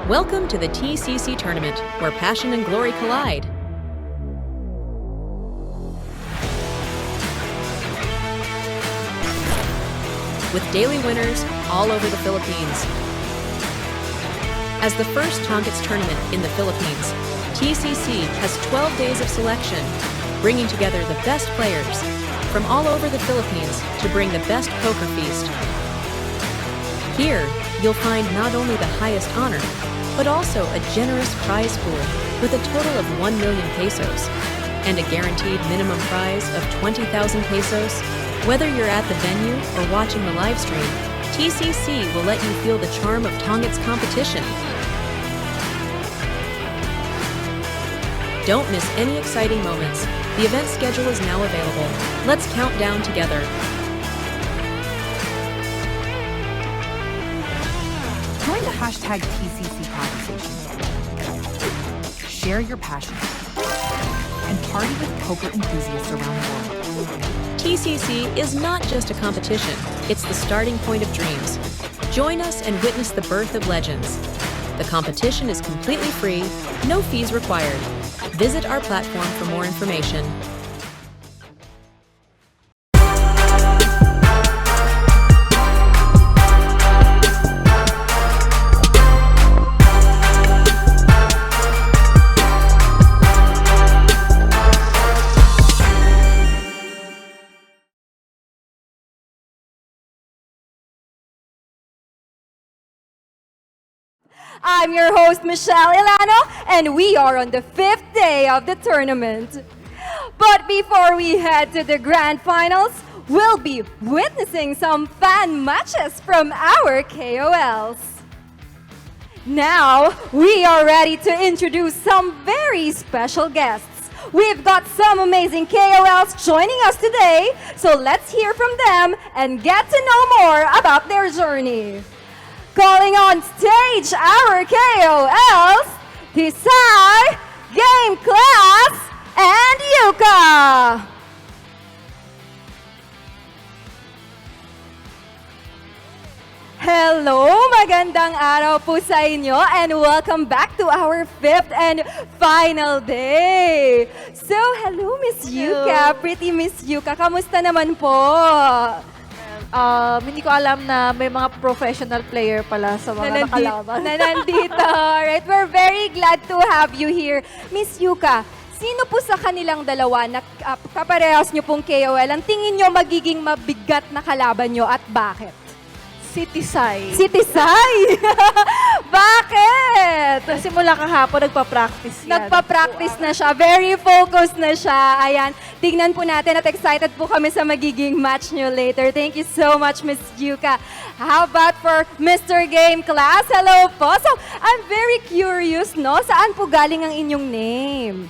Welcome to the TCC tournament, where passion and glory collide. With daily winners all over the Philippines. As the first Tongits tournament in the Philippines, TCC has 12 days of selection, bringing together the best players from all over the Philippines to bring the best poker feast. Here, you'll find not only the highest honor, but also a generous prize pool with a total of 1 million pesos and a guaranteed minimum prize of 20,000 pesos. Whether you're at the venue or watching the live stream, TCC will let you feel the charm of Tongits competition. Don't miss any exciting moments. The event schedule is now available. Let's count down together. Join the hashtag TCC conversation. Share your passion and party with poker enthusiasts around the world. TCC is not just a competition, it's the starting point of dreams. Join us and witness the birth of legends. The competition is completely free, no fees required. Visit our platform for more information. I'm your host, Michelle Ilano, and we are on the 5th day of the tournament. But before we head to the grand finals, we'll be witnessing some fan matches from our KOLs. Now, we are ready to introduce some very special guests. We've got some amazing KOLs joining us today, so let's hear from them and get to know more about their journey. Calling on stage our KOLs, Tisay, Game Class, and Yuka. Hello, magandang araw po sa inyo and welcome back to our 5th and final day. So, hello Miss Yuka, pretty Miss Yuka, kamusta naman po? Hindi ko alam na may mga professional player pala sa mga nakalaban. Na nandito. Right? We're very glad to have you here. Miss Yuka, sino po sa kanilang dalawa na kaparehas nyo pong KOL ang tingin nyo magiging mabigat na kalaban nyo at bakit? Si Tisay. Si Tisay? Bakit? Kasi mula kahapon nagpa-practice yan. Nagpa-practice na siya. Very focused na siya. Ayan. Tignan po natin at excited po kami sa magiging match nyo later. Thank you so much, Miss Yuka. How about for Mr. Game Class? Hello po. So, I'm very curious, no? Saan po galing ang inyong name?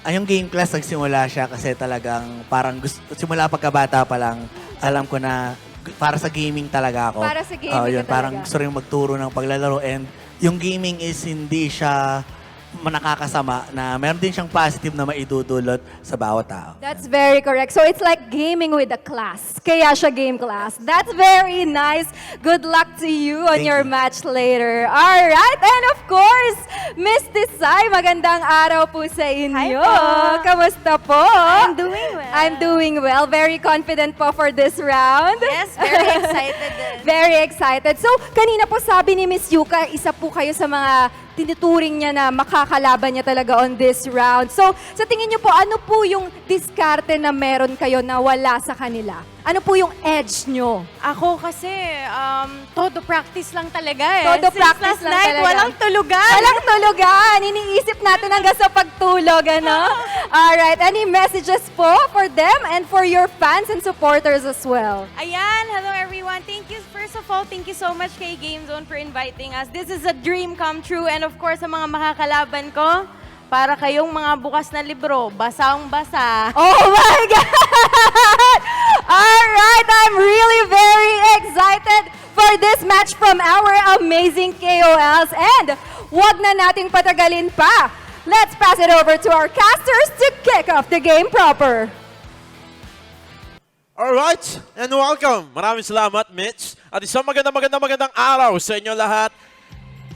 Yung Game Class, nagsimula siya kasi talagang parang simula pagkabata pa lang, alam ko na para sa gaming talaga ako. Para sa gaming yun, talaga. parang gusto rin magturo ng paglalaro and yung gaming is hindi siya nakakasama na meron din siyang positive na maidudulot sa bawat tao. That's very correct. So it's like gaming with a class. Kaya siya Game Class. That's very nice. Good luck to you on your match later. All right. And of course, Miss Tisay, magandang araw po sa inyo. Hi po. Kamusta po? I'm doing well. I'm doing well. Very confident po for this round. Yes, very excited din. Very excited. So, kanina po sabi ni Miss Yuka, isa po kayo sa mga tinuturing niya na makakalaban niya talaga on this round. So, sa tingin niyo po, ano po yung diskarte na meron kayo na wala sa kanila? Ano po yung edge nyo? Ako kasi, todo practice lang talaga eh. Todo Since practice last lang night, talaga. walang tulugan. Walang tulugan! Iniisip natin hanggang sa pagtulog, ano? Alright, any messages po for them and for your fans and supporters as well? Ayan, hello everyone. Thank you, first of all, thank you so much kay GameZone for inviting us. This is a dream come true and of course, sa mga makakalaban ko, para kayong mga bukas na libro, basang-basa. Oh my God! Alright, I'm really very excited for this match from our amazing KOLs. And wag na nating patagalin pa. Let's pass it over to our casters to kick off the game proper. Alright, and welcome. Maraming salamat, Mitch. At isang magandang araw sa inyo lahat.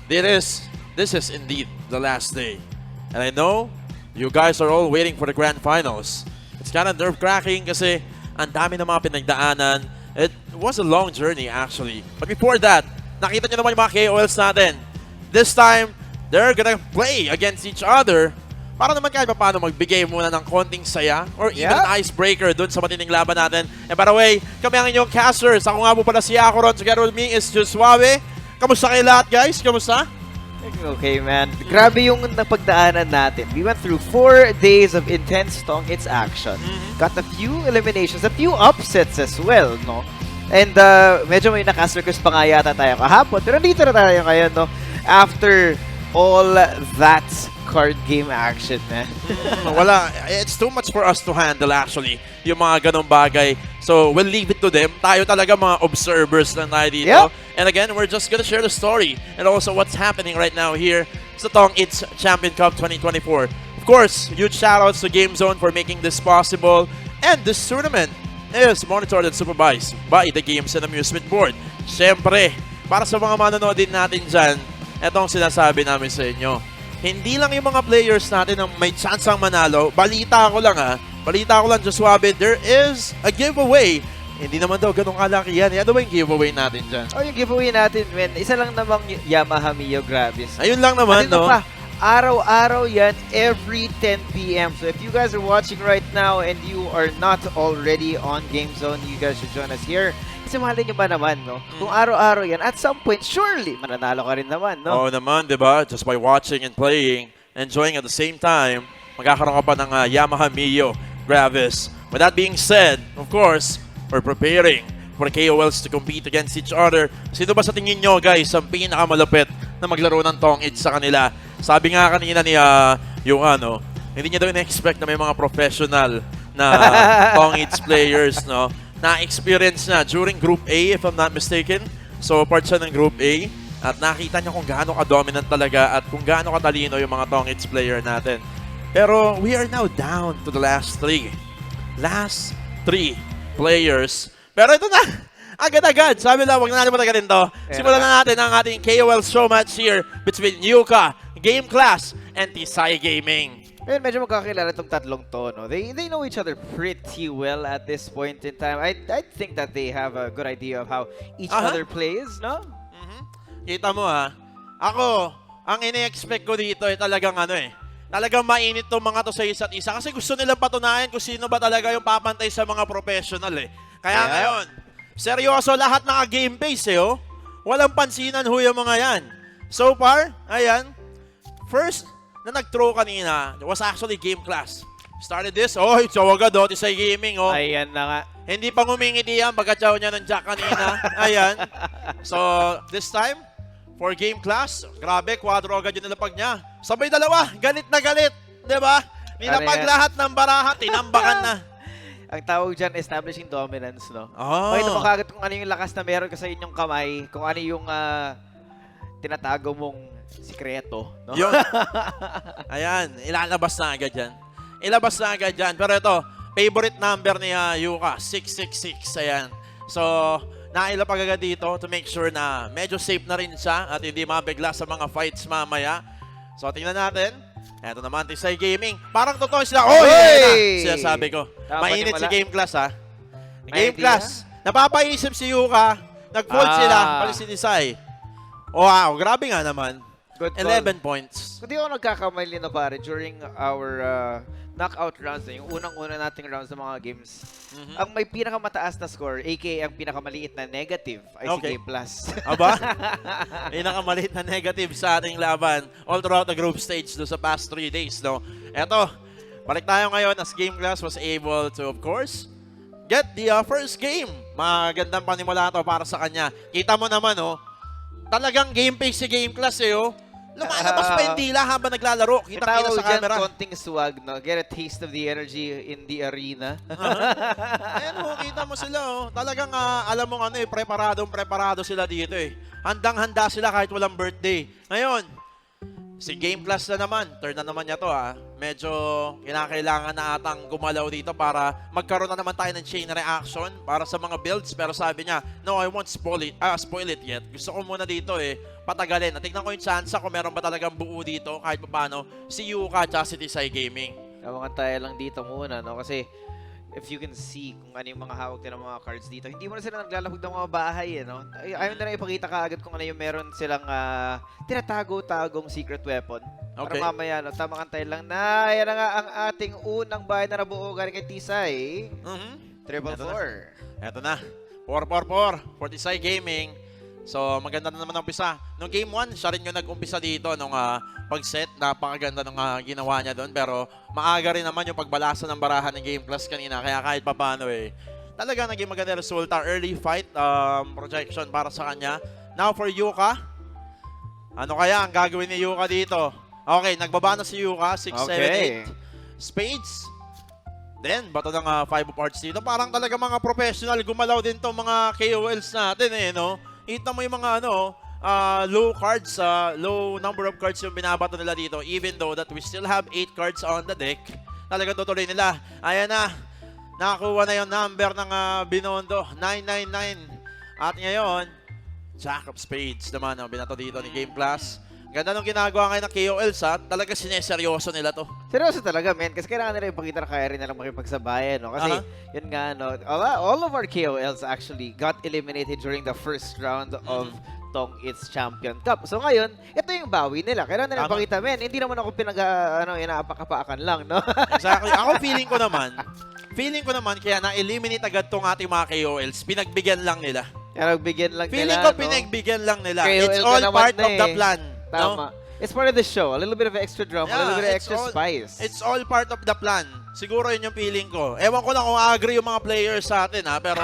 This is indeed the last day. And I know you guys are all waiting for the grand finals. It's kind of nerve-wracking kasi ang dami ng mga pinagdaanan. It was a long journey actually. But before that, nakita nyo naman yung mga KOLs natin. This time, they're gonna play against each other para naman kahit paano magbigay muna ng konting saya or even an icebreaker dun sa matinding laban natin. And by the way, kami ang inyong casters. Ako nga po pala si Akoron. Together with me is Josuave. Kamusta kayo lahat, guys? Kamusta? Okay, man. Grabe yung napagdaanan natin. We went through 4 days of intense Tongits action. Got a few eliminations, a few upsets as well, no? And medyo may nakasirkus pa nga yata tayo kahapon. Pero dito na tayo ngayon, no? After all that card game action, man. Wala. It's too much for us to handle actually. Yung mga ganong bagay. So, we'll leave it to them. Tayo talaga mga observers lang tayo dito. Yep. And again, we're just gonna share the story and also what's happening right now here sa Tongits Champion Cup 2024. Of course, huge shoutouts to GameZone for making this possible. And this tournament is monitored and supervised by the Games and Amusement Board. Siyempre, para sa mga manonood din natin dyan, etong sinasabi namin sa inyo. Hindi lang yung mga players natin ang may chance ang manalo. Balita ko lang Josuave, there is a giveaway. Hindi naman daw ganun kalaki yan. Ano ba yung giveaway natin dyan? Oh, yung giveaway natin, man. Isa lang namang Yamaha Mio Gravis. Ayun lang naman, no? Pa, araw-araw yan, every 10 p.m. So if you guys are watching right now and you are not already on GameZone, you guys should join us here. Kasi mahalin nyo ba naman, no? Kung araw-araw yan, at some point, surely, mananalo ka rin naman, no? Oo naman, di ba? Just by watching and playing, enjoying at the same time, magkakaroon ka pa ng Yamaha Mio Gravis. With that being said, of course, we're preparing for KOLs to compete against each other. Sino ba sa tingin nyo, guys, ang pinakamalapit na maglaro ng Tongits sa kanila? Sabi nga kanina ni yung hindi niya daw in-expect na may mga professional na Tongits players, no? Na-experience na during Group A, if I'm not mistaken. So, part siya ng Group A. At nakita niya kung gaano ka-dominant talaga at kung gaano katalino yung mga Tongits player natin. Pero we are now down to the last 3. Last 3 players. Pero ito na, agad-agad. Sabi lang, huwag na natin matagarin to. Simulan na natin ang ating KOL show match here between Yuka, Game Class, and TCC Gaming. Well, medyo magkakilala itong tatlong to, no? They know each other pretty well at this point in time. I think that they have a good idea of how each other plays, no? Kita mo ako, ang ine-expect ko dito ay talagang talagang mainit tong mga to sa isa't isa kasi gusto nilang patunayan kung sino ba talaga yung papantay sa mga professional Kaya ngayon, seryoso lahat ng game pace Walang pansinan yung mga yan. So far, ayan, first na nag-throw kanina was actually Game Class. Started this, it's agad TCC Gaming Ayan na nga. Hindi pa ngumingiti yan, pagkatsaw niya ng jack kanina. Ayan. So, this time, for Game Class, grabe, quadro agad yung nilapag niya. Sabay dalawa, galit na galit. Diba? Nilapag lahat ng baraha, tinambakan na. Ang tawag dyan, establishing dominance, no? Oh. Pakita mo kagad kung ano yung lakas na meron ka sa inyong kamay, kung ano yung tinatago mong sikreto, no? Yun. Ayan, ilalabas na agad yan. Ilabas na agad yan. Pero ito, favorite number ni Yuka, 666. Ayan. So, nailapag agad dito to make sure na medyo safe na rin siya at hindi mabigla sa mga fights mamaya. So, tingnan natin. Eto naman, TCC Gaming. Parang totoo sila. Siya sabi ko. Mainit si Game Class, Game Class. Napapaisip si Yuka. Nag-fold sila. Pali si TCC. Wow, grabe nga naman. Good 11 points. Kung di ako nagkakamali na pare, during our knockout rounds, yung unang-una nating rounds ng mga games, ang may pinakamataas na score, aka ang pinakamaliit na negative, ay si Game Plus. Aba? Pinakamaliit na negative sa ating laban all throughout the group stage do sa past 3 days, no? Eto, balik tayo ngayon as Game Class was able to, of course, get the first game. Magandang panimula to para sa kanya. Kita mo naman, talagang game pace si Game Class, lumalabas pa yung dila habang naglalaro. Kita-kita sa camera. Konting swag, no? Get a taste of the energy in the arena. Ayan kita mo sila, Talagang, alam mo preparado sila dito, Handang-handa sila kahit walang birthday. Ngayon, Si Game Plus na naman, turn na naman niya to Medyo kinakailangan na atang gumalaw dito para magkaroon na naman tayo ng chain reaction para sa mga builds. Pero sabi niya, no, I won't spoil it yet. Gusto ko muna dito patagalin. Tignan ko yung chance kung meron ba talagang buo dito kahit paano si Yuka at si TCC Gaming. Tawangan tayo lang dito muna, no? Kasi if you can see kung ano yung mga hawak nila mga cards dito, hindi mo na sila naglalahog ng mga bahay, no? Ayaw na ipakita kaagad kung ano yung meron silang tinatago-tagong secret weapon. Okay. Para mamaya, no, tamang antay lang na yan na nga ang ating unang bahay na nabuo galing kay Tisay. 444. Eto na. 444 for TCC Gaming. So, maganda na naman ang umpisa. Nung Game 1, siya rin yung nag-umpisa dito nung pag-set. Napakaganda nung ginawa niya doon. Pero maaga rin naman yung pagbalasa ng barahan ng Game Plus kanina. Kaya kahit papaano talaga naging maganda resulta. Early fight projection para sa kanya. Now for Yuka. Ano kaya ang gagawin ni Yuka dito? Okay, nagbaba na si Yuka. 6, 7, 8. Spades. Then, bato ng 5 of hearts dito. Parang talaga mga professional. Gumalaw din to mga KOLs natin no? Kita mo yung mga low cards, low number of cards yung binabato nila dito. Even though that we still have 8 cards on the deck. Talagang tutuloy nila. Ayan na. Nakakuha na yung number ng Binondo. 999. At ngayon, Jack of Spades naman ang binato dito ni Game Plus. Ganda nung ginagawa ngayon ng KOLs talaga sineseryoso nila to. Seryoso talaga, men. Kasi kailangan nila ipakita na kaya rin nilang makipagsabayan, no? Kasi, yun nga, no? All of our KOLs actually got eliminated during the first round of Tongits Champion Cup. So ngayon, ito yung bawi nila. Kailangan nila ipakita, men. Hindi naman ako inaapak-apakan lang, no? Exactly. Ako feeling ko naman, kaya na-eliminate agad tong ating mga KOLs. Pinagbigyan lang nila. Kaya nagbigyan lang Feeling nila, ko no? pinagbigyan lang nila. KOL It's all part of the plan. Tama. No? It's part of the show. A little bit of extra drama, a little bit of extra spice. It's all part of the plan. Siguro yun yung feeling ko. Ewan ko lang kung agree yung mga players sa atin pero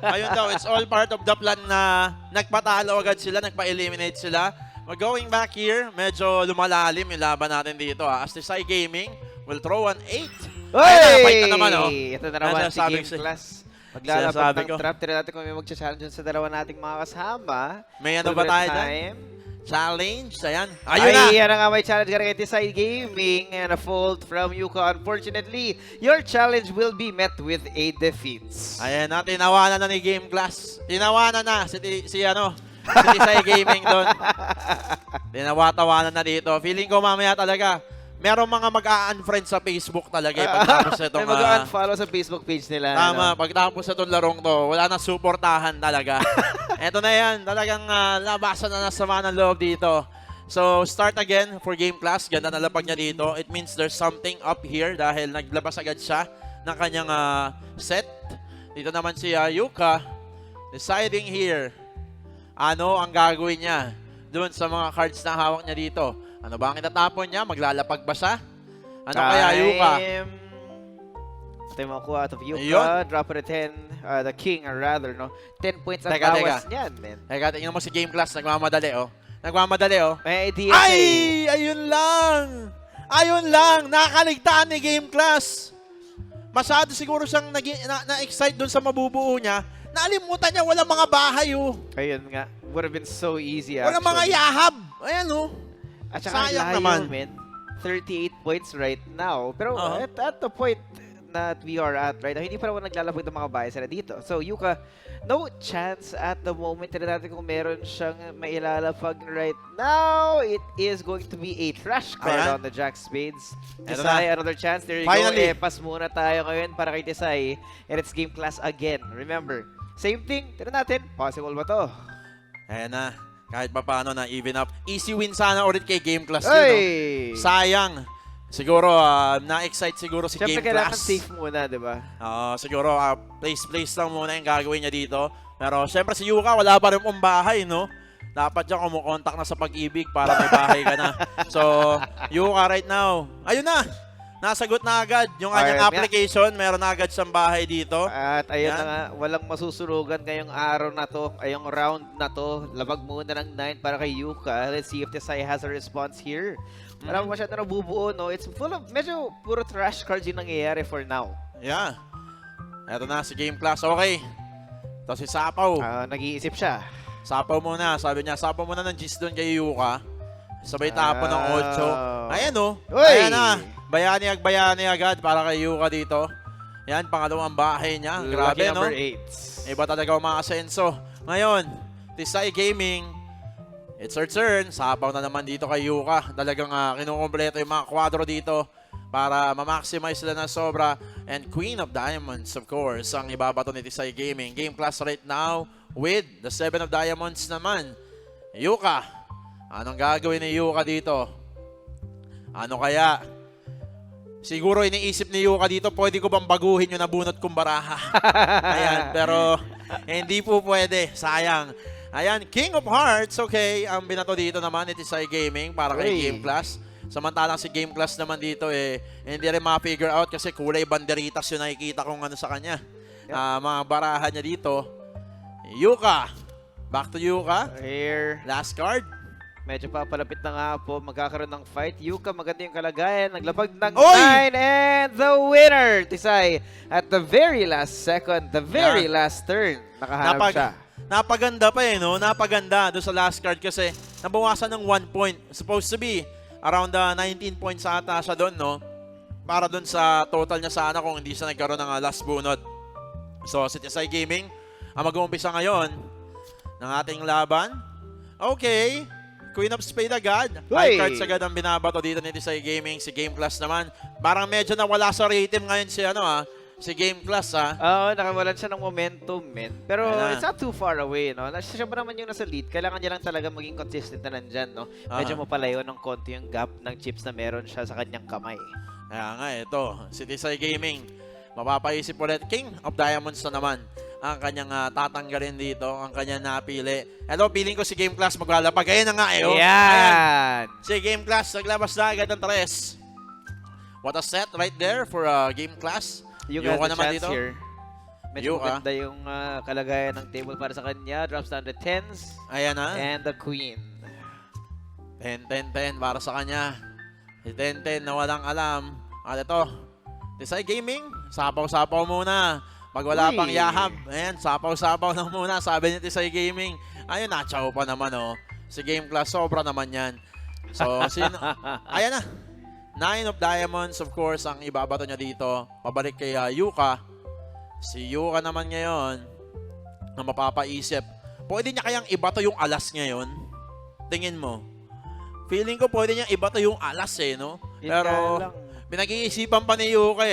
ayun daw, it's all part of the plan na nagpatalo agad sila, nagpa-eliminate sila. Going back here, medyo lumalalim yung laban natin dito As the TCC Gaming will throw an 8. Hey! Fight na naman Ito na naman si Game Plus. Maglalapag ng trap. Tira natin kung may mag-challenge sa dalawa nating mga kasama. May ano ba tayo dyan? Challenge, ayan. Ayun na! Ayan na nga, may challenge ka rin kay TCC Gaming and a fold from Yuka. Unfortunately, your challenge will be met with a defeat. Ayan na, tinawanan na ni Game Class. Tinawanan na si TCC Gaming doon. Tawanan na dito. Feeling ko mamaya talaga, merong mga mag-a-unfriend sa Facebook talaga pagtapos itong... May mag-unfollow sa Facebook page nila. Tama, pagtapos itong larong to, wala na suportahan talaga. Eto na yan, talagang labasan na nasama ng loob dito. So, start again for Game Plus. Ganda na lapag niya dito. It means there's something up here dahil naglabas agad siya ng kanyang set. Dito naman si Yuka, deciding here, ano ang gagawin niya doon sa mga cards na hawak niya dito. Ano ba ang itatapon niya? Maglalapag ba siya? Ano kaya, Yuka? Ito yung makuha out of Yuka. Ayun. Drop it at 10. The king, or rather, no? 10 points ang bawas niyan, man. Teka, tingnan mo si Game Class. Nagmamadali, Nagmamadali, May idea Ay! Ayun lang! Ayun lang! Nakaligtaan ni Game Class. Masyado siguro siyang na-excite doon sa mabubuo niya. Naalimutan niya, walang mga bahay, Ayun nga. Would have been so easy, Walang mga yahab. Ayan, At saka sayang layo, naman. Man. 38 points right now. Pero at the point that we are at right now, hindi pa naman naglalabog ng mga bahay sila dito. So, Yuka, no chance at the moment. Tignan natin kung meron siyang mailalapag right now. It is going to be a trash card on the Jack Spades. Tisay, another chance. There you Finally. go. Pass muna tayo ngayon para kay Tisay. And it's Game Class again. Remember, same thing. Tignan natin. Possible ba to? Ayan na. Kahit pa paano na even up. Easy win sana ulit kay Game Class. Hey! Sayang. Siguro, na-excite siguro si Siyempre, Game kailangan Class. safe muna, di ba? Siguro, place lang muna yung gagawin niya dito. Pero, syempre si Yuka, wala pa rin pong bahay, no? Dapat siya kumukontak na sa pag-ibig para may bahay ka na. So, Yuka right now. Ayun na! Nasagot na agad yung kanyang application. Meron na agad siyang bahay dito. At ayun na nga, walang masusunugan ngayong araw na to, ngayong round na to. Labag muna ng 9 para kay Yuka. Let's see if Tisay has a response here. Wala mo masyado nabubuo, no? It's full of, medyo puro trash cards yung nangyayari for now. Yeah. Eto na si Game Class. Okay. Ito si Sapaw. Nag-iisip siya. Sapaw muna. Sabi niya, sapaw muna ng G's doon kay Yuka. Sabay tapo ng 8. Ayan o. Uy! Ayan na. Bayani agad para kay Yuka dito. Yan, pangalawang bahay niya. Grabe, Lucky no? number 8. Iba talaga umaasenso. Ngayon, Tisay Gaming, it's our turn. Sapaw na naman dito kay Yuka. Talagang kinukumpleto yung mga kwadro dito para ma-maximize sila ng sobra. And Queen of Diamonds, of course, ang ibabato ni Tisay Gaming. Game class right now with the 7 of Diamonds naman. Yuka, anong gagawin ni Yuka dito? Ano kaya? Siguro iniisip ni Yuka dito, pwede ko bang baguhin yung nabunot kong baraha? Ayan, pero hindi po pwede. Sayang. Ayan, King of Hearts, okay. Ang binato dito naman ni Tisay Gaming para kay Game Class. Samantalang si Game Class naman dito, hindi rin ma-figure out kasi kulay banderitas yung nakikita kong ano sa kanya. Mga baraha niya dito. Yuka. Back to Yuka. Here. Last card. Medyo papalapit na nga po. Magkakaroon ng fight. Yuka, maganda yung kalagayan. Naglapag ng Oy! 9. And the winner, Tisay. At the very last second, the very last turn. Nakahanap siya. Napaganda pa no? Napaganda doon sa last card kasi nabawasan ng 1 point. Supposed to be around 19 points ata siya doon, no? Para doon sa total niya sana kung hindi siya nagkaroon ng last bunot. So, si Tisay Gaming ang mag-uumpisa ngayon ng ating laban. Okay. Queen of Spade agad. High cards agad ang binabato dito ni Tisay Gaming. Si Game Class naman. Parang medyo nawala sa rating ngayon si si Game Class Oo, nakawalan siya ng momentum, men. Pero it's not too far away, no? Siya ba naman yung nasa lead? Kailangan niya lang talaga maging consistent na nandyan, no? Medyo mapalayo ng konti yung gap ng chips na meron siya sa kanyang kamay. Kaya nga, ito. Si Tisay Gaming. Mapapaisip ulit. King of Diamonds na naman ang kanyang tatanggalin dito, ang kanyang napili. Hello, feeling ko si Game Class maglalapag. Ayan na nga oh. Yan! Si Game Class, naglabas na agad ng 3. What a set right there for Game Class. Yuka naman dito. Here. Medyo maganda yung kalagayan ng table para sa kanya. Drops down the 10s. Ayan na. And the queen. 10-10-10 para sa kanya. Si 10-10 na walang alam. At ito, Tisay Gaming, sapaw-sapaw muna. Pag wala pang yahab, ayan, sapaw-sapaw lang muna, sabi ni Tisay Gaming. Ayun, natsaw pa naman, Si Game Class, sobra naman yan. So, sino? Ayan na. 9 of Diamonds, of course, ang ibabato niya dito. Pabalik kay Yuka. Si Yuka naman ngayon, na mapapaisip, pwede niya kayang ibato yung alas ngayon? Tingin mo. Feeling ko pwede niya ibato yung alas, no? Pero, pinag-iisipan pa ni Yuka,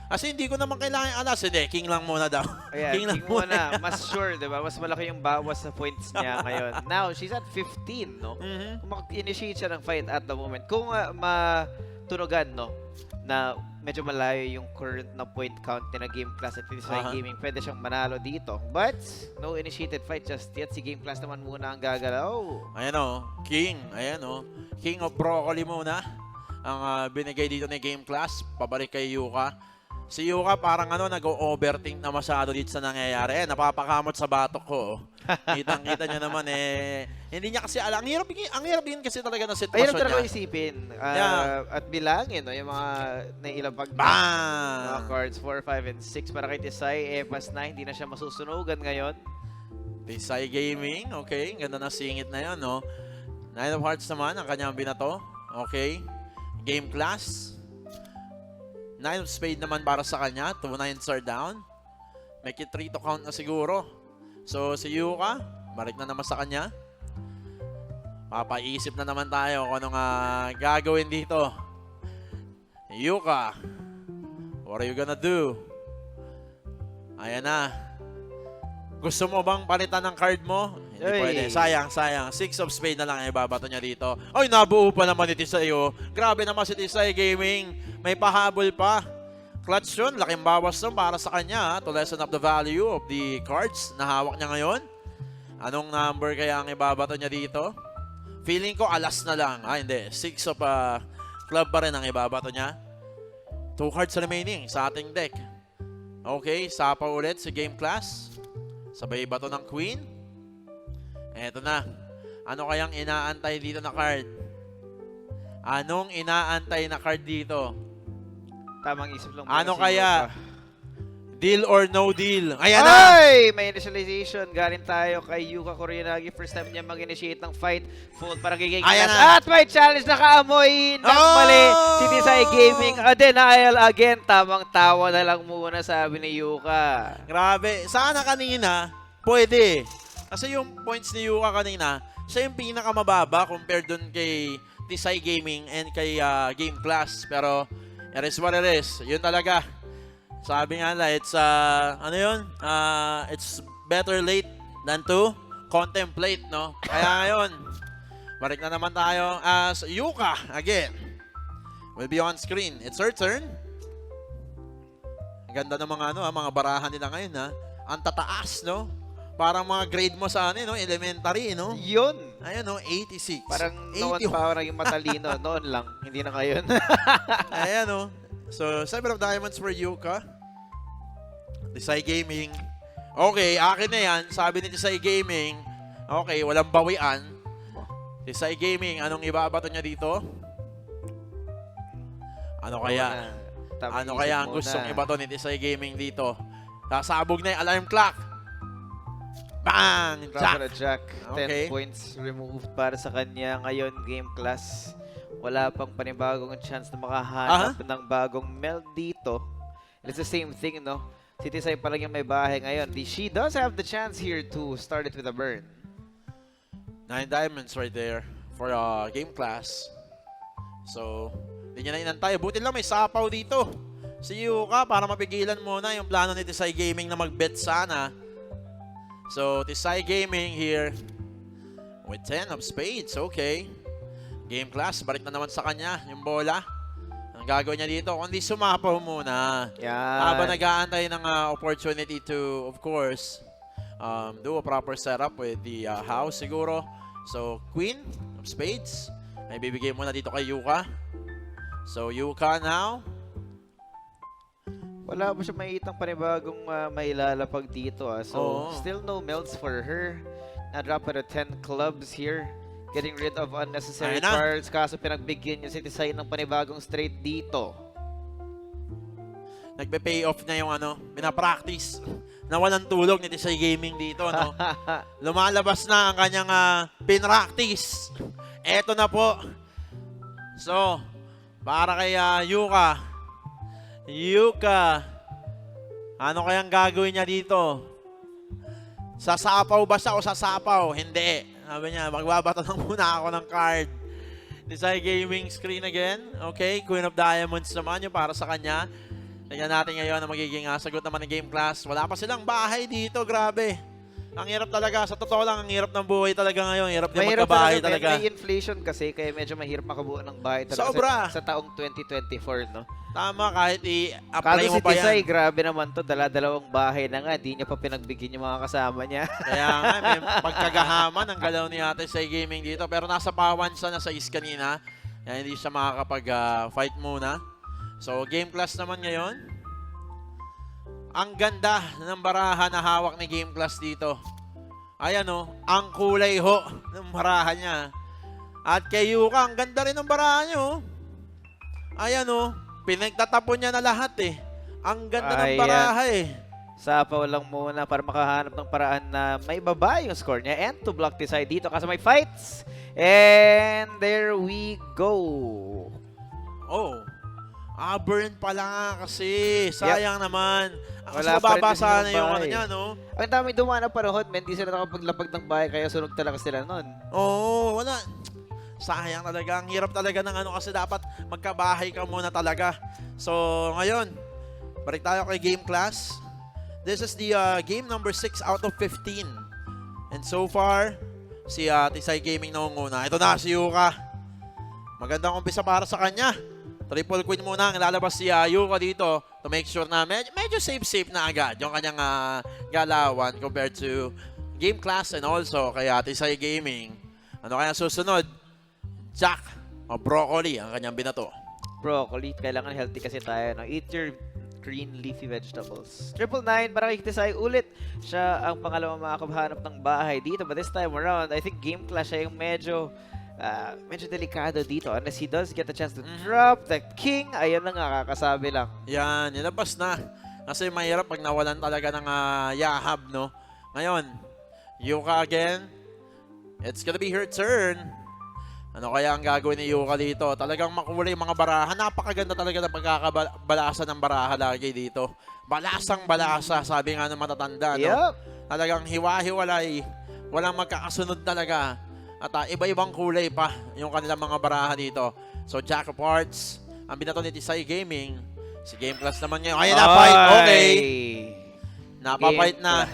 Kasi hindi ko naman kailangan yung alas. Hindi, king lang muna daw. Ayan, king muna. Mas sure, di ba? Mas malaki yung bawas sa points niya ngayon. Now, she's at 15, no? Kung mag-initiate siya ng fight at the moment, kung matunugan, no, na medyo malayo yung current na point count na Game Class at Tisay Gaming, pwede siyang manalo dito. But, no initiated fight just yet. Si Game Class naman muna ang gagalaw. Ayan king. Ayan King of Broccoli muna ang binigay dito ni Game Class. Pabalik kay Yuka. Si Yuka parang nag-overthink na masyado dito sa nangyayari. Napapakamot sa batok ko. Kitang-kita niya naman hindi niya kasi alam. Ang hirap din kasi talaga ng sitwasyon niya. Ayun talaga isipin. At bilangin, yung mga nailapag mga cards 4, 5, and 6 para kay Tisay. Pas na, hindi na siya masusunugan ngayon. Tisay Gaming, okay. Ganda na singit na yun, 9 of Hearts naman ang kanyang binato. Okay. Game Class. 9 of Spade naman para sa kanya. 2 9s are down. Make it 3 to count na siguro. So, si Yuka, balik na naman sa kanya. Papaisip na naman tayo kung anong gagawin dito. Yuka, what are you gonna do? Ayan na. Gusto mo bang palitan ng card mo? Hindi pwede. Sayang. 6 of Spade na lang ang ibabato niya dito. Ay, nabuo pa naman ni Tisay. Grabe naman si Tisay Gaming. May pahabol pa. Clutch yun. Laking bawas nun para sa kanya to lessen up the value of the cards na hawak niya ngayon. Anong number kaya ang ibabato niya dito? Feeling ko alas na lang. Hindi. 6 of club pa rin ang ibabato niya. 2 cards remaining sa ating deck. Okay, sapa ulit si Game Class. Sabay bato ng Queen. Eto na. Ano kayang inaantay dito na card? Anong inaantay na card dito? Tamang isip lang. Ano kaya? Deal or no deal. Ayan na! Ay! May initialization. Galing tayo kay Yuka Kuroyanagi. First time niya mag-initiate ng fight. Fold para kay Game Ayan Class. na. At may challenge na kaamoy ng mali. Si Tisay Gaming. A denial again. Tamang tawa na lang muna, sabi ni Yuka. Grabe. Sana kanina, pwede. Kasi yung points ni Yuka kanina, siya yung pinakamababa compared dun kay Tisay Gaming and kay Game Class. Pero, it is what it is. Yun talaga. Sabi nga na, it's, ano yun? It's better late than to contemplate, no? Kaya ngayon, balik na naman tayo as Yuka again. Will be on screen. It's her turn. Ang ganda ng mga, mga barahan nila ngayon, ha? Ang tataas, no? Parang mga grade mo sa, elementary, no? Yun. Ayun, no? 86. Parang noon 81. pa ako naging matalino. Noon lang. Hindi na ngayon. Ayan, no? So, 7 of diamonds for Yuka. Tisay Gaming. Okay, akin na yan. Sabi ni Tisay Gaming. Okay, walang bawian. Tisay Gaming, anong ibabato niya dito? Ano kaya? Ano kaya ang gustong ibato ni Tisay Gaming dito? Sasabog na yung alarm clock. Bang! Jack! Jack. 10 Okay. points removed para sa kanya. Ngayon, Game Class. Wala pang panibagong chance na makahanap ng bagong meld dito. It's the same thing, no? Si Tisay pa lang yung may bahay ngayon. She does have the chance here to start it with a burn. 9 diamonds right there for Game Class. So, hindi niya na inantay. Buti lang may sapaw dito. Si Yuka para mapigilan muna yung plano ni Tisay Gaming na mag-bet sana. So, Tisay Gaming here with 10 of spades. Okay. Game Class, balik na naman sa kanya yung bola. Ang gagawin niya dito, kundi sumapaw muna. Yan. Habang nag-aantay ng opportunity to, of course, do a proper setup with the house siguro. So, Queen of Spades. Ay bibigay muna dito kay Yuka. So, Yuka now. Wala pa siya makitang panibagong mailalapag dito. So, still no melds for her. Na-drop at 10 clubs here. Getting rid of unnecessary cards. Kaso pinagbigyan niya si Tisay ng panibagong straight dito. Nagpe-pay off na yung pinapractice na walang tulog ni Tisay Gaming dito, no? Lumalabas na ang kanyang pinractice. Eto na po. So, para kay Yuka. Yuka, ano kayang gagawin niya dito? Sasapaw ba siya o sasapaw? Hindi. Sabi niya, magbabato lang muna ako ng card. Tisay Gaming screen again. Okay, Queen of Diamonds naman yung para sa kanya. Tingnan natin ngayon na magiging sagot naman ng Game Class. Wala pa silang bahay dito, grabe. Ang hirap talaga, sa totoo lang, ang hirap ng buhay talaga ngayon. Hirap din magkabahay talaga. May inflation kasi, kaya medyo mahirap makabuo ng bahay talaga. Sobra. Sa taong 2024, no? Tama, kahit i-apply mo si pa Tisay, yan. grabe naman to. Dala-dalawang bahay na nga. Di niya pa pinagbigyan yung mga kasama niya. Kaya nga, may pagkagahaman ang galaw ni Tisay Gaming dito. Pero nasa pawan siya na sa is kanina. Kaya hindi siya makakapag-fight muna. So, Game Class naman ngayon. Ang ganda ng barahan na hawak ni Game Class dito. Ayan ang kulay ho ng barahan niya. At kay Yuka, ang ganda rin ng barahan niyo. Ayan pinagtatapon niya na lahat Ang ganda ng baraha Sapaw lang muna para makahanap ng paraan na may baba yung score niya and to block Tisay dito kasi may fights. And there we go. Oh. Burn pala nga kasi. Sayang naman. Kasi Wala pa rin mababasa din na silang yung bahay. niya, Ang dami dumaan na panahon, hindi sila nakapaglapag ng bahay kaya sunog talaga sila nun. Oo, wala. Sayang talaga. Ang hirap talaga ng kasi dapat magkabahay ka muna talaga. So, ngayon, balik tayo kay Game Class. This is the game number 6 out of 15. And so far, si Tisay Gaming nangunguna. Ito na si Yuka. Magandang umpisa para sa kanya. Triple Queen muna ang lalabas si Yuka dito to make sure na medyo safe na agad yung kanyang galawan compared to Game Class and also kay Tisay Gaming. Ano kaya susunod? Jack o broccoli ang kanyang binato. Broccoli, kailangan healthy kasi tayo. No? Eat your green leafy vegetables. 999 para kay Tisay ulit. Siya ang pangalawang makakahanap ng bahay dito. But this time around, I think Game Clash siya yung medyo delikado dito. Unless he does get a chance to drop the king. Ayun lang nga, kakasabi lang. Yan, nilabas na Kasi mahirap pag nawalan talaga ng Yahab, no? Ngayon, Yuka again. It's gonna be her turn. Ano kaya ang gagawin ni Yuka dito? Talagang makulay mga baraha. Napakaganda talaga ng pagkakabalasa ng baraha lagi dito. Balasang-balasa, sabi nga ng matatanda, no? Yep. Talagang hiwa-hiwalay. Walang magkakasunod talaga. At iba-ibang kulay pa yung kanilang mga baraha dito. So, Jack of Hearts, ang binato ni Tisay Gaming. Si Game Plus naman ngayon. Ay, na-fight. Okay. Napapait na.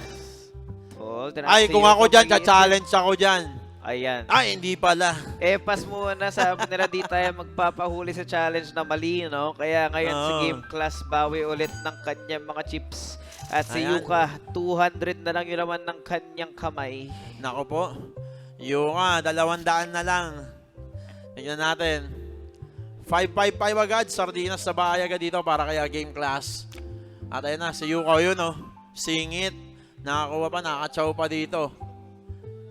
Ay, kung ako dyan, challenge ako dyan. Ayan. Ay, hindi pala. Pas muna, sabi nila di tayo magpapahuli sa challenge na mali, no? Kaya ngayon si Game Class bawi ulit ng kanyang mga chips. At si Ayan. Yuka, 200 na lang yung laman ng kanyang kamay. Nako po. Yuka, 200 na lang. Tignan natin. 555 agad. Sardinas sa bahay agad dito para kaya Game Class. At ayun na, si Yuka yun, oh. Singit. Nakakuha pa, nakakachaw pa dito.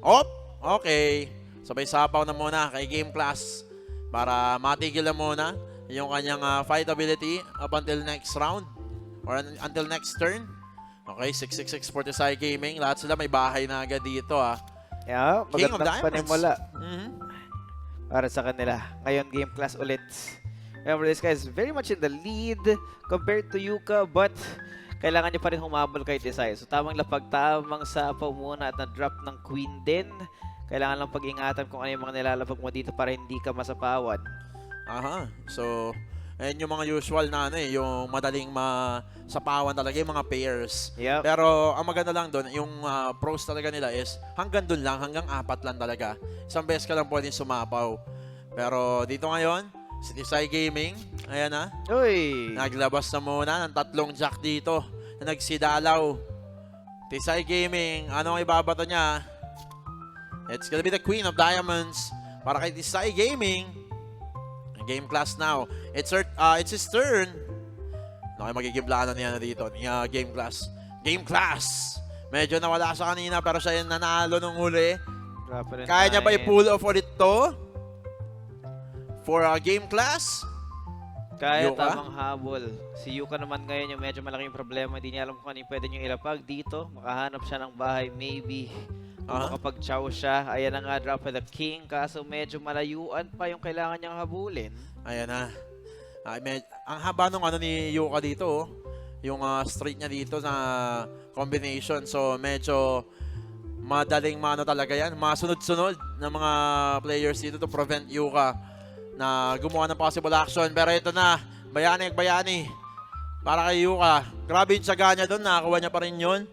Op! Okay. Sabay sapaw na muna kay Game Class para matigil na muna yung kanyang fight ability up until next round or until next turn. Okay, 666 for the Sai Gaming. Lahat sila may bahay na agad dito, Yeah, King of magandang Diamonds. panimula Mhm. para sa kanila. Ngayon, Game Class ulit. Remember, this guy is very much in the lead compared to Yuka, but kailangan niya pa rin humabol kay Desai. So, tamang lapag, tamang sapaw muna at na-drop ng Queen din. Kailangan lang pag-ingatan kung ano yung mga nilalapag mo dito para hindi ka masapawan. Aha. So, ayun yung mga usual na yung madaling masapawan talaga yung mga pairs. Yep. Pero ang maganda lang doon, yung pros talaga nila is hanggang doon lang, hanggang 4 lang talaga. Isang beses ka lang pwedeng sumapaw. Pero dito ngayon, si Tisay Gaming, ayan na. Uy! Naglabas na muna ng 3 jack dito na nagsidalaw. Tisay Gaming, ano ang ibabato niya? It's gonna be the Queen of Diamonds para kay Tisay Gaming. Game Class now. It's his turn. Okay, magiging plano niya na dito. Game Class. Game Class! Medyo nawala sa kanina pero siya yung nanalo nung huli. Kaya niya ba i-pull off ulit to? For Game Class? Kaya Yuka? tamang habol. Si Yuka naman ngayon yung medyo malaking problema. Hindi niya alam kung ano yung pwede niyong ilapag dito. Makahanap siya ng bahay, maybe. Kung makapag-chow siya. Ayan na nga, drop of the king. Kaso medyo malayuan pa yung kailangan niyang habulin. Ayan na. Ang haba nung ni Yuka dito, oh. Yung straight niya dito na combination. So, medyo madaling talaga yan. Masunod-sunod ng mga players dito to prevent Yuka na gumawa ng possible action. Pero ito na, bayani. Para kay Yuka. Grabe yung tsaga niya doon. Nakakuha niya pa rin yun.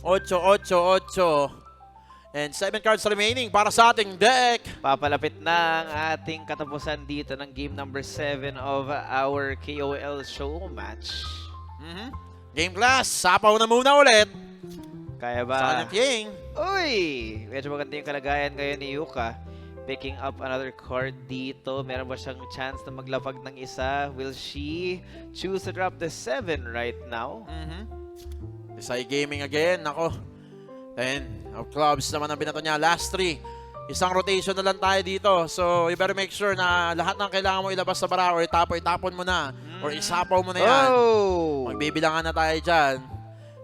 8. And 7 cards remaining para sa ating deck. Papalapit na ang ating katapusan dito ng game number 7 of our KOL show match. Game Class, sapaw na muna ulit. Kaya Sa ba? kanyang king. Uy! Medyo maganda yung kalagayan ngayon ni Yuka. Picking up another card dito. Meron ba siyang chance na maglapag ng isa? Will she choose to drop the 7 right now? Tisay Gaming again. Nako. 10 of clubs naman ang binato niya. Last 3. Isang rotation na lang tayo dito. So, you better make sure na lahat ng kailangan mo ilabas sa bara or itapon mo na. Or isapaw mo na yan. Oh! Magbibilangan na tayo dyan.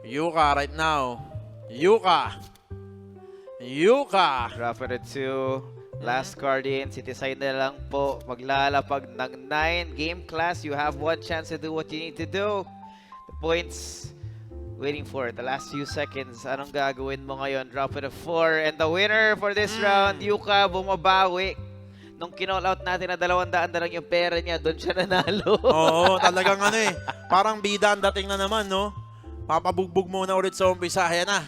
Yuka right now. Yuka. Drop it to last card in. Sitisay na lang po. Maglalapag ng 9. Game Class, you have one chance to do what you need to do. The points waiting for the last few seconds. Anong gagawin mo ngayon? Drop it to 4. And the winner for this round, Yuka, bumabawi. Nung kinall out natin na 200 na lang yung pera niya, doon siya nanalo. Oo, talagang parang bida ang dating na naman, no? Papabugbog muna ulit sa umpisa. Ayan na.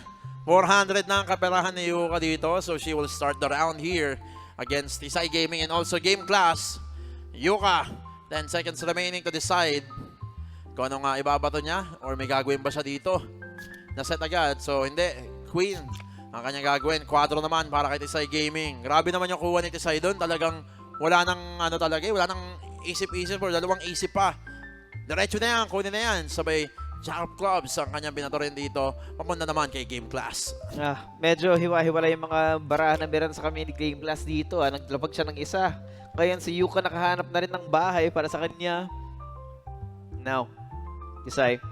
400 na ang kaperahan ni Yuka dito. So she will start the round here against Tisay Gaming and also Game Class. Yuka, 10 seconds remaining to decide kung ano nga ibabato niya or may gagawin ba siya dito. Naset agad. So hindi. Queen ang kanyang gagawin. Quadro naman para kay Tisay Gaming. Grabe naman yung kuha ni Tisay doon. Talagang wala nang wala nang isip-isip or dalawang isip pa. Diretso na yan. Kunin na yan. Sabay Jack of Clubs ang kanyang binato rin dito. Papunta naman kay Game Class. Medyo hiwa-hiwala yung mga barahan na meron sa kami ni Game Class dito. Naglapag siya ng isa. Ngayon si Yuka nakahanap na rin ng bahay para sa kanya. Now, Tisay,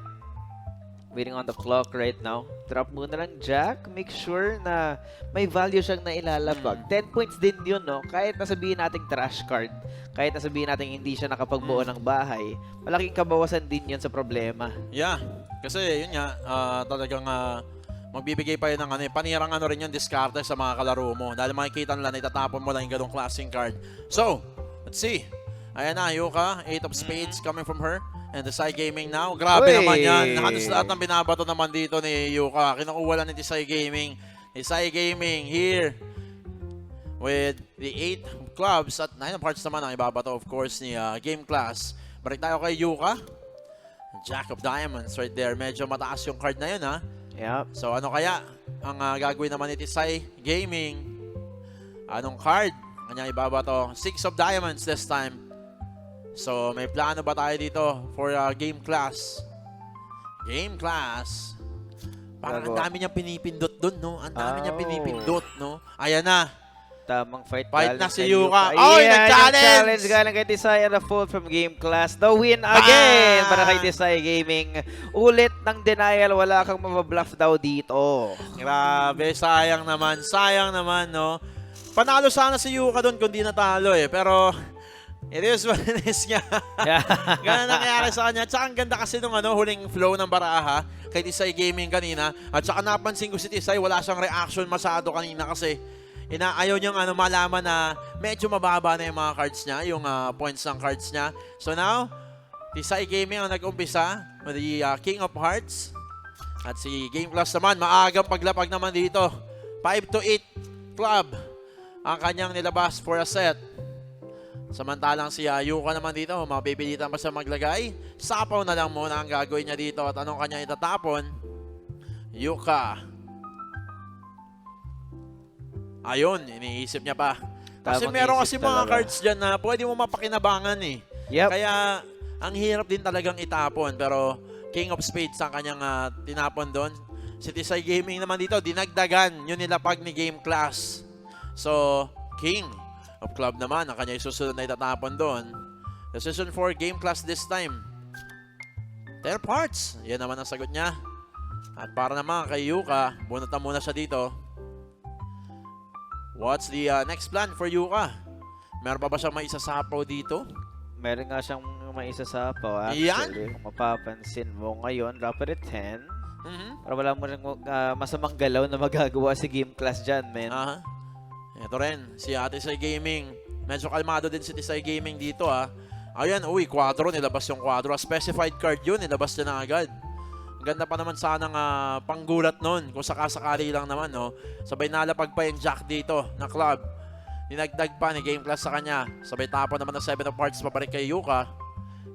Waiting on the clock right now. Drop muna lang Jack. Make sure na may value siyang nailalabag. 10 points din yun, no? Kahit nasabihin nating trash card, kahit nasabihin nating hindi siya nakapagbuo ng bahay, malaking kabawasan din yun sa problema. Yeah, kasi yun nga, talagang magbibigay pa yun ng panirang rin yung discarte sa mga kalaro mo. Dahil makikita nila na itatapon mo lang yung ganong klaseng card. So, let's see. Ayan na, Yuka, 8 of spades coming from her. And the Side Gaming now. Grabe naman yan. Halos lahat ng binabato naman dito ni Yuka. Kinukuha lang ni Side Gaming. Side Gaming here with the 8 clubs at 9 of hearts naman ang ibabato of course ni Game Class. Balik tayo kay Yuka. Jack of Diamonds right there. Medyo mataas yung card na yun ha. Yep. So ano kaya ang gagawin naman ni Side Gaming? Anong card? Kanya ibabato? 6 of Diamonds this time. So, may plano ba tayo dito for Game Class? Game Class. Parang ang dami niyang pinipindot dun, no? Ang dami niyang pinipindot, no? Ayan na. Tamang fight na si Yuka. Oh, nag-challenge! Galing kay Tisay and a fall from Game Class. The win again para kay Tisay Gaming. Ulit ng denial. Wala kang mababluff daw dito. Grabe, sayang naman, no? Panalo sana si Yuka doon kung di natalo eh. Pero, it is what it is nga. Ganun nangyari sa kanya. Tsaka ang ganda kasi nung huling flow ng baraha kay Tisay Gaming kanina. At saka napansin ko si Tisay, wala siyang reaction masyado kanina kasi ayaw niyang malaman na medyo mababa na yung mga cards niya, yung points ng cards niya. So now, Tisay Gaming ang nag-umpisa with the King of Hearts. At si Game Plus naman, maagang paglapag naman dito. 5 to 8 club ang kanyang nilabas for a set. Samantalang si Yuka naman dito, mapipilitan pa siya maglagay. Sapaw na lang muna ang gagawin niya dito at anong kanya itatapon? Yuka. Ayun, iniisip niya pa. Kasi meron kasi mga cards dyan na pwede mo mapakinabangan eh. Yep. Kaya ang hirap din talagang itapon. Pero King of Spades ang kanyang tinapon doon. Si Tisay Gaming naman dito, dinagdagan yun nilapag ni Game Class. So, King of Club naman, ang kanya isusunod na itatapon doon. Decision for Game Class this time. 10 parts. Yan naman ang sagot niya. At para naman kay Yuka, bunutan muna siya dito. What's the next plan for Yuka? Meron pa ba siyang may isasapaw dito? Meron nga siyang may isasapaw. Actually, kung mapapansin mo ngayon, dapat 10. Para wala mo rin masamang galaw na magagawa si Game Class dyan, man. Ito rin, si Tisay Gaming. Medyo kalmado din si Tisay Gaming dito Ayan, quadro, nilabas yung quadro. Specified card yun, nilabas niya na agad. Ganda pa naman sanang panggulat nun. Kung sakasakali lang naman, no? Sabay nalapag pa yung Jack dito na club. Dinagdag pa ni Game Class sa kanya. Sabay tapon naman ng 7 of hearts paparik kay Yuka.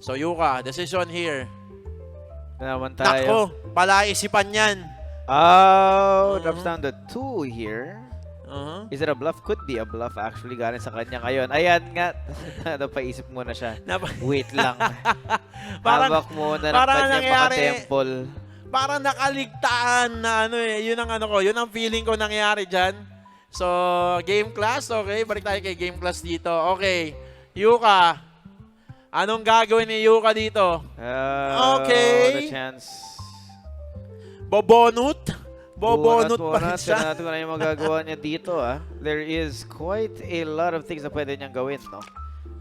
So Yuka, decision here. Naman tayo. Nako, palaisipan yan. Drops down to 2 here. Is it a bluff? Could be a bluff actually galing sa kanya ngayon. Ayan nga. Napaisip muna siya. Wait lang. Hawak muna ng kanya paka-temple. Parang nakaligtaan na yun ang yun ang feeling ko nangyari dyan. So, Game Class, okay. Balik tayo kay Game Class dito. Okay. Yuka. Anong gagawin ni Yuka dito? Okay. What a chance. Bobonut pa rin siya. Tignan natin kung ano yung magagawa niya dito. There is quite a lot of things na pwede niyang gawin, no?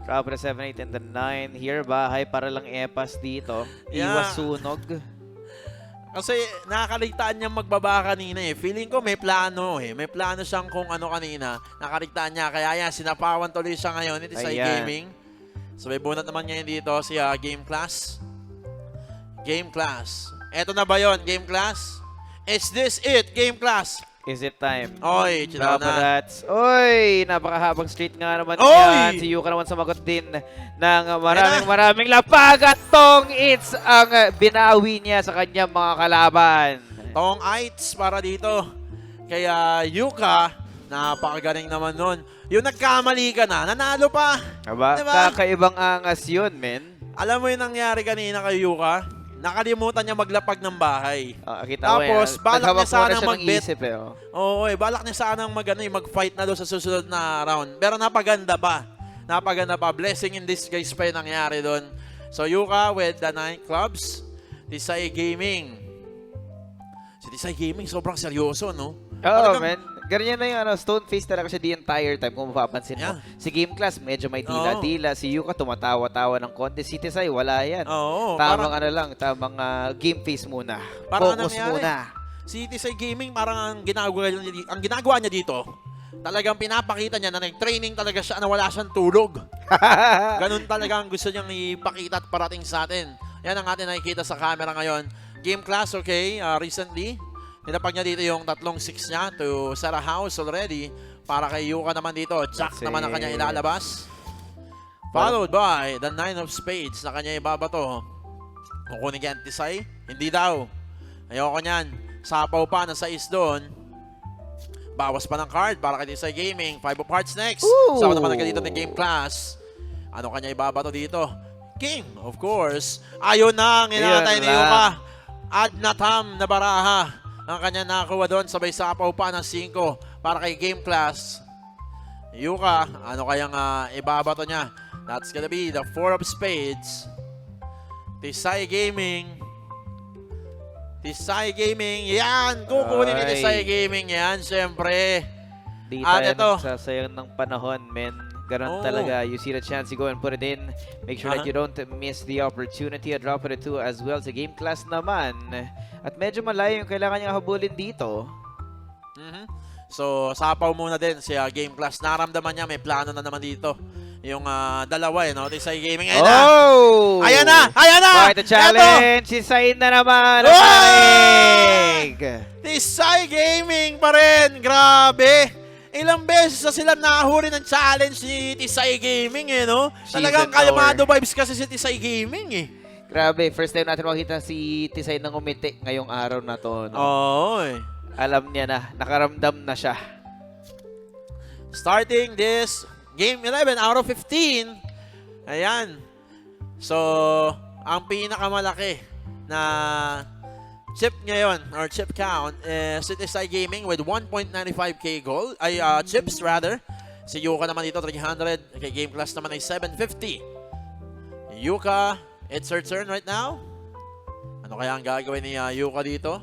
Drop the 7, 8, and the 9 here. Bahay para lang epas dito. Iwas sunog. Kasi nakakaligtaan niyang magbaba kanina eh. Feeling ko may plano eh. May plano siyang kung ano kanina. Nakaligtaan niya. Kaya yan, sinapawan tuloy siya ngayon. Ito sa gaming. So may bunot naman ngayon dito si Game Class. Game Class. Eto na ba yon Game Class? Is this it, Game Class? Is it time? Oy, chilaw na. Oy, napakahabang street nga naman yan. Si Yuka naman sumagot din ng maraming lapag at Tongits ang binawi niya sa kanyang mga kalaban. Tongits para dito. Kaya Yuka, napakagaling naman nun. Yung nagkamali ka na, nanalo pa. Aba, diba? Kakaibang angas yun, men. Alam mo yung nangyari kanina kay Yuka? Nakalimutan niya maglapag ng bahay. Tapos, balak niya sanang mag-bet. Oo, balak niya sanang mag-fight na doon sa susunod na round. Pero napaganda pa. Blessing in disguise pa yung nangyari doon. So, Yuka with the 9 clubs. Tisay Gaming. Tisay Gaming, sobrang seryoso, no? Oo, man. Ganyan na yung stone face talaga siya the entire time kung mapapansin mo. Yeah. Si Game Class, medyo may dila-dila. Si Yuka, tumatawa-tawa ng konti. Si Tisay, wala yan. Oo. Tamang tamang game face muna. Parang Focus nangyari. muna. Si Tisay Gaming, parang ang ginagawa niya dito, talagang pinapakita niya na nag-training talaga siya na wala siyang tulog. Ganun talaga ang gusto niyang ipakita at parating sa atin. Yan ang atin nakikita sa camera ngayon. Game Class, okay, recently, nilapag niya dito yung 3-6 niya to set a house already. Para kay Yuka naman dito, Jack naman ang kanya ilalabas. Followed by the 9 of spades na kanya ibabato. Kukunin kay Tisay? Hindi daw. Ayoko niyan. Sapaw pa na 6 doon. Bawas pa ng card para kay Tisay Gaming. 5 of hearts next. Sama naman agad dito ng Game Class. Ano kanya ibabato dito? King, of course. Ayun na ang inatay ni Yuka. Ad natam na baraha ang kanya nakakuha doon. Sabay sapaw pa ng 5 para kay Game Class. Yuka, ano kayang ibabato niya? That's gonna be the 4 of spades. Tisay Gaming. Tisay Gaming. Yan! Kukunin ni Tisay Gaming yan, syempre. Di At tayo ito. nagsasayang ng panahon, men. Ganon talaga. You see the chance, you go and put it in. Make sure that you don't miss the opportunity. A drop it too as well sa Game Class naman. At medyo malayo yung kailangan niyang habulin dito. So, sapaw muna din si Game Class. Naramdaman niya, may plano na naman dito. Yung dalawa, no? Tisay Gaming. Ayan na! Ayan na! Ayan na! Quite a challenge! Si Sain na naman! Tisay Gaming pa rin! Grabe! Ilang beses na sila nahuri ng challenge ni Tisay Gaming, eh, no? Talagang kalmado vibes kasi si Tisay Gaming, eh. Grabe, first time natin makita si Tisay nang umiti ngayong araw na to, no? Oo, Alam niya na, nakaramdam na siya. Starting this Game 11 out of 15. Ayan. So, ang pinakamalaki na chip ngayon, or chip count, is Tisay Gaming with 1.95k gold, chips rather. Si Yuka naman dito, 300. Kay Game Class naman ay 750. Yuka, it's her turn right now. Ano kaya ang gagawin ni Yuka dito?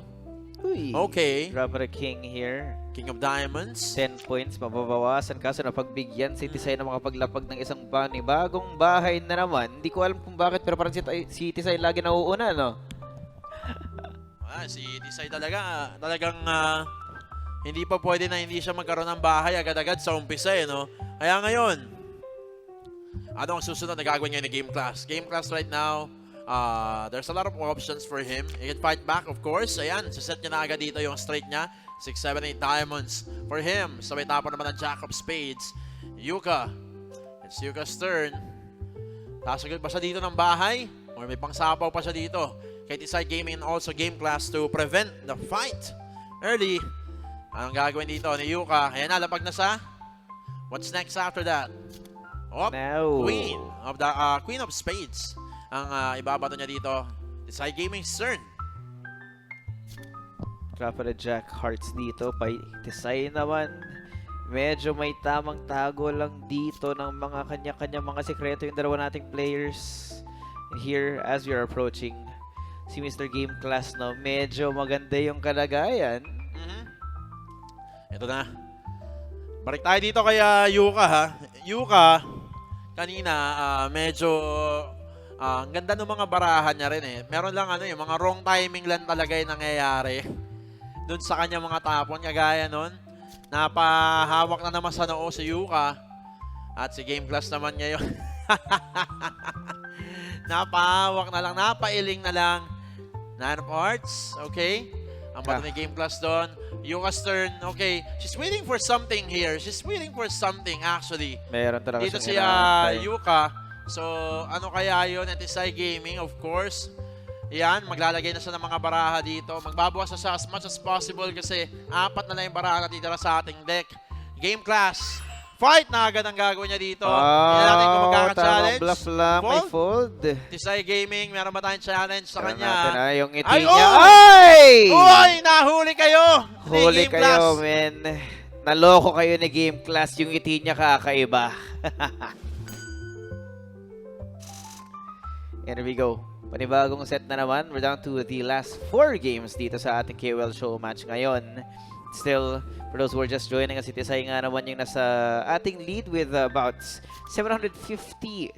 Uy, Okay. drop a king here. King of Diamonds. 10 points, mababawasan kaso napagbigyan si Tisay na makapaglapag ng isang bagong bahay na naman. Hindi ko alam kung bakit pero parang si Tisay lagi nauuna, no? Si Tisay talagang hindi pa pwede na hindi siya magkaroon ng bahay agad-agad sa umpisa, eh, no? Kaya ngayon, ano ang susunod na gagawin niya ni Game Class? Game Class right now, there's a lot of options for him. He can fight back, of course. Ayan, saset niya na agad dito yung straight niya. 6, 7, 8 diamonds for him. Sabay tapon naman ng Jack of Spades. Yuka. It's Yuka's turn. Tasagod pa siya dito ng bahay? Or may pangsapaw pa siya dito? Kay Tisay Gaming and also Game Class to prevent the fight early. Anong gagawin dito ni Yuka? Ayan na, lapag na siya. What's next after that? Oh, Now. Queen of Spades. Ang ibabato niya dito. Tisay Gaming's turn. Drop a Jack Hearts dito. Tisay naman. Medyo may tamang tago lang dito ng mga kanya-kanya mga sekreto yung dalawa nating players. Here, as we are approaching si Mr. Game Class, no, medyo maganda yung kalagayan. Ito na. Balik tayo dito kay Yuka, ha. Yuka, kanina, medyo ang ganda ng mga barahan niya rin, eh. Meron lang yung mga wrong timing lang talaga yung nangyayari. Doon sa kanya mga tapon, kagaya nun. Napahawak na naman sa noo si Yuka. At si Game Class naman ngayon. Napahawak na lang, napailing na lang. 9 of hearts, okay. Ang bato ni Game Class doon. Yuka's turn, okay. She's waiting for something here. She's waiting for something actually. Meron talaga Dito si inaantay. Yuka. So, ano kaya yun? At Tisay Gaming, of course. Yan, maglalagay na siya ng mga baraha dito. Magbabawas na siya as much as possible kasi 4 na lang yung baraha na titira sa ating deck. Game Class. Fight na agad ang gagawin niya dito. Hindi natin kung magkaka-challenge. Bluff lang, may fold. Tisay Gaming, meron ba tayong challenge sa kanya? Natin, yung ngiti Ay, niya. oh! Ay! Uy! Nahuli kayo! Huli Game Class. kayo, men. Naloko kayo ni Game Class. Yung ngiti niya kakaiba. Here we go. Panibagong set na naman. We're down to the last 4 games dito sa ating KOL show match ngayon. Still, for those who are just joining us, Itisay nga naman yung nasa ating lead with about 750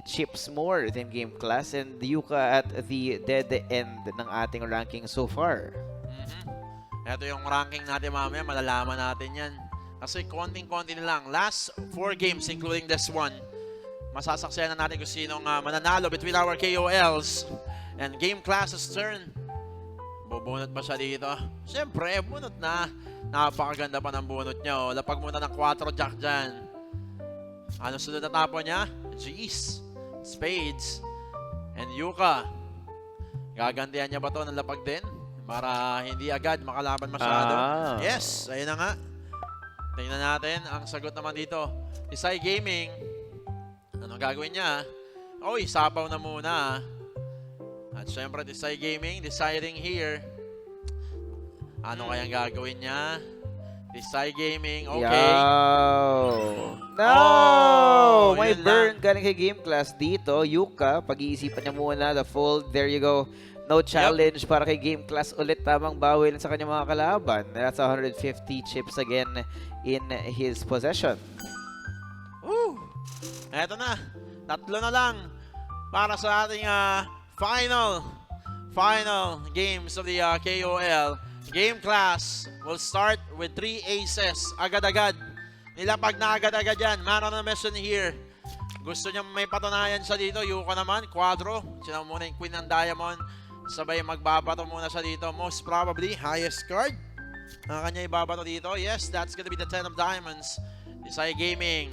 chips more than game class, and Yuka at the dead end ng ating ranking so far. Ito yung ranking natin mamaya, malalaman natin yan. Kasi konting-konti na lang. Last 4 games, including this one, masasaksiyan na natin kung sinong mananalo between our KOLs. And game class's turn. Bubunot pa siya dito. Siyempre, bunot na. Napakaganda pa ng bunot niya. Oh. Lapag muna ng 4 jack dyan. Ano sunod na tapo niya? Jeez. Spades. And Yuka. Gagantihan niya ba to ng lapag din? Para hindi agad makalaban masyado. Yes, ayun na nga. Tingnan natin ang sagot naman dito. Isay Gaming. Ano gagawin niya? Oy, sapaw na muna. At syempre, Isay Gaming deciding here. Ano kayang gagawin niya? Isay Gaming, okay. No! Oh, may yun burn lang. galing kay game class dito. Yuka, pag-iisipan niya muna the fold. There you go. No challenge para kay game class ulit. Tamang bawi sa kanyang mga kalaban. That's 150 chips again in his possession. Woo! Eto na. 3 na lang para sa ating final games of the KOL. Game class will start with 3 aces. Agad-agad. Nilapag na agad-agad yan. Man on a mission here. Gusto niya may patunayan siya dito. Yuko naman, quadro. Sinaw muna yung queen ng diamond. Sabay magbabato muna siya dito. Most probably, highest card. Ang kanya ibabato dito. Yes, that's gonna be the 10 of diamonds. Isay Gaming.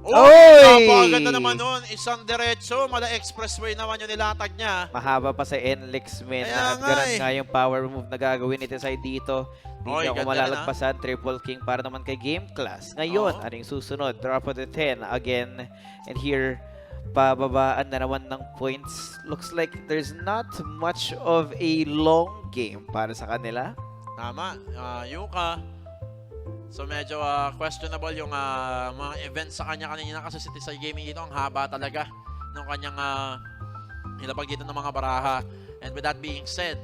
Oh, napakaganda naman nun. Isang diretso. Mala expressway naman yung nilatag niya. Mahaba pa sa Enlix Min. Kaya At nga ganun eh. nga yung power move na gagawin ni Tesay dito. Hindi Oy, niya ako ganda malalagpasan. Triple King para naman kay Game Class. Ngayon, Oo. ating susunod. Drop of the 10 again. And here, pababaan na naman ng points. Looks like there's not much of a long game para sa kanila. Tama. Yuka. So medyo questionable yung mga events sa kanya kanina kasi si Tisay Gaming dito ang haba talaga ng kanyang hilapag dito ng mga baraha. And with that being said,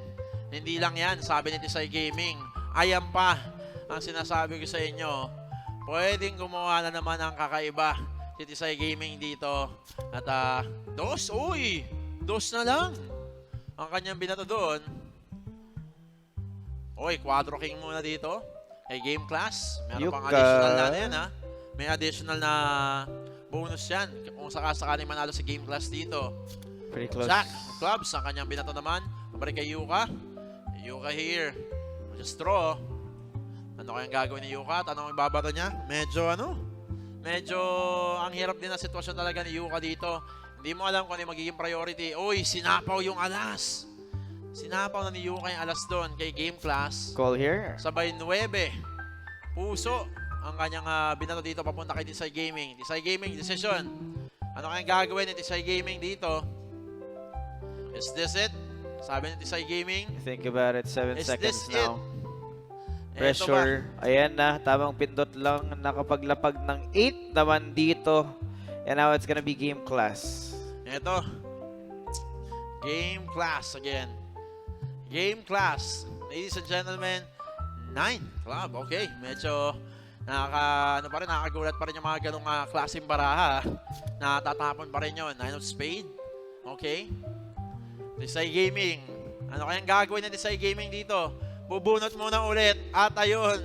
hindi lang yan, sabi ni Tisay Gaming, ayan pa ang sinasabi ko sa inyo. Pwedeng gumawa na naman ang kakaiba si Tisay Gaming dito. At dos na lang ang kanyang binato doon. Oy, quadro king muna dito. Hey, game class. Meron pang Yuka. additional na yan, ha? May additional na bonus yan. Kung sakasakaling manalo si game class dito. Pretty close. Jack, clubs, ang kanyang binato naman. Pabalik kay Yuka. Yuka here. Just draw. Ano kayang gagawin ni Yuka? At anong ibabato niya? Medyo ang hirap din na sitwasyon talaga ni Yuka dito. Hindi mo alam kung ano yung magiging priority. Uy, sinapaw yung alas. Sinapaw na ni Yuka yung alas doon kay Game Class. Call here. Sabay 9. Puso ang kanyang binato dito papunta kay Tisay Gaming. Tisay Gaming, decision. Ano kayang gagawin ni Tisay Gaming dito? Is this it? Sabi ni Tisay Gaming. Think about it. 7 Is seconds this now. Eto Pressure. Ayan na. Tamang pindot lang. Nakapaglapag ng 8 naman dito. And now it's gonna be Game Class. Ito. Game Class again. Game Class. Ladies and gentlemen, 9 club. Okay, medyo nakakagulat pa rin yung mga ganong klaseng baraha. Natatapon pa rin yun. 9 of spade. Okay. Tisay Gaming. Ano kayang gagawin ng Tisay Gaming dito? Bubunot muna ulit. At ayun.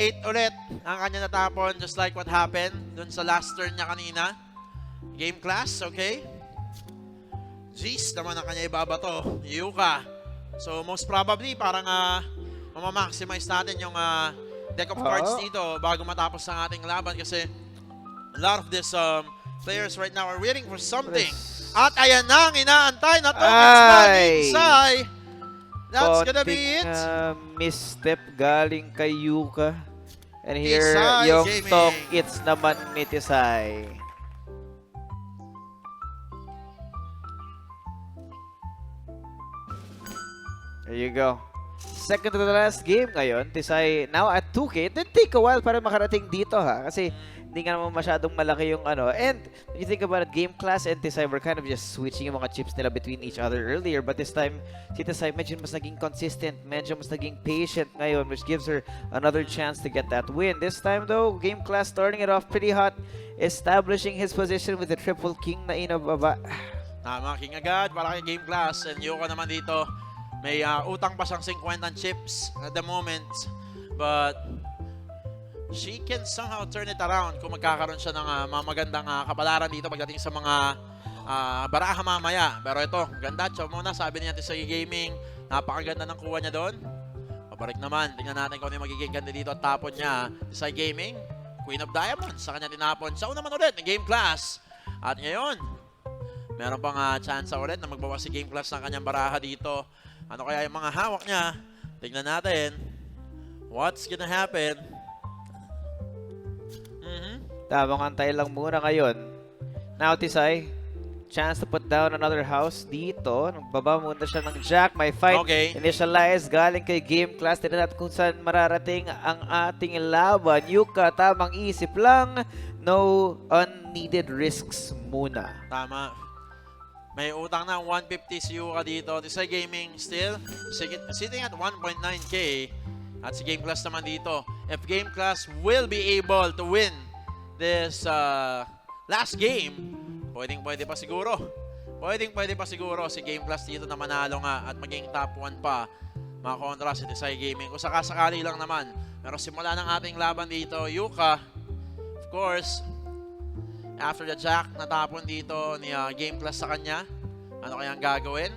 8 ulit ang kanya natapon. Just like what happened dun sa last turn niya kanina. Game Class, okay. Jeez, naman ang kanya ibabato. Yuka. So, most probably, parang mamamaximize natin yung deck of cards dito bago matapos ang ating laban kasi a lot of these players right now are waiting for something. At ayan na ang inaantay na Tongits Champion. That's gonna be it. Misstep galing kay Yuka. And here, Tisay yung Gaming. Tongits naman ni Tisay. There you go. Second to the last game ngayon. Tisay now at 2K. It did take a while para makarating dito ha. Kasi hindi nga naman masyadong malaki yung ano. And when you think about it, Game Class and Tisay were kind of just switching yung mga chips nila between each other earlier. But this time, si Tisay medyo mas naging consistent, medyo mas naging patient ngayon, which gives her another chance to get that win. This time though, Game Class starting it off pretty hot, establishing his position with the triple king na inababa. Tama, king agad para kay Game Class. And Yuka naman dito, may utang pa siyang 50 chips at the moment. But she can somehow turn it around kung magkakaroon siya ng magandang kapalaran dito pagdating sa mga baraha mamaya. Pero ito, ganda. Chow muna, sabi niya sa gaming. Napakaganda ng kuha niya doon. Pabalik naman. Tingnan natin kung ano yung magiging ganda dito. At tapon niya sa gaming. Queen of Diamonds. Sa kanya tinapon. Sa una naman ulit ng Game Class. At ngayon, meron pang chance ulit na magbawas si Game Class ng kanyang baraha dito. Ano kaya yung mga hawak niya? Tingnan natin. What's gonna happen? Tamang antay lang muna ngayon. Now, Tisay, chance to put down another house dito. Nagbaba muna siya ng Jack. May fight initialized galing kay Game Class. Tignan natin kung saan mararating ang ating laban. Yuka, tamang isip lang. No unneeded risks muna. Tama. May utang na 150 si Yuka dito. Tisay Gaming still sitting at 1.9k. At si Game Class naman dito. If Game Class will be able to win this last game, pwede pa siguro. Pwede pa siguro si Game Class dito na manalo nga at maging top 1 pa. Makakontra si Tisay Gaming. Kung sakasakali lang naman. Pero simula ng ating laban dito, Yuka, of course, after the Jack natapon dito ni Game Class sa kanya, ano kayang gagawin?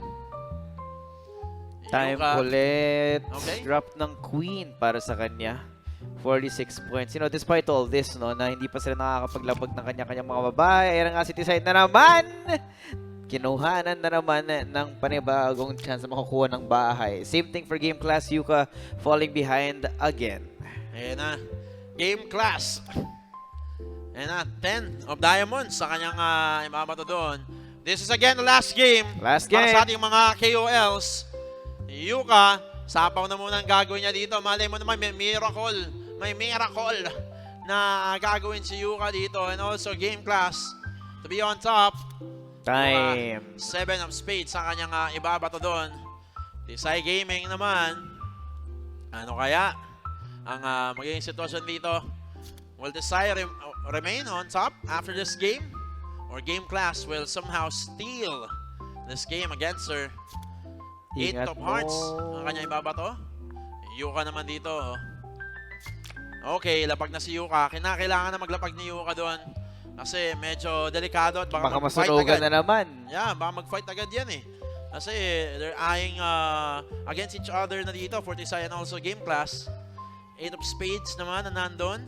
Time Yuka, ulit. Okay. Drop ng Queen para sa kanya. 46 points. You know, despite all this, no, na hindi pa sila nakakapaglabag ng kanya-kanyang mga babae, ayan nga si Tisay na naman! Kinuhanan na naman ng panibagong chance na makukuha ng bahay. Same thing for Game Class. Yuka falling behind again. Ayan na. Game Class. Ayan na. 10 of Diamonds sa kanyang imabato doon. This is again the last game. Last game. Para sa ating mga KOLs. Yuka, sapaw na muna ang gagawin niya dito. Malay mo naman, may miracle. May miracle na gagawin si Yuka dito. And also Game Class to be on top. Time. 7 of spades sa kanyang ibabato doon. Tisay Gaming naman. Ano kaya ang magiging sitwasyon dito? Will Tisay remain on top after this game? Or Game Class will somehow steal this game against her? 8 of hearts ang kanyang ibabato. Yuka naman dito. Okay, lapag na si Yuka. Kinakailangan na maglapag ni Yuka doon. Kasi medyo delikado at baka mag-fight masunugan agad. na naman. Yeah, baka mag-fight agad yan eh. Kasi they're eyeing against each other na dito for Tisay and also Game Class. 8 of spades naman na nandun.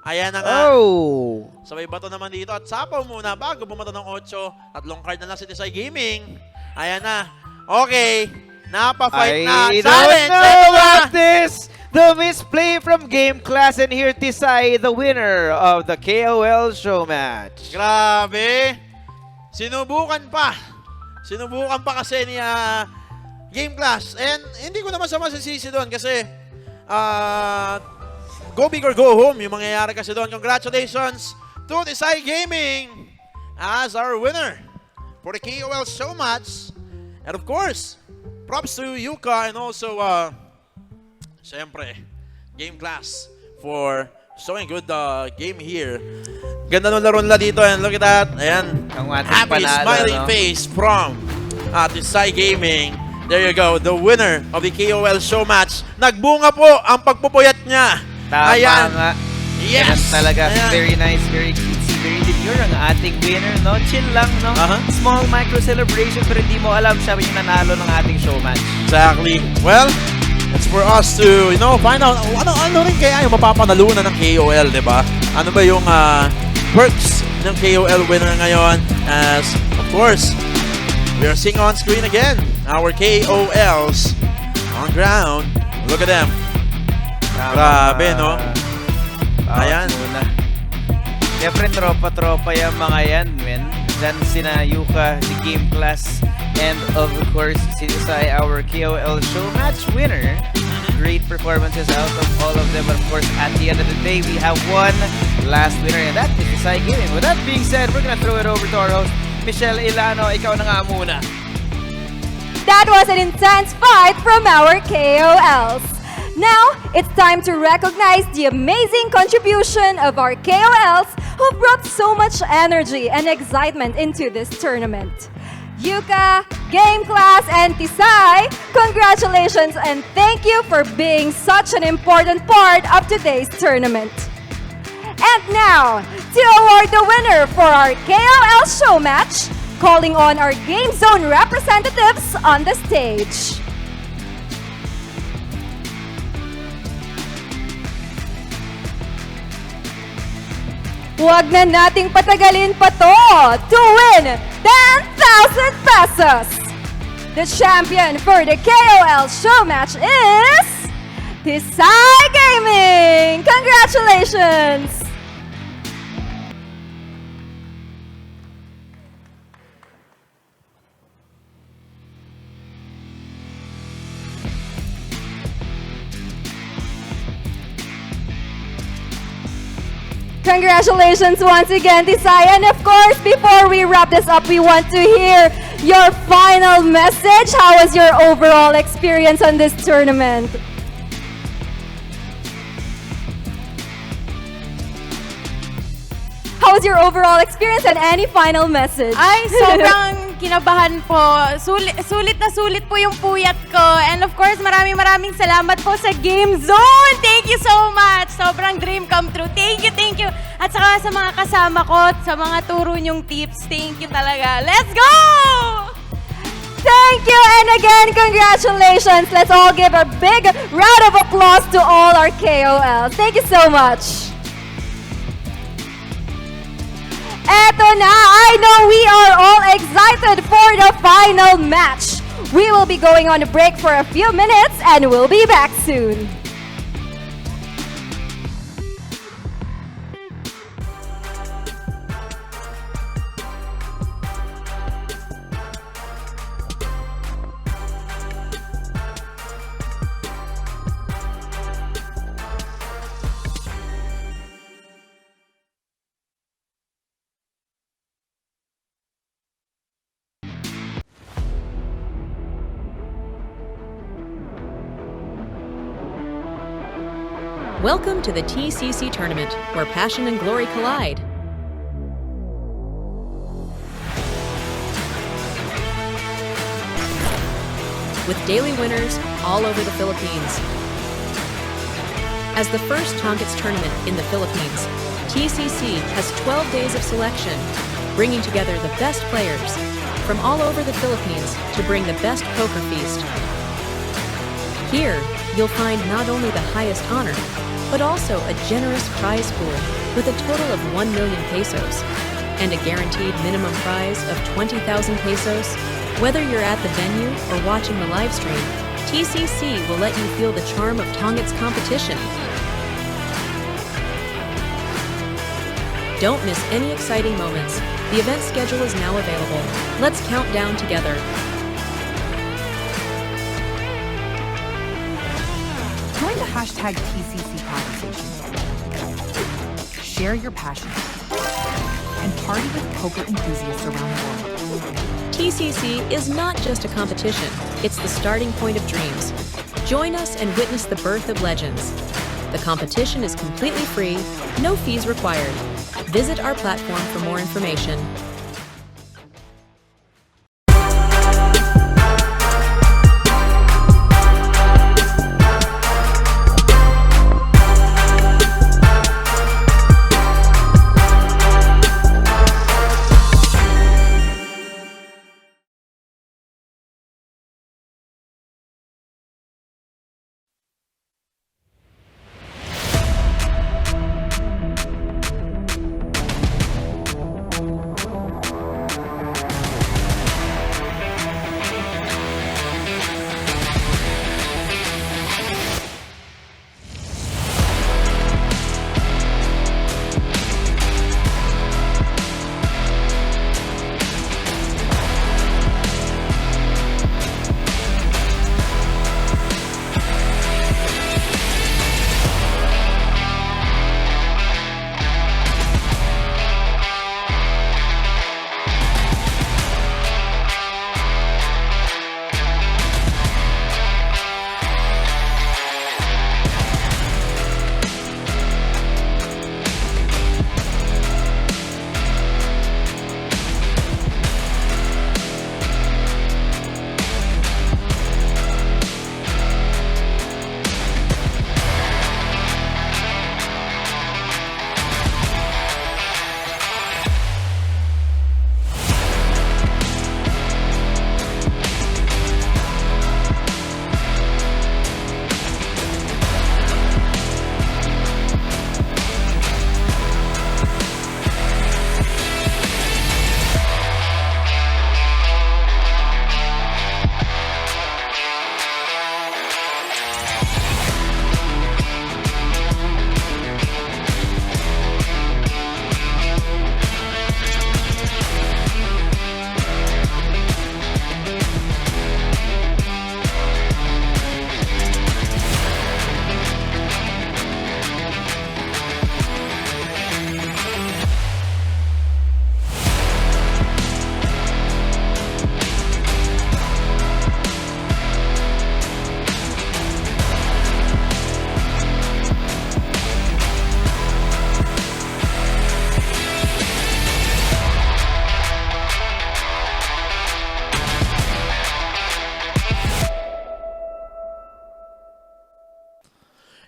Ayan na nga. Oh! Sabay bato naman dito at sapaw muna bago bumato ng 8. Tatlong card na lang si Tisay Gaming. Ayan na. Okay. Napa-fight na. I Challenge! don't know about this! The misplay from Game Class, and here Tisay, the winner of the KOL show match. Grabe. Sinubukan pa. Sinubukan pa kasi ni Game Class. And hindi ko naman sa masisisi doon kasi go big or go home yung mangyayari kasi doon. Congratulations to Tisay Gaming as our winner for the KOL show match. And of course, props to Yuka and also syempre, Game Class for showing good game here. Ganda nung laro nila dito and look at that. Ayan. Happy smiling face from Tisay Gaming. There you go. The winner of the KOL show match. Nagbunga po ang pagpupuyat niya. Tama Ayan. nga. Yes. Ayan talaga. Ayan. Very nice, very cutesy, very demure ang ating winner, no? Chill lang, no? Small micro celebration pero hindi mo alam siya yung nanalo ng ating show match. Exactly. Well, it's for us to, you know, find out ano rin kaya yung mapapanalunan ng KOL, di ba? Ano ba yung perks ng KOL winner ngayon? As, of course, we are seeing on screen again our KOLs on ground. Look at them. Grabe, no? Ayan. Siyempre, tropa-tropa yung mga yan, men. Diyan sina Yuka, the Game Class, and of course, si Tisay, our KOL show match winner. Great performances out of all of them. But of course, at the end of the day, we have one last winner, and that is Tisay Gaming. With that being said, we're gonna throw it over to our host, Michelle Ilano. Ikaw na nga muna. That was an intense fight from our KOLs. Now, it's time to recognize the amazing contribution of our KOLs who brought so much energy and excitement into this tournament. Yuka, Game Class, and Tisay, congratulations and thank you for being such an important part of today's tournament. And now, to award the winner for our KOL show match, calling on our GameZone representatives on the stage. Huwag na nating patagalin pa to win 10,000 pesos! The champion for the KOL show match is Tisay Gaming! Congratulations! Congratulations once again, Tisay. And of course, before we wrap this up, we want to hear your final message. How was your overall experience on this tournament? How was your overall experience and any final message? Ay, sobrang kinabahan po. Sulit na sulit po yung puyat ko. And of course, maraming salamat po sa GameZone. Thank you so much. Sobrang dream come true. Thank you, thank you. At saka sa mga kasama ko, sa mga turo nyong tips, thank you talaga. Let's go! Thank you, and again, congratulations. Let's all give a big round of applause to all our KOLs. Thank you so much. Eto na, I know we are all excited for the final match. We will be going on a break for a few minutes and we'll be back soon. Welcome to the TCC tournament, where passion and glory collide. With daily winners all over the Philippines. As the first Tongits tournament in the Philippines, TCC has 12 days of selection, bringing together the best players from all over the Philippines to bring the best poker feast. Here, you'll find not only the highest honor, but also a generous prize pool with a total of 1 million pesos and a guaranteed minimum prize of 20,000 pesos. Whether you're at the venue or watching the live stream, TCC will let you feel the charm of Tongits competition. Don't miss any exciting moments. The event schedule is now available. Let's count down together. Join the hashtag TCC conversation. Share your passion and party with poker enthusiasts around the world. TCC is not just a competition, it's the starting point of dreams. Join us and witness the birth of legends. The competition is completely free, no fees required. Visit our platform for more information.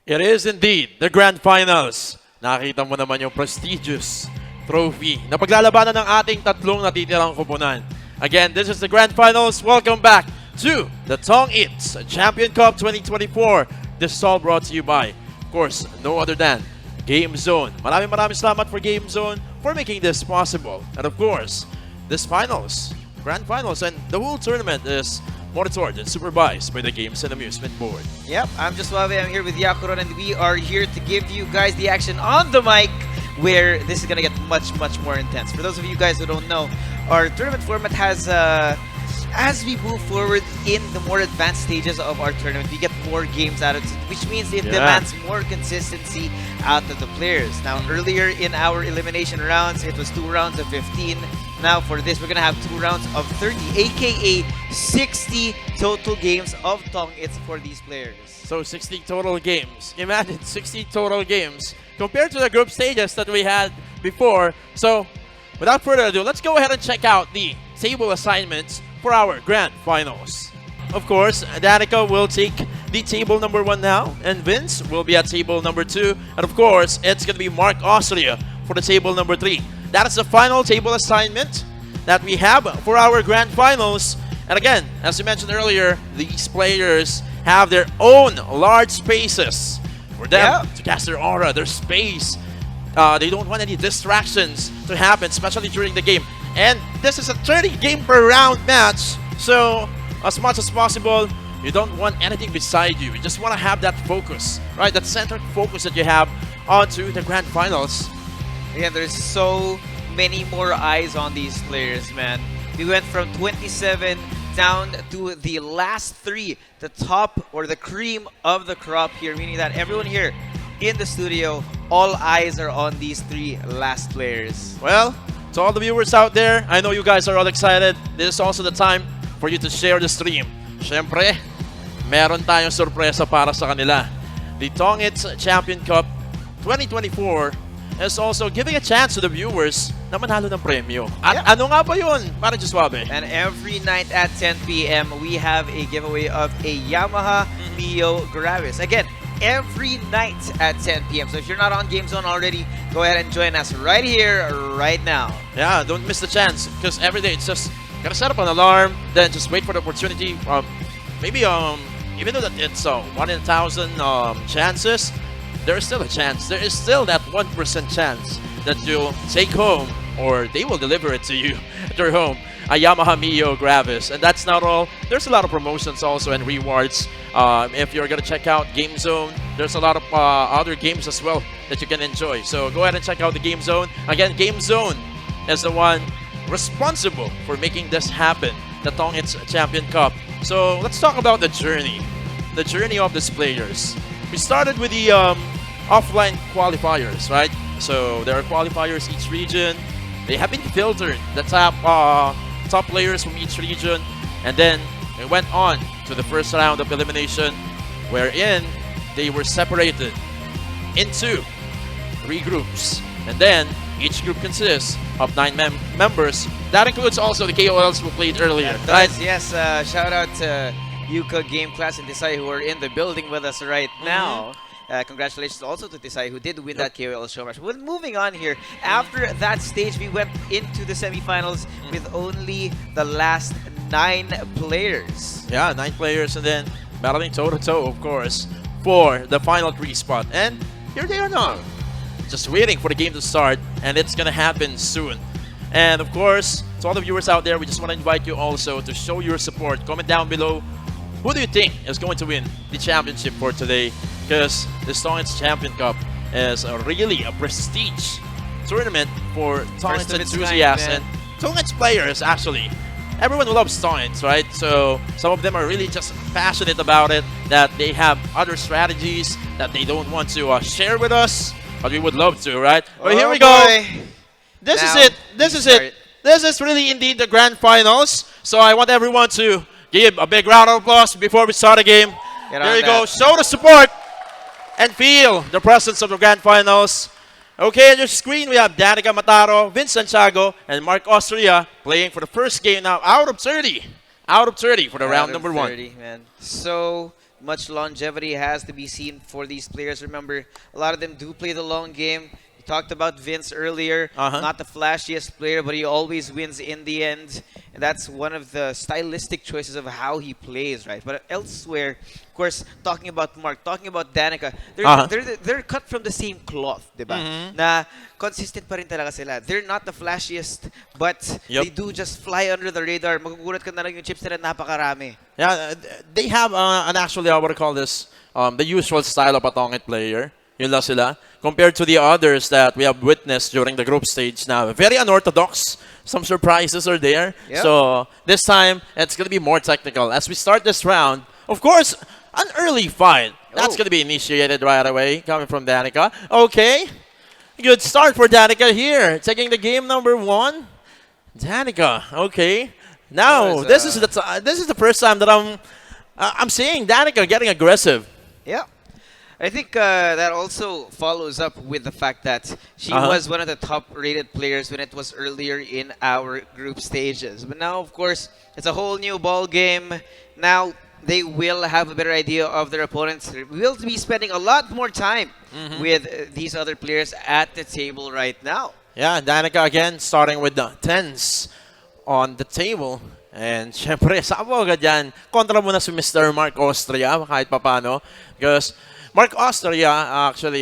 It is indeed the Grand Finals. Nakita mo naman yung prestigious trophy na paglalabanan ng ating tatlong natitirang koponan. Again, this is the Grand Finals. Welcome back to the Tongits Champion Cup 2024. This is all brought to you by, of course, no other than GameZone. Maraming salamat for GameZone for making this possible. And of course, this finals, Grand Finals, and the whole tournament is monitored and supervised by the Games and Amusement Board. Yep, I'm just Suave. I'm here with Yakuron, and we are here to give you guys the action on the mic, where this is gonna get much more intense. For those of you guys who don't know, our tournament format has, as we move forward in the more advanced stages of our tournament, we get more games out of it, which means it demands more consistency out of the players. Now, earlier in our elimination rounds, it was 2 rounds of 15. Now, for this, we're gonna have 2 rounds of 30, aka 60 total games of Tongits for these players. So 60 total games. Imagine 60 total games compared to the group stages that we had before. So, without further ado, let's go ahead and check out the table assignments for our Grand Finals. Of course, Danica will take the table number 1 now, and Vince will be at table number 2. And of course, it's going to be Mark Austria for the table number 3. That is the final table assignment that we have for our Grand Finals. And again, as you mentioned earlier, these players have their own large spaces for them to cast their aura, their space. They don't want any distractions to happen, especially during the game. And this is a 30 game per round match, so as much as possible, you don't want anything beside you. You just want to have that focus, right? That centered focus that you have onto the Grand Finals. Yeah, there's so many more eyes on these players, man. We went from 27 down to the last 3, the top or the cream of the crop here, meaning that everyone here in the studio, all eyes are on these 3 last players. Well, to all the viewers out there, I know you guys are all excited. This is also the time for you to share the stream. Siyempre, meron tayong sorpresa para sa kanila. The Tongits Champion Cup 2024 is also giving a chance to the viewers na manalo ng premyo. At ano nga ba yun? Para just Suave. And every night at 10 p.m., we have a giveaway of a Yamaha Mio Gravis. Again, every night at 10 p.m. So if you're not on GameZone already, go ahead and join us right here, right now. Yeah, don't miss the chance, because every day it's just gotta set up an alarm, then just wait for the opportunity. Maybe even though that it's 1 in 1,000 chances, there is still a chance. There is still that 1% chance that you'll take home, or they will deliver it to you at your home, a Yamaha Mio Gravis. And that's not all. There's a lot of promotions also and rewards. If you're gonna check out GameZone, there's a lot of other games as well that you can enjoy. So go ahead and check out the GameZone. Again, GameZone is the one responsible for making this happen, the Tongits Champion Cup. So let's talk about the journey of these players. We started with the offline qualifiers, right? So there are qualifiers each region. They have been filtered, the top players from each region, and then we went on to the first round of elimination, wherein they were separated into 3 groups, and then each group consists of 9 members. That includes also the KOLs who played earlier, right? Yes, shout out to Yuka Game Class and Tisai, who are in the building with us right now. Congratulations also to Tisai, who did win that KOL show match. Well, moving on here, after that stage, we went into the semifinals with only the last 9 players. Yeah, 9 players, and then battling toe-to-toe, of course, for the final 3 spot. And here they are now, just waiting for the game to start, and it's gonna happen soon. And of course, to all the viewers out there, we just want to invite you also to show your support. Comment down below, who do you think is going to win the championship for today? Because the Tongits Champion Cup is really a prestige tournament for Tongits enthusiasts and Tongits players, actually. Everyone loves Tongits, right? So some of them are really just passionate about it, that they have other strategies that they don't want to share with us, but we would love to, right? But here we go. This is it. This is it. This is really indeed the Grand Finals. So I want everyone to give a big round of applause before we start the game. There you go. Show the support and feel the presence of the Grand Finals. Okay, on your screen, we have Danica Mataro, Vince Santiago, and Mark Austria playing for the first game now out of 30. Out of 30 for the round number 1. Man. So much longevity has to be seen for these players. Remember, a lot of them do play the long game. We talked about Vince earlier, not the flashiest player, but he always wins in the end. And that's one of the stylistic choices of how he plays, right? But elsewhere, of course, talking about Mark, talking about Danica, they're cut from the same cloth, diba? Na consistent pa rin talaga sila. They're not the flashiest, but they do just fly under the radar. Magugulat ka na lang yung chips nila napakarami. Yeah, they have an actually, what do you call this, the usual style of a Tongit player. Yun lang sila. Compared to the others that we have witnessed during the group stage now. Very unorthodox. Some surprises are there. So this time, it's going to be more technical. As we start this round, of course, an early fight. That's going to be initiated right away, coming from Danica. Okay. Good start for Danica here. Taking the game number 1. Danica, okay. Now, this is the first time that I'm seeing Danica getting aggressive. Yeah. I think that also follows up with the fact that she was one of the top-rated players when it was earlier in our group stages. But now, of course, it's a whole new ball game. Now they will have a better idea of their opponents. We will be spending a lot more time with these other players at the table right now. Yeah, Danica again starting with the 10s on the table. And syempre, sabo agad yan. Kontra muna si Mr. Mark Austria kahit papano. Because Mark Austria actually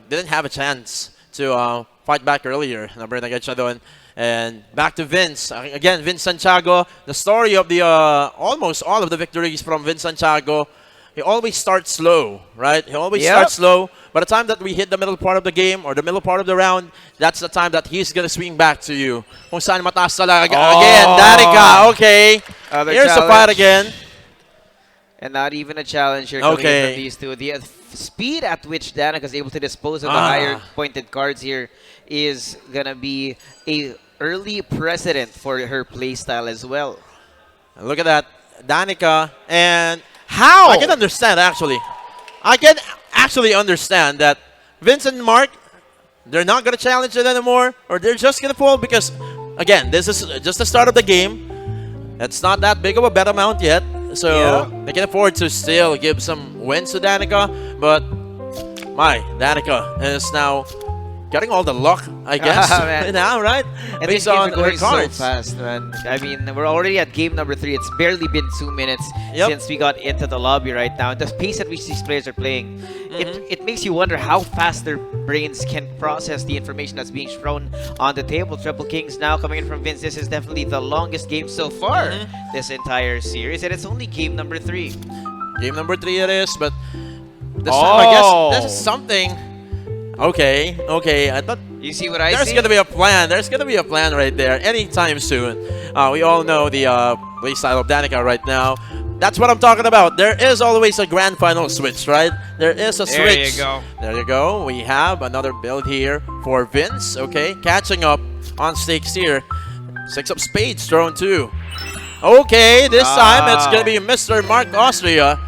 didn't have a chance to fight back earlier. Number na agad siya doon. And back to Vince. Again, Vince Santiago. The story of the almost all of the victories from Vince Santiago. He always starts slow, right? He always starts slow. By the time that we hit the middle part of the game or the middle part of the round, that's the time that he's going to swing back to you. Kung saan mataas talaga. Again, Danica. Okay. Here's the fight again. And not even a challenge here coming in from these two. The speed at which Danica is able to dispose of the higher pointed cards here is going to be a early precedent for her playstyle as well. Look at that. Danica. And how? I can understand, actually. I can actually understand that Vince and Mark, they're not going to challenge it anymore, or they're just going to fall because, again, this is just the start of the game. It's not that big of a bet amount yet, so they can afford to still give some wins to Danica, but Danica is now getting all the luck, I guess, now, right? And based on going her cards. so fast, man. I mean, we're already at game number 3. It's barely been 2 minutes since we got into the lobby right now. The pace at which these players are playing, it makes you wonder how fast their brains can process the information that's being thrown on the table. Triple Kings now coming in from Vince. This is definitely the longest game so far this entire series, and it's only game number 3. Game number 3 it is, but this time, I guess this is something. Okay. I thought you see what I see? There's gonna be a plan. There's gonna be a plan right there anytime soon. We all know the playstyle of Danica right now. That's what I'm talking about. There is always a grand final switch, right? There is a switch. There you go. There you go. We have another build here for Vince. Okay, catching up on stakes here. 6 of spades thrown too. Okay, this time it's gonna be Mr. Mark Austria.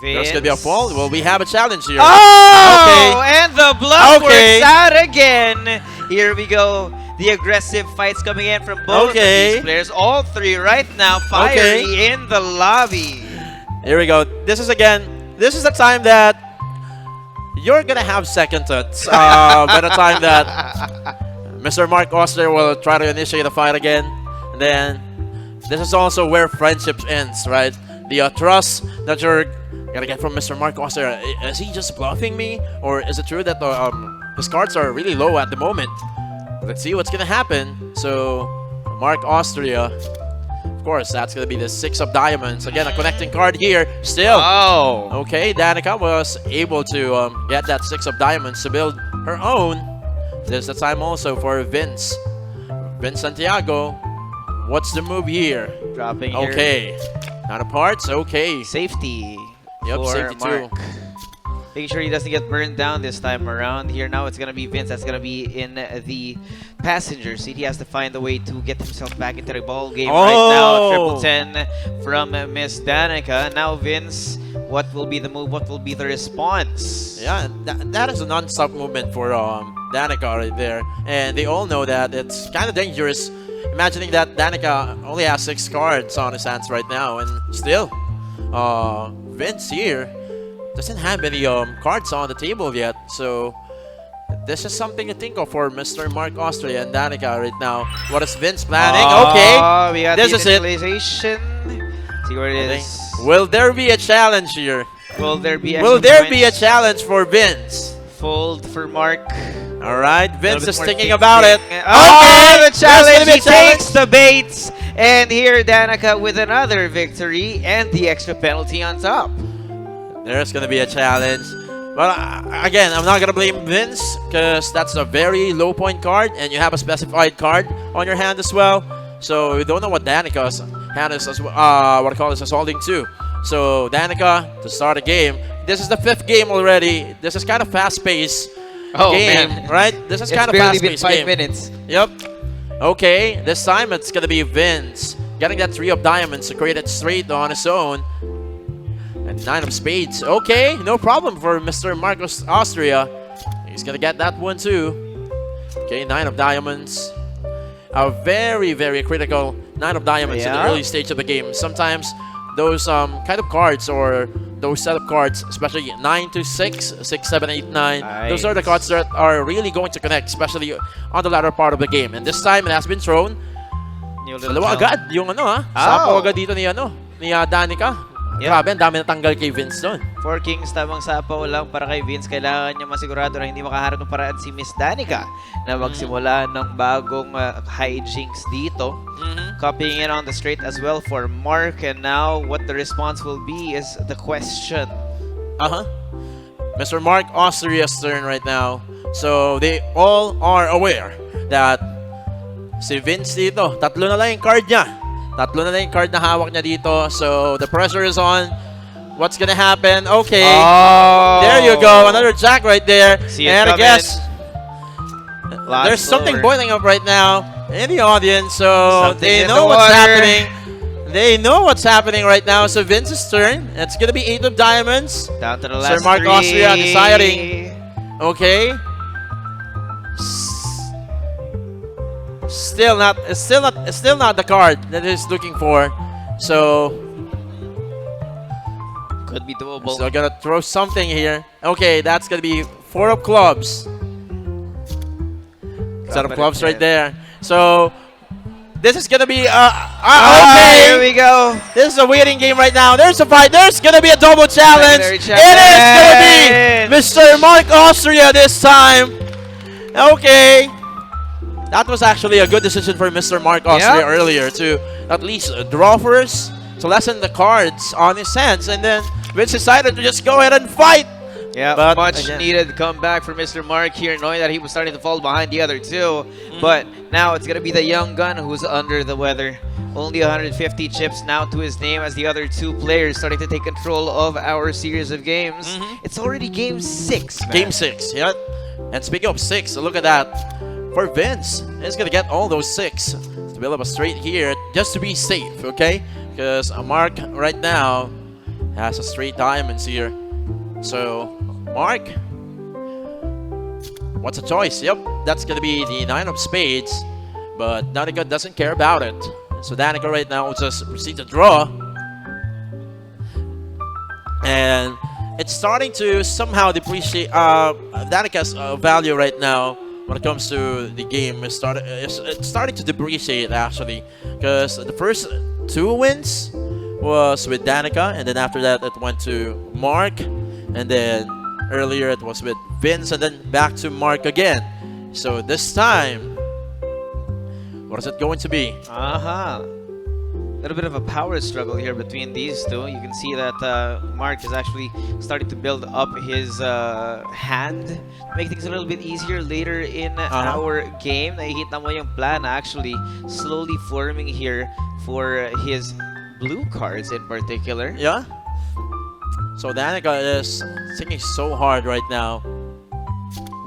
There's going to be a fall. Well, we have a challenge here. And the bluff works out again. Here we go. The aggressive fights coming in from both of these players. All 3 right now fiery in the lobby. Here we go. This is the time that you're going to have second thoughts by the time that Mr. Mark Oster will try to initiate the fight again. And then this is also where friendship ends, right? The trust that you're gonna get from Mr. Mark Oster. Is he just bluffing me, or is it true that his cards are really low at the moment? Let's see what's gonna happen. So Mark Austria, of course, that's gonna be the 6 of diamonds. Again, a connecting card here. Still, okay. Danica was able to get that 6 of diamonds to build her own. There's the time also for Vince Santiago. What's the move here? Dropping here. Okay, not a parts. Okay, safety. Yep, for safety Mark. too. Making sure he doesn't get burned down this time around. Here now it's going to be Vince. That's going to be in the passenger seat. He has to find a way to get himself back into the ball game right now. Triple 10 from Miss Danica. Now Vince, what will be the move? What will be the response? Yeah, that is a non-stop movement for Danica right there. And they all know that it's kind of dangerous. Imagining that Danica only has 6 cards on his hands right now, and still, Vince here doesn't have any cards on the table yet, so this is something to think of for Mr. Mark Austria and Danica right now. What is Vince planning? Okay, We got this the is it. initialization. See where it is. Will there be a challenge here? Will there be Will extra there be a points? challenge for Vince? Fold for Mark. All right, Vince Little bit is more thinking about it. Oh, the There's gonna challenge! be a He challenge. takes the baits. And here, Danica with another victory and the extra penalty on top. There's gonna be a challenge. But again, I'm not gonna blame Vince because that's a very low point card, and you have a specified card on your hand as well. So we don't know what Danica's hand is, what I call this, is holding to. So Danica to start a game. This is the 5th game already. This is kind of fast-paced game, man. right? This is It's kind of barely been fast-paced 5 game. minutes. Yep. Okay, this time it's gonna be Vince getting that 3 of diamonds to create it straight on his own. And 9 of spades. Okay, no problem for Mr. Marcos Austria. He's gonna get that one too. Okay, 9 of diamonds. A very, very critical 9 of diamonds in the Yeah. early stage of the game. Sometimes those kind of cards, or those set of cards, especially 9 to 6, 6, 7, 8, 9. Those are the cards that are really going to connect, especially on the latter part of the game. And this time it has been thrown. New little Dalawa challenge. agad yung sapo agad dito ni Danica. Yeah. Grabe, ang dami natanggal kay Vince doon. 4 kings, tamang sapaw lang para kay Vince. Kailangan niya masigurado na hindi makaharap ng paraan si Miss Danica na magsimula ng bagong hijinks dito. Copying it on the straight as well for Mark. And now, what the response will be is the question. Mr. Mark Austria's turn right now. So, they all are aware that si Vince dito, tatlo na lang yung card niya. Tatlo na lang yung card na hawak niya dito. So, the pressure is on. What's gonna happen? Okay. There you go. Another jack right there. See it And I coming. guess Lots there's something lower. boiling up right now in the audience. So, Something they in know the what's water. happening. They know what's happening right now. So, Vince's turn. It's gonna be 8 of diamonds. Down to the Sir last Mark 3. Austria deciding. Okay. Still not the card that he's looking for. So Could be doable. still gonna throw something here. Okay, that's gonna be 4 of clubs. Set of clubs right there. So this is gonna be okay. Here we go. This is a waiting game right now. There's a fight. There's gonna be a double challenge. Secondary It is gonna be challenge. Mr. Mark Austria this time. Okay. That was actually a good decision for Mr. Mark Austria earlier to at least draw first, to lessen the cards on his hands, and then Vince decided to just go ahead and fight. Yeah, But much again- needed comeback for Mr. Mark here, knowing that he was starting to fall behind the other two. But now it's going to be the young gun who's under the weather. Only 150 chips now to his name as the other 2 players starting to take control of our series of games. It's already game 6, man. Game 6, yeah. And speaking of 6, look at that. For Vince, he's going to get all those 6 to build up a straight here just to be safe, okay? Because Mark right now has a straight diamonds here. So, Mark, what's a choice? Yep, that's going to be the 9 of spades. But Danica doesn't care about it. So Danica right now will just proceed to draw. And it's starting to somehow depreciate. Danica's value right now when it comes to the game is it's starting to depreciate actually, because the first 2 wins was with Danica, and then after that it went to Mark, and then earlier it was with Vince, and then back to Mark again. So this time, what is it going to be? Little bit of a power struggle here between these two. You can see that Mark is actually starting to build up his hand to make things a little bit easier later in our game. Nakikita mo yung plan actually slowly forming here for his blue cards in particular. Yeah. So Danica is thinking so hard right now.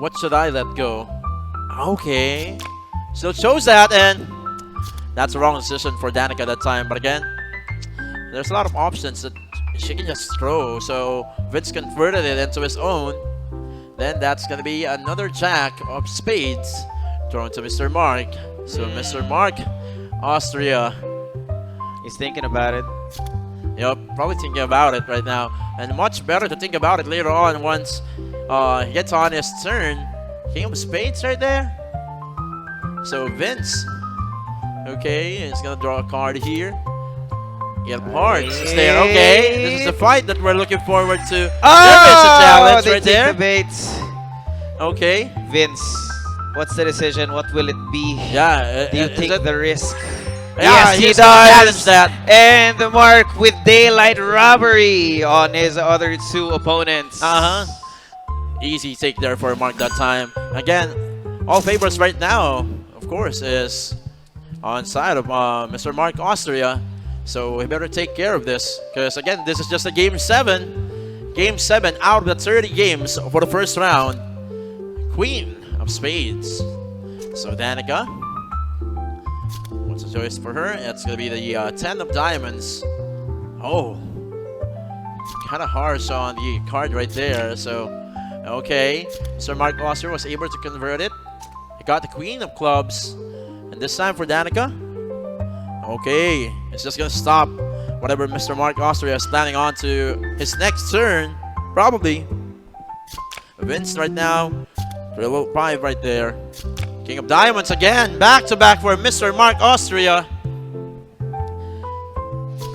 What should I let go? Okay. Still chose that, and that's the wrong decision for Danica that time. But again, there's a lot of options that she can just throw. So Vince converted it into his own. Then that's going to be another jack of spades thrown to Mr. Mark. So Mr. Mark Austria. He's thinking about it. Yep, probably thinking about it right now. And much better to think about it later on once he gets on his turn. King of Spades right there. So Vince, okay, is gonna draw a card here. Get hearts is there. Okay, this is the fight that we're looking forward to. There is a challenge they right take there. the baits. Okay. Vince, what's the decision? What will it be? Yeah. Do you take the risk? Yeah, yes, he he's gonna challenge does. that. And the mark with daylight robbery on his other two opponents. Easy take there for Mark that time. Again, all favors right now, of course, is on side of Mr. Mark Austria. So we better take care of this. Because again, this is just a game 7. Game 7 out of the 30 games for the first round. Queen of Spades. So Danica, what's the choice for her? It's going to be the 10 of Diamonds. Oh, kind of harsh on the card right there. So, okay, Sir Mark Austria was able to convert it. He got the Queen of Clubs. And this time for Danica, okay, it's just going to stop whatever Mr. Mark Austria is planning on to his next turn. Probably. Vince right now, level 5 right there. King of Diamonds again, back to back for Mr. Mark Austria.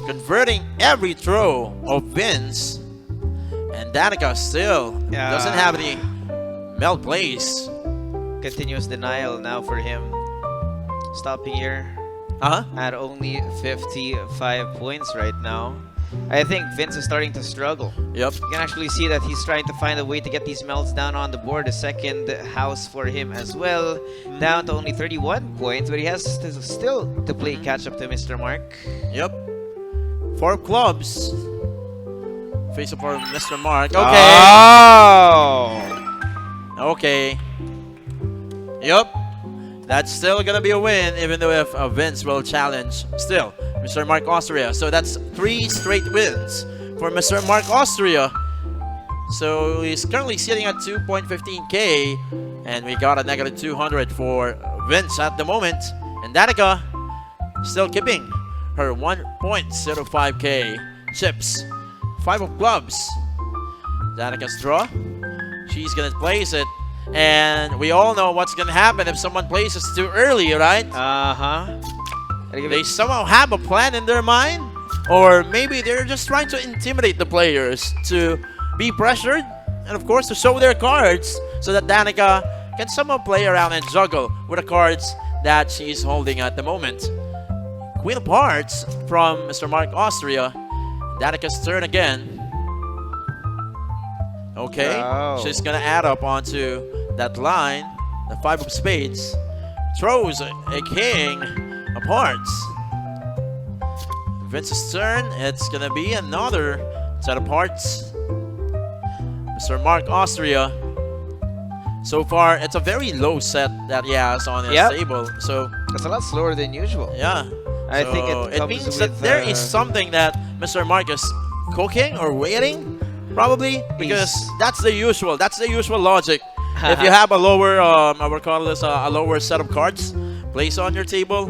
Converting every throw of Vince. And Danica still doesn't have any melt plays. Continuous denial now for him. Stopping here at only 55 points right now. I think Vince is starting to struggle. Yep. You can actually see that he's trying to find a way to get these melts down on the board. The second house for him as well. Down to only 31 points, but he has still to play catch up to Mr. Mark. Yep. 4 clubs. Face up for Mr. Mark. Okay. Oh! Okay. Yep. That's still gonna be a win, even though if Vince will challenge still Mr. Mark Austria. So that's 3 straight wins for Mr. Mark Austria. So he's currently sitting at 2.15k, and we got a negative 200 for Vince at the moment. And Danica still keeping her 1.05k chips. 5 of clubs. Danica's draw. She's gonna place it. And we all know what's gonna happen if someone places too early, right? They somehow have a plan in their mind, or maybe they're just trying to intimidate the players to be pressured, and of course to show their cards so that Danica can somehow play around and juggle with the cards that she's holding at the moment. Queen of Hearts from Mr. Mark Austria. Danica's turn again. Okay, she's gonna add up onto that line. The 5 of Spades throws a King of Hearts. Vince's turn. It's gonna be another set of hearts. Mr. Mark Austria. So far, it's a very low set that he has on his table. So it's a lot slower than usual. Yeah, I think it means that there is something that Mr. Mark is cooking or waiting. Probably because that's the usual logic. If you have a lower, I would call this a lower set of cards placed on your table,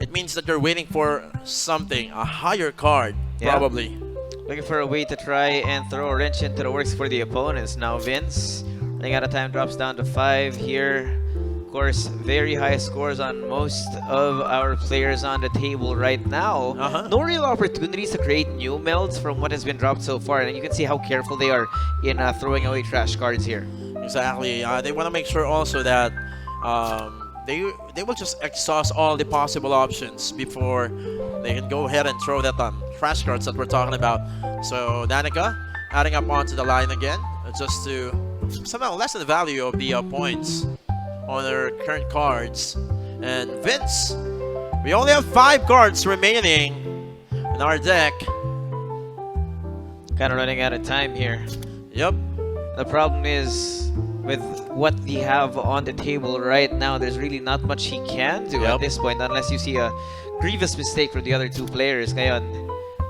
it means that you're waiting for something, a higher card, probably. Looking for a way to try and throw a wrench into the works for the opponents. Now Vince, running out of time, drops down to 5 here. Of course, very high scores on most of our players on the table right now. No real opportunities to create new melts from what has been dropped so far, and you can see how careful they are in throwing away trash cards here. Exactly. They want to make sure also that they will just exhaust all the possible options before they can go ahead and throw that trash cards that we're talking about. So Danica adding up onto the line again, just to somehow lessen the value of the points on their current cards. And Vince, we only have 5 cards remaining in our deck. Kind of running out of time here. Yep. The problem is, with what they have on the table right now, there's really not much he can do at this point, unless you see a grievous mistake from the other 2 players. Ngayon,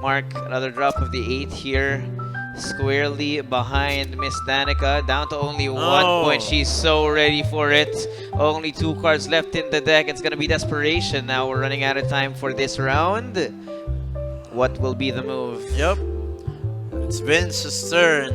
Mark, another drop of the 8 here, squarely behind Miss Danica, down to only 1 point. She's so ready for it. Only 2 cards left in the deck. It's gonna be desperation now. We're running out of time for this round. What will be the move? Yep. It's Vince's turn.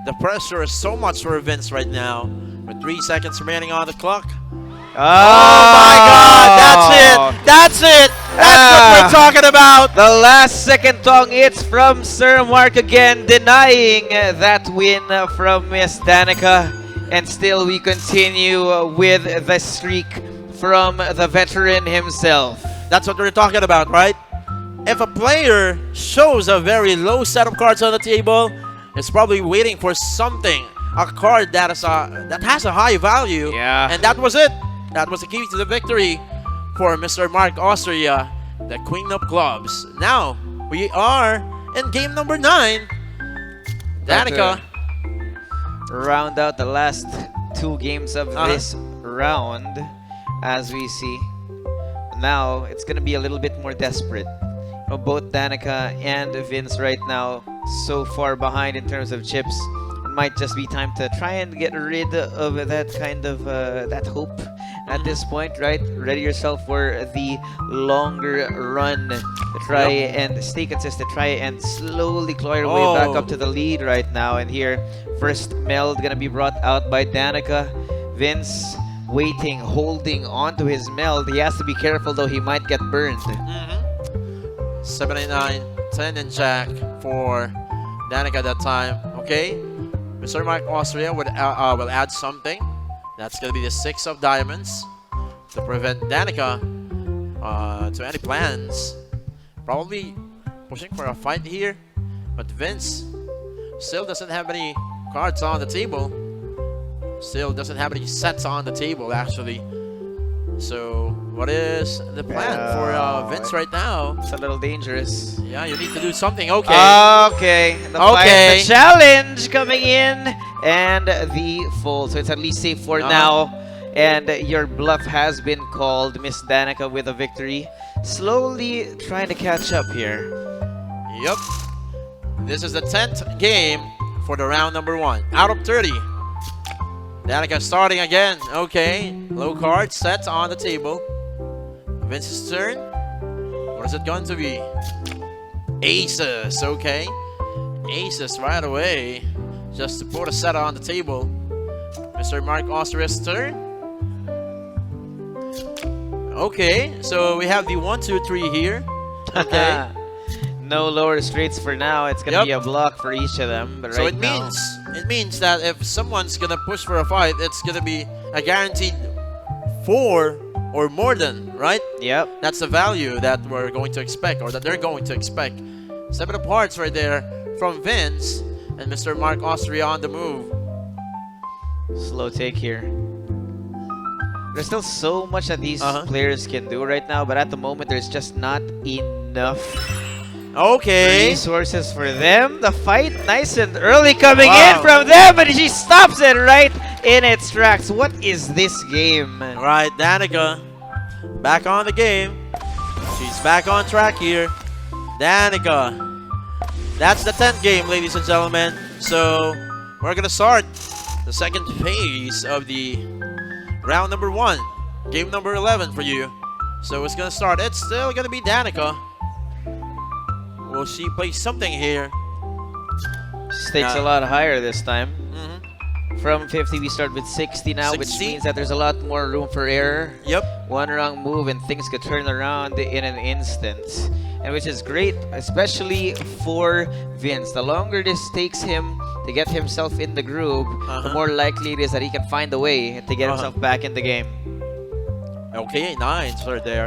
The pressure is so much for Vince right now. With 3 seconds remaining on the clock. Oh my God! That's it! That's it! That's what we're talking about! The last second Tongits from Sir Mark again, denying that win from Miss Danica. And still we continue with the streak from the veteran himself. That's what we're talking about, right? If a player shows a very low set of cards on the table, it's probably waiting for something. A card that has a high value. Yeah. And that was it. That was the key to the victory for Mr. Mark Austria, the Queen of Clubs. Now, we are in game number 9. Danica. Round out the last 2 games of this round, as we see. Now, it's going to be a little bit more desperate. Both Danica and Vince right now so far behind in terms of chips. It might just be time to try and get rid of that kind of that hope at this point, right? Ready yourself for the longer run to try and stay consistent, try and slowly claw your way back up to the lead right now. And here, first meld gonna be brought out by Danica. Vince waiting, holding onto his meld. He has to be careful though, he might get burned. 79, 10 and Jack for Danica that time. Okay, Mr. Mark Austria will add something. That's going to be the 6 of diamonds to prevent Danica to any plans. Probably pushing for a fight here, but Vince still doesn't have any cards on the table. Still doesn't have any sets on the table, actually. So, what is the plan for Vince right now? It's a little dangerous. Yeah, you need to do something. Okay. Okay. The fight, the challenge coming in, and the fold. So it's at least safe for now. And your bluff has been called, Miss Danica with a victory. Slowly trying to catch up here. Yep. This is the 10th game for the round number 1. Out of 30. Danica starting again. Okay. Low card sets on the table. Vince's turn. What is it going to be? Aces. Okay. Aces right away. Just to put a set on the table. Mr. Mark Austria's turn. Okay. So we have the 1, 2, 3 here. Okay. No lower straights for now. It's gonna be a block for each of them. But so right it means that if someone's gonna push for a fight, it's gonna be a guaranteed 4 or more than, right? Yep. That's the value that we're going to expect, or that they're going to expect. 7 of hearts right there from Vince, and Mr. Mark Austria on the move. Slow take here. There's still so much that these players can do right now, but at the moment there's just not enough resources for them. The fight nice and early coming in from them, but she stops it right in its tracks. What is this game? Right, Danica back on the game. She's back on track here. Danica. That's the 10th game, ladies and gentlemen. So we're gonna start the second phase of the round number 1. Game number 11 for you. So it's gonna start. It's still gonna be Danica. Will she play something here? Stakes a lot higher this time. From 50, we start with 60 now, 60? which means that there's a lot more room for error. Yep. One wrong move and things could turn around in an instant. And which is great, especially for Vince. The longer this takes him to get himself in the groove, the more likely it is that he can find a way to get himself back in the game. Okay, 9s right there.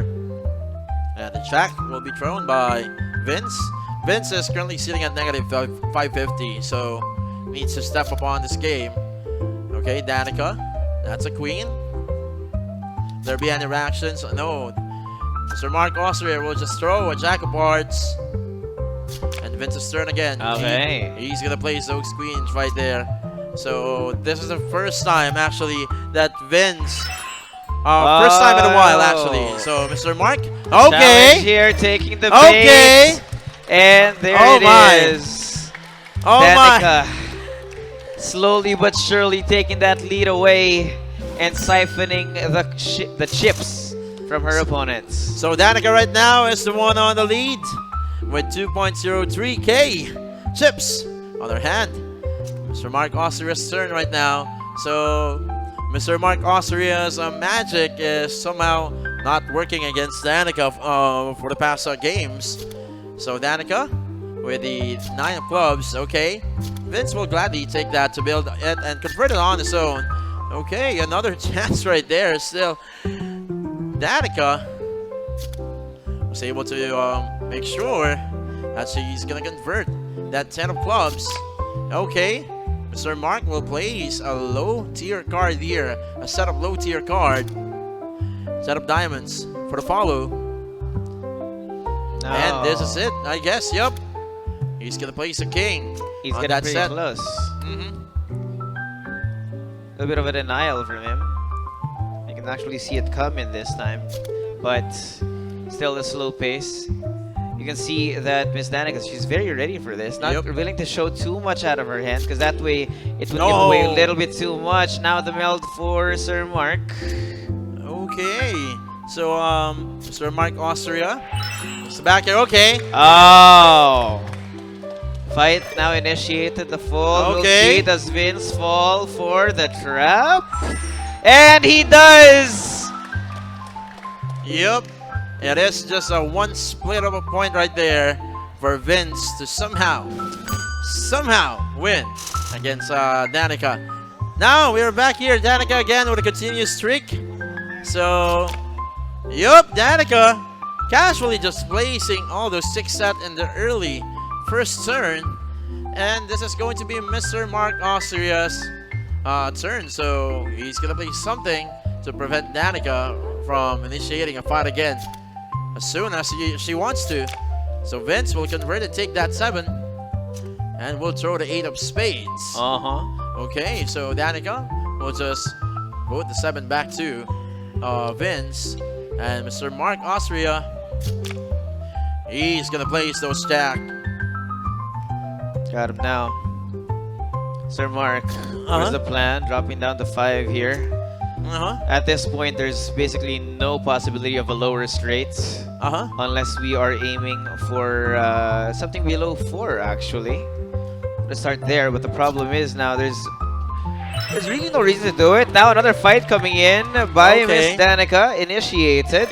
And the jack will be thrown by Vince. Vince is currently sitting at negative 550, so needs to step up on this game. Okay, Danica, that's a queen. There be any reactions? No. Mr. Mark Austria will just throw a jack of hearts. And Vince's turn again. Okay. He's gonna place those queens right there. So this is the first time actually that Vince first time in a while actually. So Mr. Mark. Okay. Challenge here taking the okay. bait. And there it is. Oh Danica slowly but surely taking that lead away and siphoning the chips from her opponents. So Danica right now is the one on the lead. with 2.03k chips on their hand. Mr. Mark Austria's turn right now. So Mr. Mark Austria's magic is somehow not working against Danica for the past games. So Danica with the 9 of clubs. Okay, Vince will gladly take that to build it and convert it on his own. Okay, another chance right there. Still, Danica was able to make sure that she's gonna convert that 10 of clubs. Okay, Mr. Mark will place a low tier card here, a set of low tier card, set of diamonds for the follow. And this is it, I guess. Yep, he's gonna place a king. He's on getting that pretty set. close. A bit of a denial from him. You can actually see it coming this time, but still a slow pace. You can see that Miss Danica, she's very ready for this. Not willing to show too much out of her hand, because that way it would give away a little bit too much. Now the meld for Sir Mark. Okay, so Mr. Mark Austria, it's the back here. Okay. Oh. Fight now initiated. The fall. Okay. We'll see, does Vince fall for the trap? And he does! Yep. It is just a one split of a point right there for Vince to somehow win against Danica. Now we're back here. Danica again with a continuous streak. So, yep, Danica casually just placing all those 6 set in the early first turn, and this is going to be Mr. Mark Austria's turn. So he's gonna play something to prevent Danica from initiating a fight again as soon as she wants to. So Vince will convert and take that 7, and we'll throw the 8 of spades. Okay, so Danica will just put the 7 back to Vince, and Mr. Mark Austria, he's gonna place those jack. Got him now. Sir Mark, where's the plan? Dropping down to 5 here. At this point, there's basically no possibility of a lower straight. Unless we are aiming for something below 4, actually. Let's start there, but the problem is now there's really no reason to do it. Now another fight coming in by Miss Danica, initiated.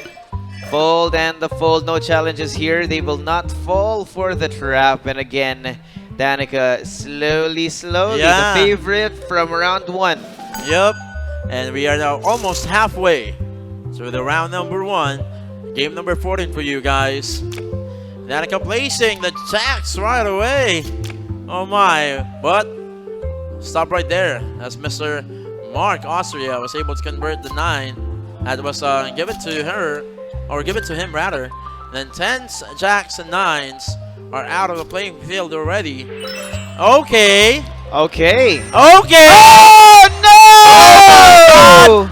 Fold and the fold, no challenges here. They will not fall for the trap. And again, Danica slowly, the favorite from round 1. Yep, and we are now almost halfway through the round number 1. Game number 14 for you guys. Danica placing the jacks right away. Oh my, but stop right there as Mr. Mark Austria was able to convert the 9 that was given to her, or given to him rather. Then 10s, jacks, and 9s are out of the playing field already. Okay. Okay. Oh no!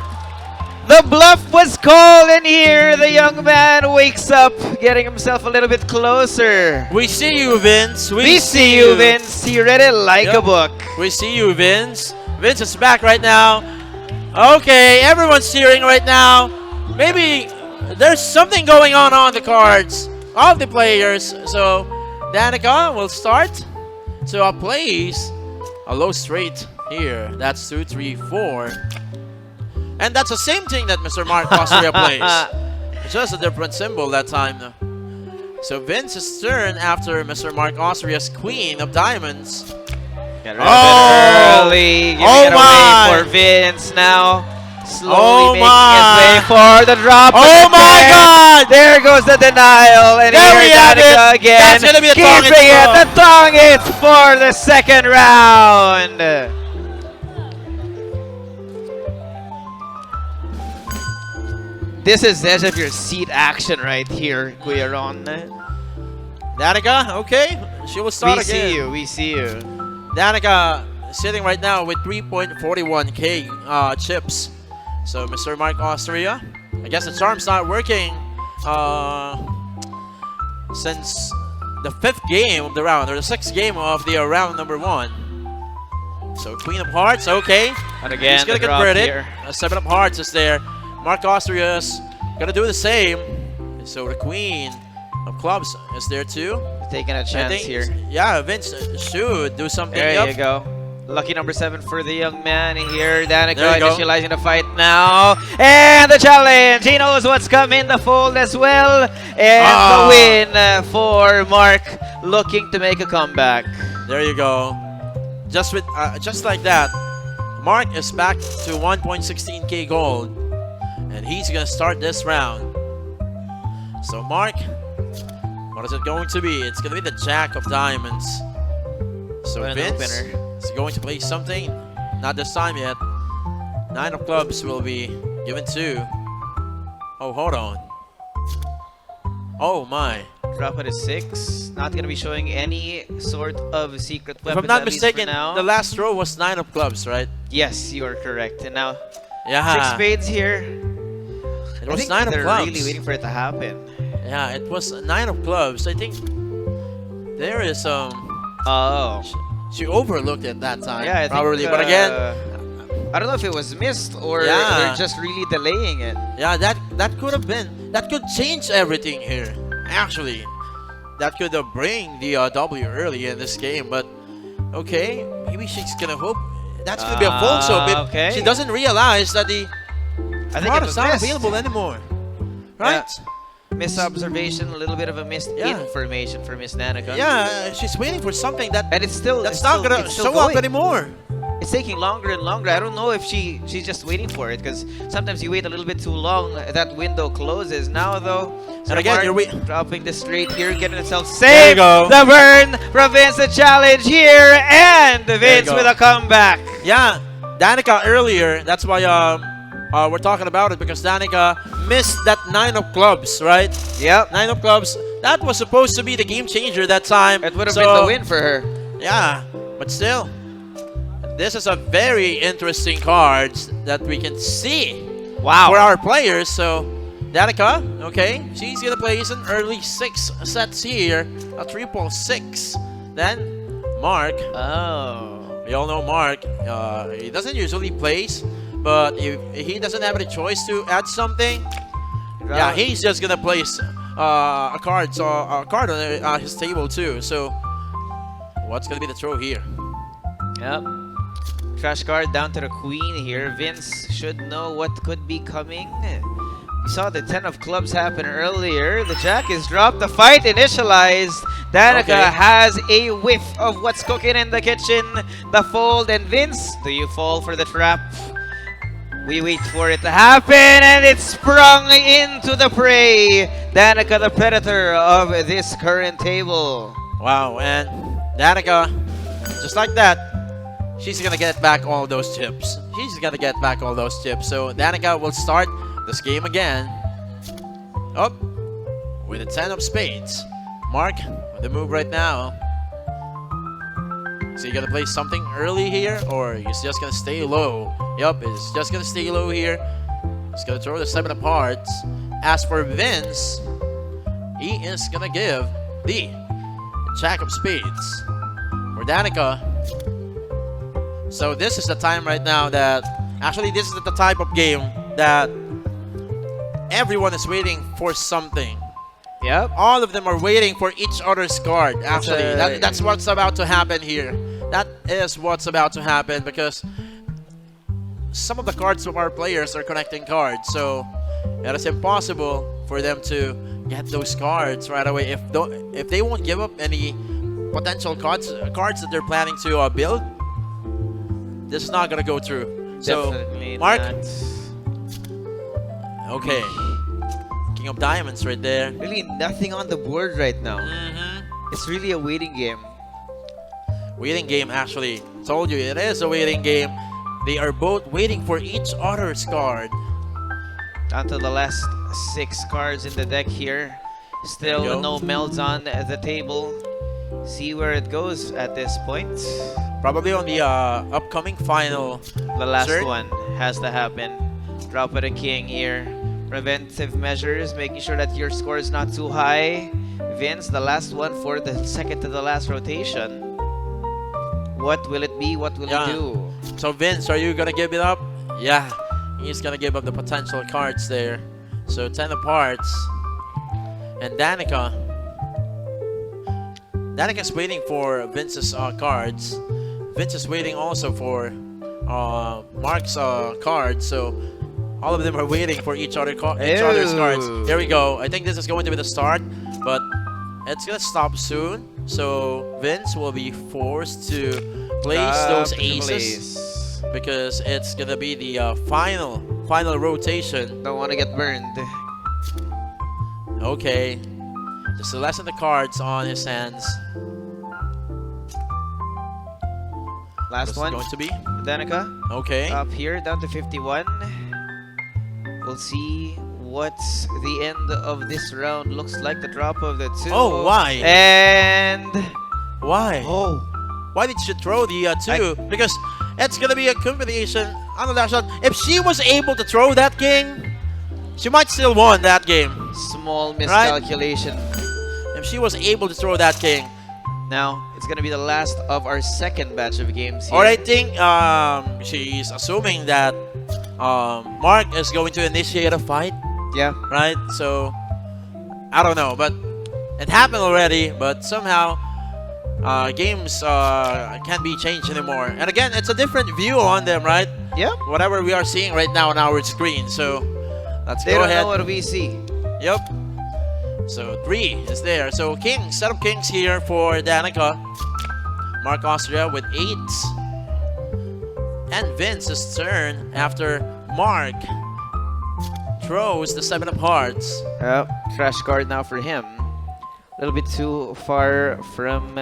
The bluff was called, and here the young man wakes up, getting himself a little bit closer. We see you, Vince. We see you, Vince. He read it like a book. We see you, Vince. Vince is back right now. Okay, everyone's cheering right now. Maybe there's something going on the cards of the players. So Danica will start to place a low straight here. That's 2, 3, 4. And that's the same thing that Mr. Mark Austria plays. Just a different symbol that time. So Vince's turn after Mr. Mark Austria's queen of diamonds. Get early. Giving it away for Vince now. Slowly making his way for the drop. Oh my God! There goes the denial. And there we have Danica it. Again. That's gonna be a keeping it the Tongits for the 2nd round. This is edge of your seat action right here, Kuya Ron. Danica, okay, she will start again. We see you. Danica sitting right now with 3.41k chips. So Mr. Mark Austria, I guess the charm's not working since the 5th game of the round, or the 6th game of the round number 1. So Queen of Hearts, okay. And again, he's gonna convert it. 7 of Hearts is there. Mark Austria's gonna do the same. So the Queen of clubs is there too. Taking a I chance think, here. yeah, Vince should do something. There Yup. you go. Lucky number 7 for the young man here. There Danica you go. initializing the fight now. And the challenge. He knows what's come in the fold as well. And the win for Mark, looking to make a comeback. There you go. Just like that, Mark is back to 1.16k gold, and he's gonna start this round. So Mark, what is it going to be? It's gonna be the Jack of Diamonds. So What an Vince opener. is going to play something. Not this time yet. 9 of clubs will be given to. Oh, hold on. Oh my. Drop it at 6. Not going to be showing any sort of secret If weapons. I'm not at least for mistaken, now. the last row was 9 of clubs, right? Yes, you are correct. And now, Yeah. 6 spades here. It I was think 9 of they're clubs. really waiting for it to happen. Yeah, it was 9 of clubs. I think there is Oh. she overlooked it that time. Yeah, I probably. think, But again, I don't know if it was missed or Yeah. they're just really delaying it. yeah, that could have been. That could change everything here. Actually, that could bring the W early in this game. But okay, maybe she's gonna hope that's gonna be a fold. So okay. she doesn't realize that the I think card it is was not missed. available anymore. Right? Missed observation, a little bit of a missed Yeah. information for Miss Danica. Yeah, she's waiting for something that And it's still that's it's not still- gonna it's still show up going. anymore. It's taking longer and longer. I don't know if she's just waiting for it because sometimes you wait a little bit too long, that window closes. Now though, And again, you're dropping this straight here, getting itself There you safe. go. The burn from Vince, the challenge here, and Vince go. with a comeback. Yeah, Danica earlier, that's why we're talking about it, because Danica missed that 9 of clubs, right? Yep. 9 of clubs. That was supposed to be the game changer that time. It would have So, been the win for her. Yeah, but still, this is a very interesting cards that we can see Wow. for our players. So, Danica, okay, she's gonna play an early 6 sets here, a triple 6. Then, Mark. Oh. We all know Mark. He doesn't usually place, but if he doesn't have any choice to add something, yeah, he's just gonna place a card on his table too. So, what's gonna be the throw here? Yep. Trash card down to the queen here. Vince should know what could be coming. We saw the 10 of clubs happen earlier. The jack is dropped. The fight initialized. Danica Okay. has a whiff of what's cooking in the kitchen. The fold. And Vince, do you fall for the trap? We wait for it to happen, and it sprung into the prey. Danica, the predator of this current table. Wow, and Danica, just like that, she's gonna get back all those chips. She's gonna get back all those chips. So Danica will start this game again. Up with a 10 of spades. Mark with the move right now. Is he gonna play something early here, or he's just gonna stay low? Yup, he's just gonna stay low here. He's gonna throw the 7 of hearts. As for Vince, he is gonna give the Jack of spades for Danica. So this is the time right now that, actually this is the type of game that everyone is waiting for something. Yep. All of them are waiting for each other's card. Actually, a- that's what's about to happen here. That is what's about to happen, because some of the cards from our players are connecting cards, so it is impossible for them to get those cards right away. If they won't give up any potential cards that they're planning to build, this is not gonna go through. So, Definitely Mark, not. okay, King of Diamonds right there. Really nothing on the board right now. It's really a waiting game. Waiting game, actually. Told you, it is a waiting game. They are both waiting for each other's card. Down to the last 6 cards in the deck here. There you Still go. no melds on the table. See where it goes at this point. Probably on the upcoming final. The last Sir? one has to happen. Drop with a king here. Preventive measures, making sure that your score is not too high. Vince, the last one for the second to the last rotation. What will it be? What will Yeah. it do? So Vince, are you gonna give it up? Yeah, he's gonna give up the potential cards there. So 10 of hearts. And Danica, Danica's waiting for Vince's cards. Vince is waiting also for Mark's cards. So all of them are waiting for each other's cards. Here we go. I think this is going to be the start, but it's gonna stop soon. So Vince will be forced to place those aces because it's gonna be the final rotation. Don't want to get burned. Okay, just to lessen the cards on his hands. Last one. Going to be Danica. okay. Up here, down to 51. We'll see what the end of this round looks like. The drop of the 2. Oh, why? And Why? oh, Why did she throw the 2? Because it's gonna be a combination on the last shot. If she was able to throw that king, she might still won that game. small miscalculation. If she was able to throw that king. Now it's gonna be the last of our second batch of games here. Or I think she's assuming that Mark is going to initiate a fight, Yeah. right? So I don't know, but it happened already. But somehow games can't be changed anymore. And again, it's a different view on them, right? Yep. Whatever we are seeing right now on our screen. So let's They go don't ahead. know what we see. Yep. So 3 is there. So kings, set of kings here for Danica. Mark Austria with 8. And Vince's turn after Mark throws the 7 of hearts. Trash card now for him. A little bit too far from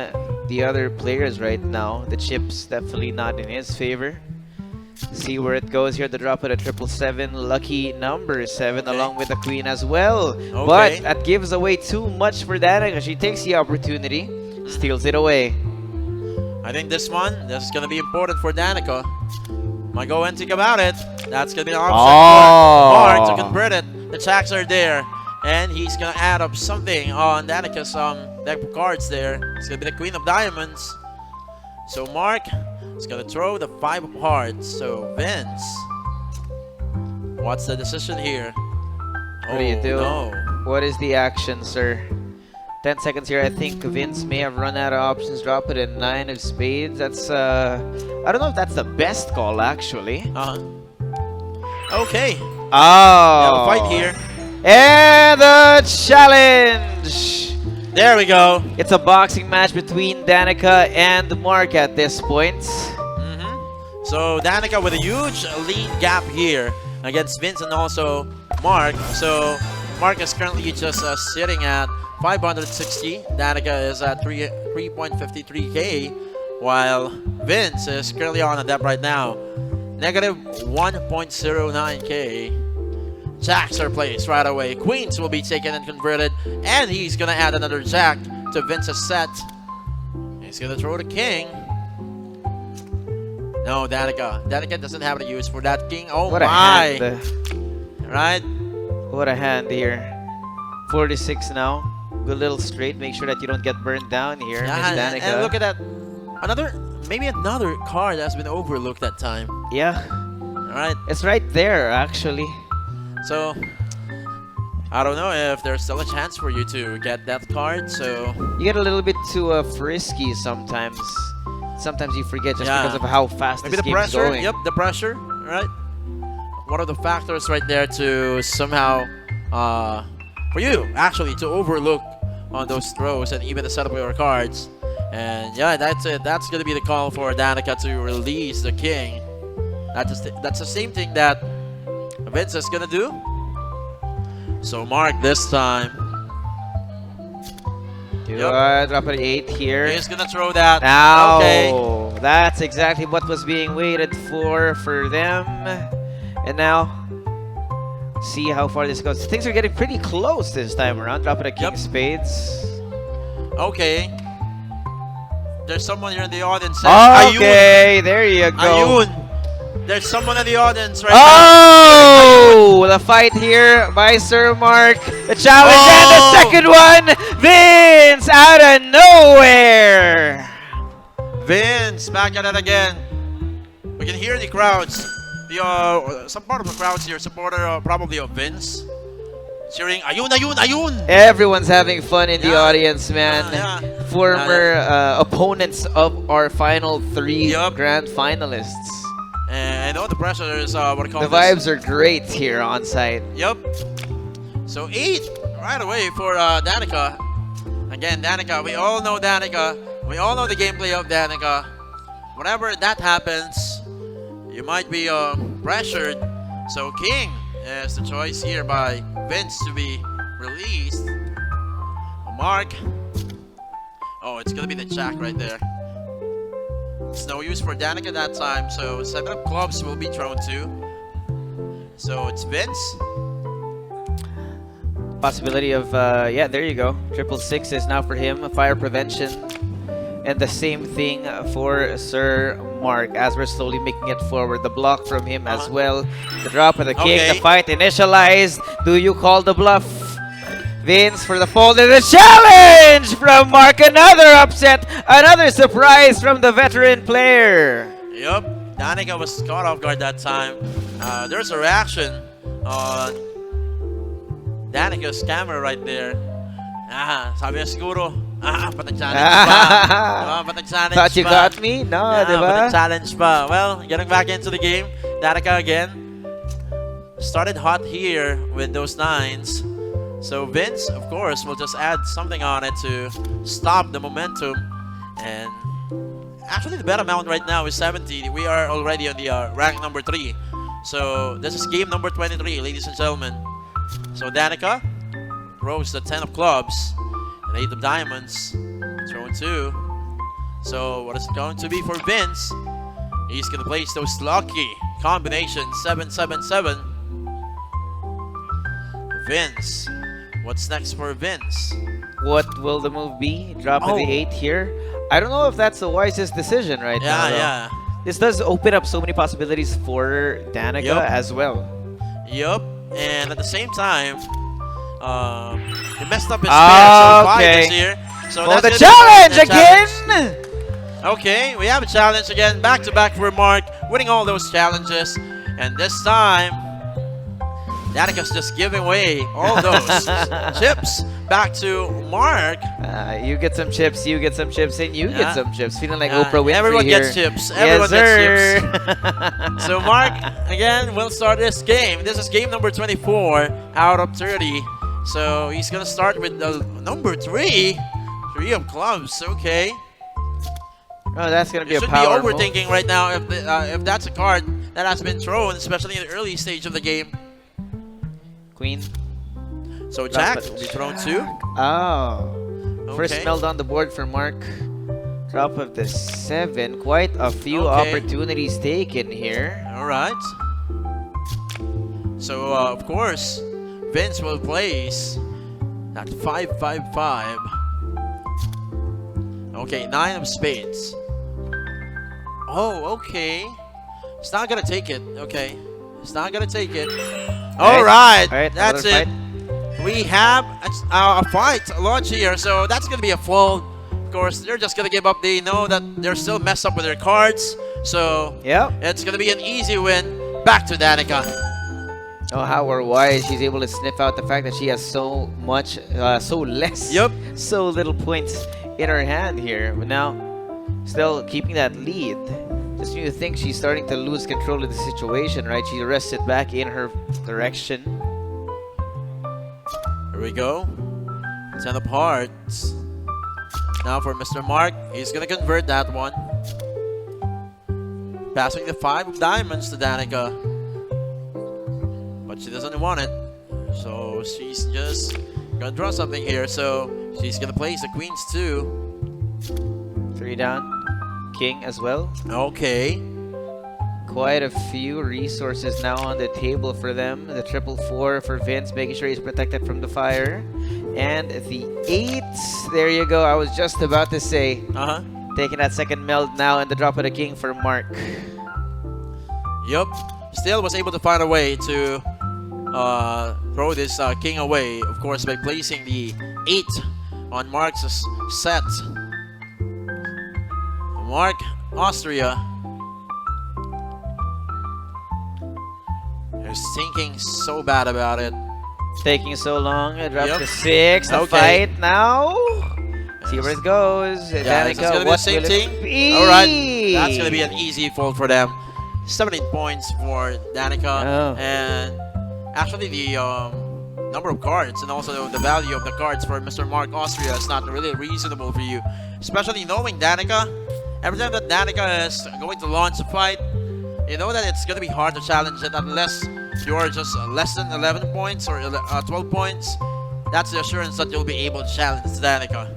the other players right now. The chip's definitely not in his favor. See where it goes here. The drop of the 777. Lucky number 7 along with the queen as well. But that gives away too much for Danica. She takes the opportunity, steals it away. I think this is going to be important for Danica. Might go and think about it. That's going to be an option for Mark to convert it. The checks are there. And he's going to add up something on Danica's deck of cards there. It's going to be the queen of diamonds. So Mark is going to throw the 5 of hearts. So Vince, what's the decision here? What do you do? No. What is the action, sir? 10 seconds here. I think Vince may have run out of options. Drop it at 9 of spades. That's I don't know if that's the best call actually. Okay. Oh, Fight here. And the challenge. There we go. It's a boxing match between Danica and Mark at this point. So Danica with a huge lead gap here against Vince and also Mark. So Mark is currently just sitting at 560. Danica is at 3.53k, while Vince is currently on a depth right now, negative 1.09k. Jacks are placed right away. Queens will be taken and converted, and he's gonna add another jack to Vince's set. He's gonna throw the king. No, Danica. Danica doesn't have any use for that king. Oh What my! a hand. Right? What a hand here. 46 now. Good little straight. Make sure that you don't get burned down here, Miss Yeah, Danica. and look at that. Maybe another card has been overlooked that time. Yeah, All right. it's right there actually. So I don't know if there's still a chance for you to get that card. So You get a little bit too frisky sometimes. Sometimes you forget just because of how fast maybe this the game is pressure. going. Yep, the pressure. Right. One of the factors right there to somehow for you actually to overlook on those throws and even the setup of your cards. And yeah, that's it. That's gonna be the call for Danica to release the king. That's the same thing that Vince is gonna do. So Mark this time. Drop it 8 here. He's gonna throw that. Now, Okay. that's exactly what was being waited for them. And now, see how far this goes. Things are getting pretty close this time around. Drop it a king of spades. Okay. There's someone here in the audience. Okay, there you go. Ayun. There's someone in the audience right Oh, the fight here by Sir Mark. The challenge and the second one. Vince out of nowhere. now. Vince back at it again. We can hear the crowds. The some part of the crowds here supporter probably of Vince. cheering, ayun, ayun, ayun! Everyone's having fun in the Yeah. audience, man. Yeah. Former opponents of our final 3 Yup. grand finalists. And I know the pressure is, what I call The this. vibes are great here on site. Yup. So 8 right away for Danica. Again, Danica, we all know Danica. We all know the gameplay of Danica. Whenever that happens, you might be pressured. So King is the choice here by Vince to be released. Mark. Oh, it's gonna be the Jack right there. It's no use for Danica that time, so 7 of clubs will be thrown to. So it's Vince. Possibility of, yeah, there you go. 666 is now for him. Fire prevention. And the same thing for Sir Mark as we're slowly making it forward. The block from him as well. The drop of the king. Okay. The fight initialized. Do you call the bluff? Vince for the fold and the challenge from Mark. Another upset. Another surprise from the veteran player. Yup, Danica was caught off guard that time. There's a reaction on Danica's camera right there. Sabi niya siguro, patag-challenge pa. Diba? Patag-challenge Thought you pa. got me? No, diba? Patag-challenge pa. Well, getting back into the game, Danica again. Started hot here with those 9s. So Vince, of course, will just add something on it to stop the momentum. And actually, the bet amount right now is 70. We are already on the rank number 3. So this is game number 23, ladies and gentlemen. So Danica throws the 10 of clubs and 8 of diamonds. Throw 2. So what is it going to be for Vince? He's going to place those lucky combinations 777. Vince. What's next for Vince? What will the move be? Drop of the Oh. 8 here. I don't know if that's the wisest decision right now. Though. Yeah. This does open up so many possibilities for Danica Yup. as well. Yup. And at the same time, he messed up his pair, so 5 Okay. is here. So Oh, that's the gonna be challenge the challenge. again! Okay, we have a challenge again, back to back for Mark, winning all those challenges. And this time, Danica's just giving away all those chips back to Mark. You get some chips, you get some chips, and you Yeah. get some chips. Feeling like Yeah, Oprah Winfrey everyone here. gets chips. Everyone yes, gets sir. chips. So Mark, again, will start this game. This is game number 24 out of 30. So he's gonna start with the number 3. 3 of clubs, okay. Oh, that's gonna be You a should be power move. overthinking right now if that's a card that has been thrown, especially in the early stage of the game. Queen. So Drop Jack it. will be thrown 2. Oh. First Okay. meld on the board for Mark. Drop of the 7. Quite a few Okay. opportunities taken here. All right. So of course, Vince will place that 5-5-5. Okay, 9 of spades. Oh, okay. It's not gonna take it. Okay, it's not gonna take it. All right, All right, that's another it. fight. We have a fight launch here, so that's gonna be a fold. Of course, they're just gonna give up. They know that they're still messed up with their cards, so Yep. it's gonna be an easy win. Back to Danica. Oh, how or why she's able to sniff out the fact that she has so much, so less, Yup. so little points in her hand here. But now, still keeping that lead. Just when you think she's starting to lose control of the situation, right? She wrests it back in her direction. Here we go. 10 of hearts. Now for Mr. Mark, he's gonna convert that one. Passing the 5 of diamonds to Danica. But she doesn't want it. So she's just gonna draw something here. So she's gonna place the queens too. 3 down. King as well. Okay. Quite a few resources now on the table for them. The 4-4 for Vince, making sure he's protected from the fire. And the 8. There you go. I was just about to say. Uh-huh. Taking that second meld now and the drop of the king for Mark. Yup. Still was able to find a way to throw this king away. Of course, by placing the 8 on Mark's set. Mark, Austria. He's thinking so bad about it. Taking so long. It dropped Yep. to 6. The Okay. fight now. See where it goes. Yeah, it's Danica, gonna be the what same will thing. it be? Alright, that's gonna be an easy fold for them. 17 points for Danica. Oh. And actually the number of cards and also the value of the cards for Mr. Mark Austria is not really reasonable for you. Especially knowing Danica. Every time that Danica is going to launch a fight, you know that it's gonna be hard to challenge it unless you're just less than 11 points or 12 points. That's the assurance that you'll be able to challenge Danica.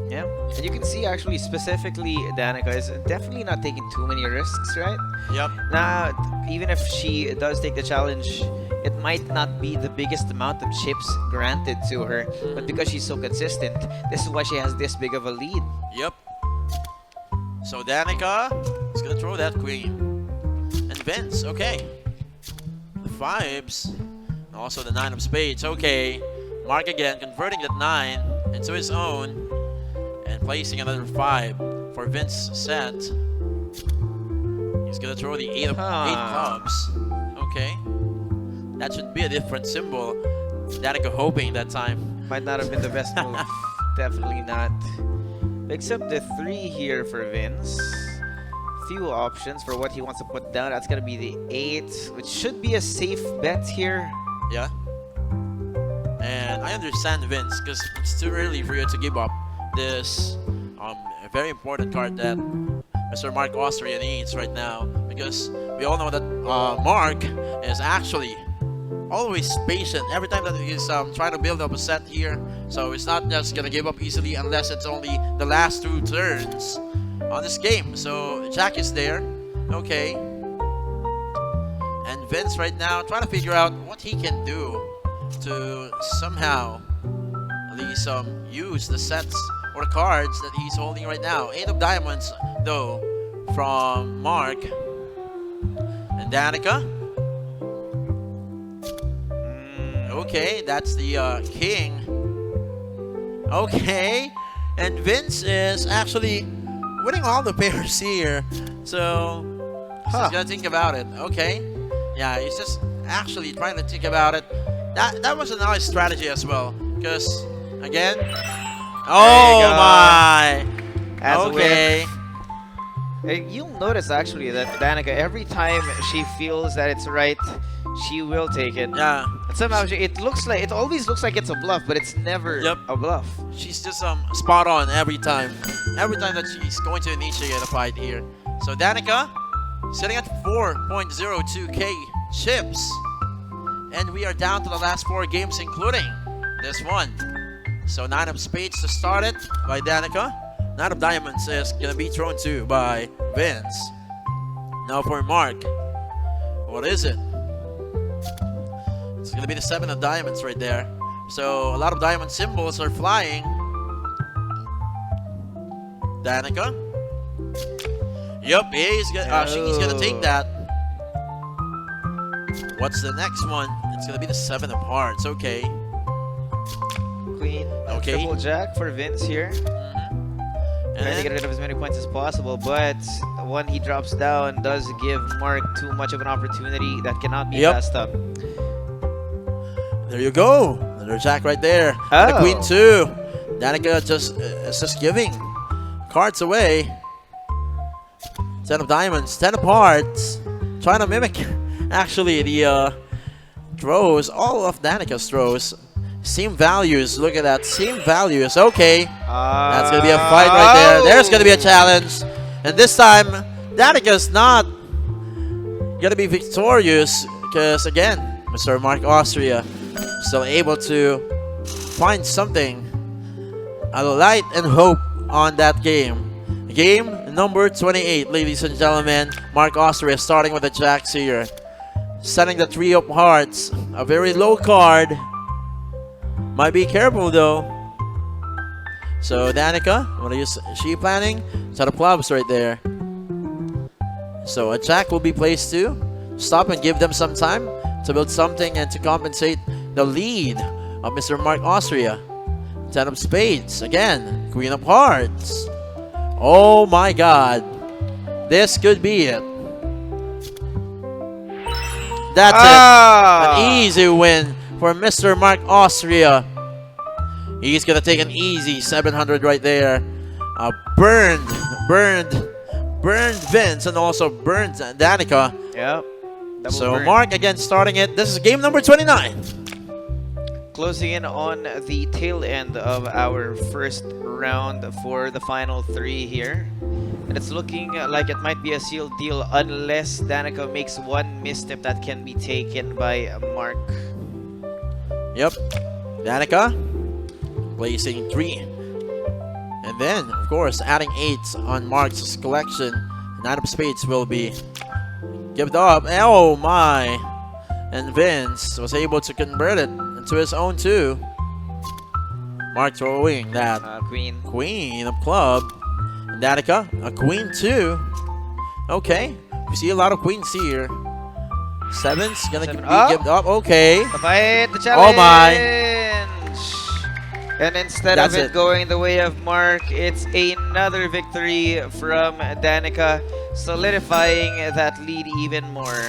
Yeah. And you can see actually specifically Danica is definitely not taking too many risks, right? Yep. Now, even if she does take the challenge, it might not be the biggest amount of chips granted to her, but because she's so consistent, this is why she has this big of a lead. Yep. So Danica is gonna throw that queen. And Vince, okay. The 5s. And also the 9 of spades, okay. Mark again, converting that 9 into his own. And placing another 5 for Vince set. He's gonna throw the 8 of 8 clubs. Okay. That should be a different symbol. Danica hoping that time. Might not have been the best move. Definitely not. Picks up the 3 here for Vince. Few options for what he wants to put down. That's gonna be the 8, which should be a safe bet here. Yeah. And I understand Vince because it's too early for you to give up this very important card that Mr. Mark Austria needs right now, because we all know that Mark is actually always patient every time that he's trying to build up a set here. So it's not just gonna give up easily unless it's only the last 2 turns on this game. So Jack is there, okay, and Vince right now trying to figure out what he can do to somehow at least use the sets or the cards that he's holding right now. 8 of diamonds though from Mark. And Danica. Okay, that's the king. Okay, and Vince is actually winning all the pairs here. So he's gonna think about it. Okay, yeah, he's just actually trying to think about it. That was a nice strategy as well, because again, oh my, okay. You'll notice actually that Danica, every time she feels that it's right, she will take it. Yeah. And somehow it always looks like it's a bluff, but it's never a bluff. She's just spot on every time. Every time that she's going to initiate a fight here. So Danica sitting at 4.02k chips. And we are down to the last 4 games, including this one. So 9 of spades to start it by Danica. 9 of diamonds is going to be thrown to by Vince. Now for Mark. What is it? It's going to be the 7 of diamonds right there. So a lot of diamond symbols are flying. Danica. Yup, she's going to take that. What's the next one? It's going to be the 7 of hearts. Okay. Queen. Okay. Triple jack for Vince here. Trying to get rid of as many points as possible, but when he drops down does give Mark too much of an opportunity that cannot be passed up. There you go. Another jack right there. And the queen too. Danica is just giving cards away. 10 of diamonds, 10 of hearts. Trying to mimic actually the throws, all of Danica's throws. Same values, look at that, same values. Okay, that's gonna be a fight right there. There's gonna be a challenge, and this time Danica's not gonna be victorious because again, Mr. Mark Austria still able to find something, a light and hope on that game. Game number 28, ladies and gentlemen. Mark Austria starting with the jacks here, setting the 3 of hearts, a very low card. Might be careful though. So Danica, what is she planning? Set of clubs right there. So a jack will be placed too. Stop and give them some time to build something and to compensate the lead of Mr. Mark Austria. 10 of spades again. Queen of hearts. Oh my God, this could be it. that's it. An easy win for Mr. Mark Austria. He's going to take an easy 700 right there. Burned Vince and also burned Danica. Yep. So burn. Mark again starting it. This is game number 29. Closing in on the tail end of our first round for the final 3 here. And it's looking like it might be a sealed deal unless Danica makes one misstep that can be taken by Mark. Yep. Danica placing 3. And then, of course, adding 8 on Mark's collection. 9 of spades will be given up. Oh my! And Vince was able to convert it into his own 2. Mark throwing that queen of club. And Danica, a queen 2. Okay, we see a lot of queens here. 7's gonna be given up. Okay. The fight, the challenge. Oh my! And instead of it going the way of Mark, it's another victory from Danica, solidifying that lead even more.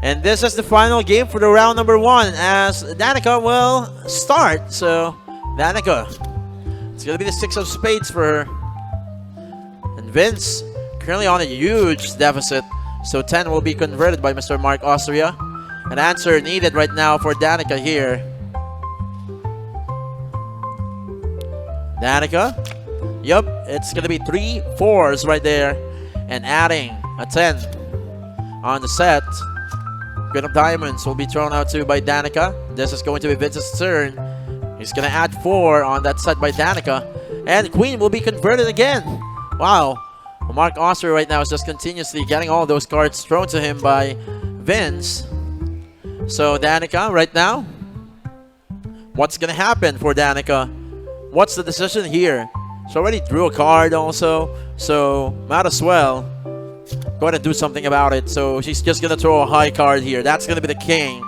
And this is the final game for the round number 1 as Danica will start. So, Danica, it's going to be the 6 of spades for her. And Vince, currently on a huge deficit. So, 10 will be converted by Mr. Mark Austria. An answer needed right now for Danica here. Danica, yep, it's going to be 3 4s right there. And adding a 10 on the set. Queen of diamonds will be thrown out too by Danica. This is going to be Vince's turn. He's going to add 4 on that set by Danica. And queen will be converted again. Wow. Mark Austria right now is just continuously getting all those cards thrown to him by Vince. So Danica right now, what's going to happen for Danica? What's the decision here? She already drew a card also, so might as well go ahead and do something about it. So she's just going to throw a high card here. That's going to be the king.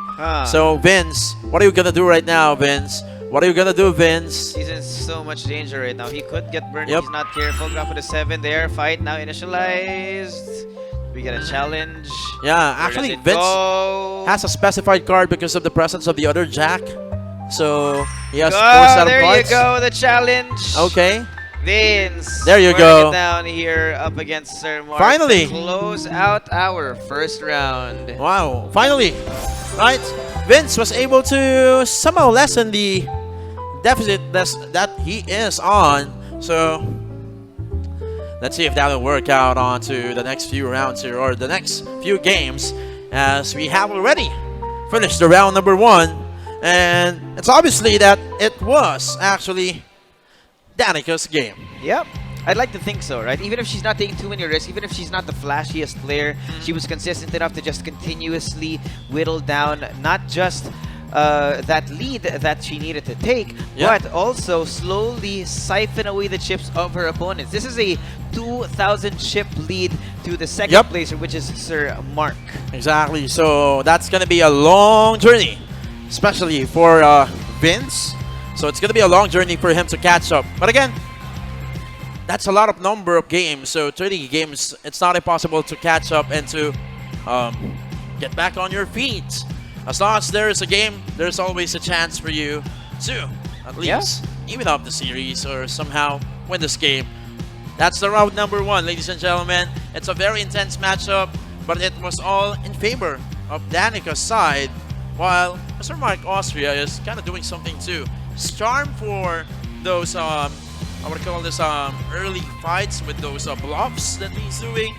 So Vince, what are you going to do right now, Vince? What are you going to do, Vince? He's in so much danger right now. He could get burned if he's not careful. Drop with a 7 there. Fight now initialized. We get a challenge. Yeah, actually Vince has a specified card because of the presence of the other jack. So he has 4 set of there cards. You go, the challenge. Okay. Vince. There you go. It down here up against Sir Mark. Finally. Close out our first round. Wow. Finally. Right. Vince was able to somehow lessen the deficit that he is on. So let's see if that will work out onto the next few rounds here, or the next few games, as we have already finished the round number 1. And it's obviously that it was actually Danica's game. Yep. I'd like to think so, right? Even if she's not taking too many risks, even if she's not the flashiest player, she was consistent enough to just continuously whittle down not just that lead that she needed to take, but also slowly siphon away the chips of her opponents. This is a 2,000 chip lead to the second placer, which is Sir Mark. Exactly. So that's going to be a long journey, especially for Vince. So it's going to be a long journey for him to catch up. But again, that's a lot of number of games. So 30 games, it's not impossible to catch up and to get back on your feet. As long as there is a game, there's always a chance for you to at least even up the series or somehow win this game. That's the round number 1, ladies and gentlemen. It's a very intense matchup, but it was all in favor of Danica's side, while Mr. Mark Austria is kind of doing something too. His charm for those, I would call this early fights with those bluffs that he's doing.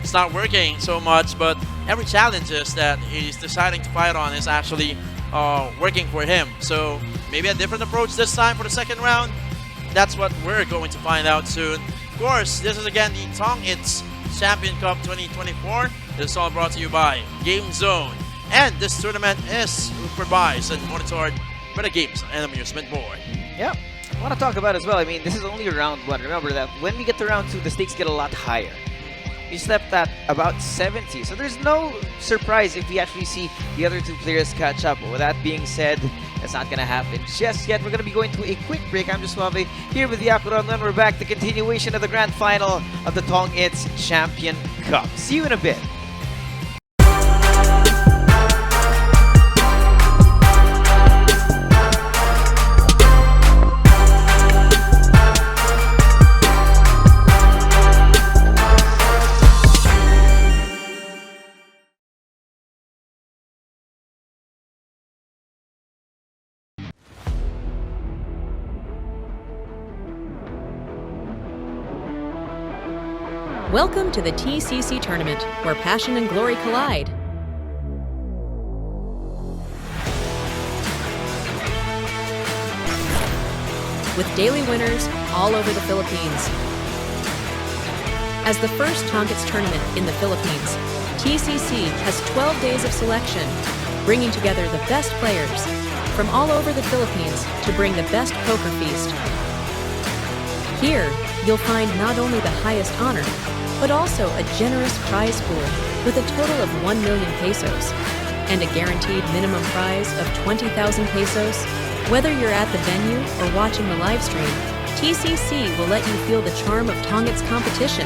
It's not working so much, but every challenges that he's deciding to fight on is actually working for him. So maybe a different approach this time for the second round. That's what we're going to find out soon. Of course, this is again the Tongits Champion Cup 2024. This is all brought to you by GameZone. And this tournament is supervised and monitored by the Games and Amusement Board. Yep. I want to talk about as well, I mean, this is only round 1. Remember that when we get to round 2, the stakes get a lot higher. We slept at about 70, so there's no surprise if we actually see the other 2 players catch up. But with that being said, that's not going to happen just yet. We're going to be going to a quick break. I'm just Suave here with Yakura, and then we're back. The continuation of the grand final of the Tongits Champion Cup. See you in a bit. Welcome to the TCC tournament, where passion and glory collide. With daily winners all over the Philippines. As the first Tongits tournament in the Philippines, TCC has 12 days of selection, bringing together the best players from all over the Philippines to bring the best poker feast. Here, you'll find not only the highest honor, but also a generous prize pool with a total of 1 million pesos and a guaranteed minimum prize of 20,000 pesos. Whether you're at the venue or watching the live stream, TCC will let you feel the charm of Tongits competition.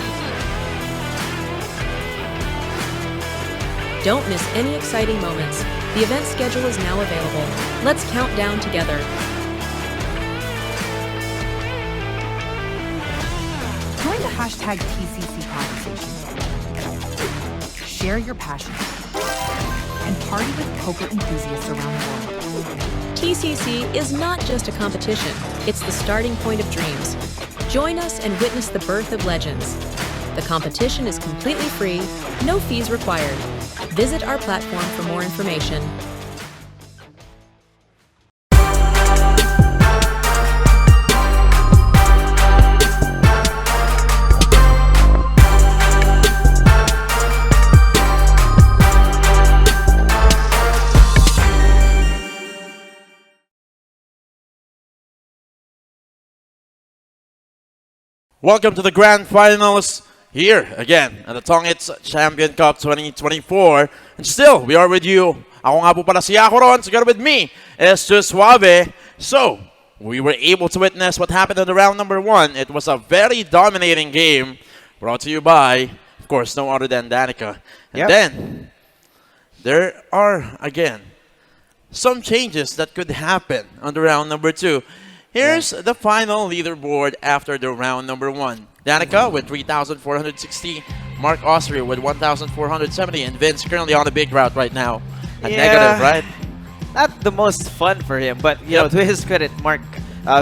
Don't miss any exciting moments. The event schedule is now available. Let's count down together. Join the hashtag TCC conversation. Share your passion and party with poker enthusiasts around the world. TCC is not just a competition, it's the starting point of dreams. Join us and witness the birth of legends. The competition is completely free, no fees required. Visit our platform for more information. Welcome to the Grand Finals here again at the Tongits Champion Cup 2024. And still, we are with you. Ako nga po pala si Yakoron. Together with me is Just Suave. So, we were able to witness what happened in the round number 1. It was a very dominating game brought to you by, of course, no other than Danica. And then, there are, again, some changes that could happen on the round number 2. Here's the final leaderboard after the round number 1. Danica with 3,460, Mark Austria with 1,470, and Vince currently on the big route right now. A negative, right? Not the most fun for him, but you know, to his credit,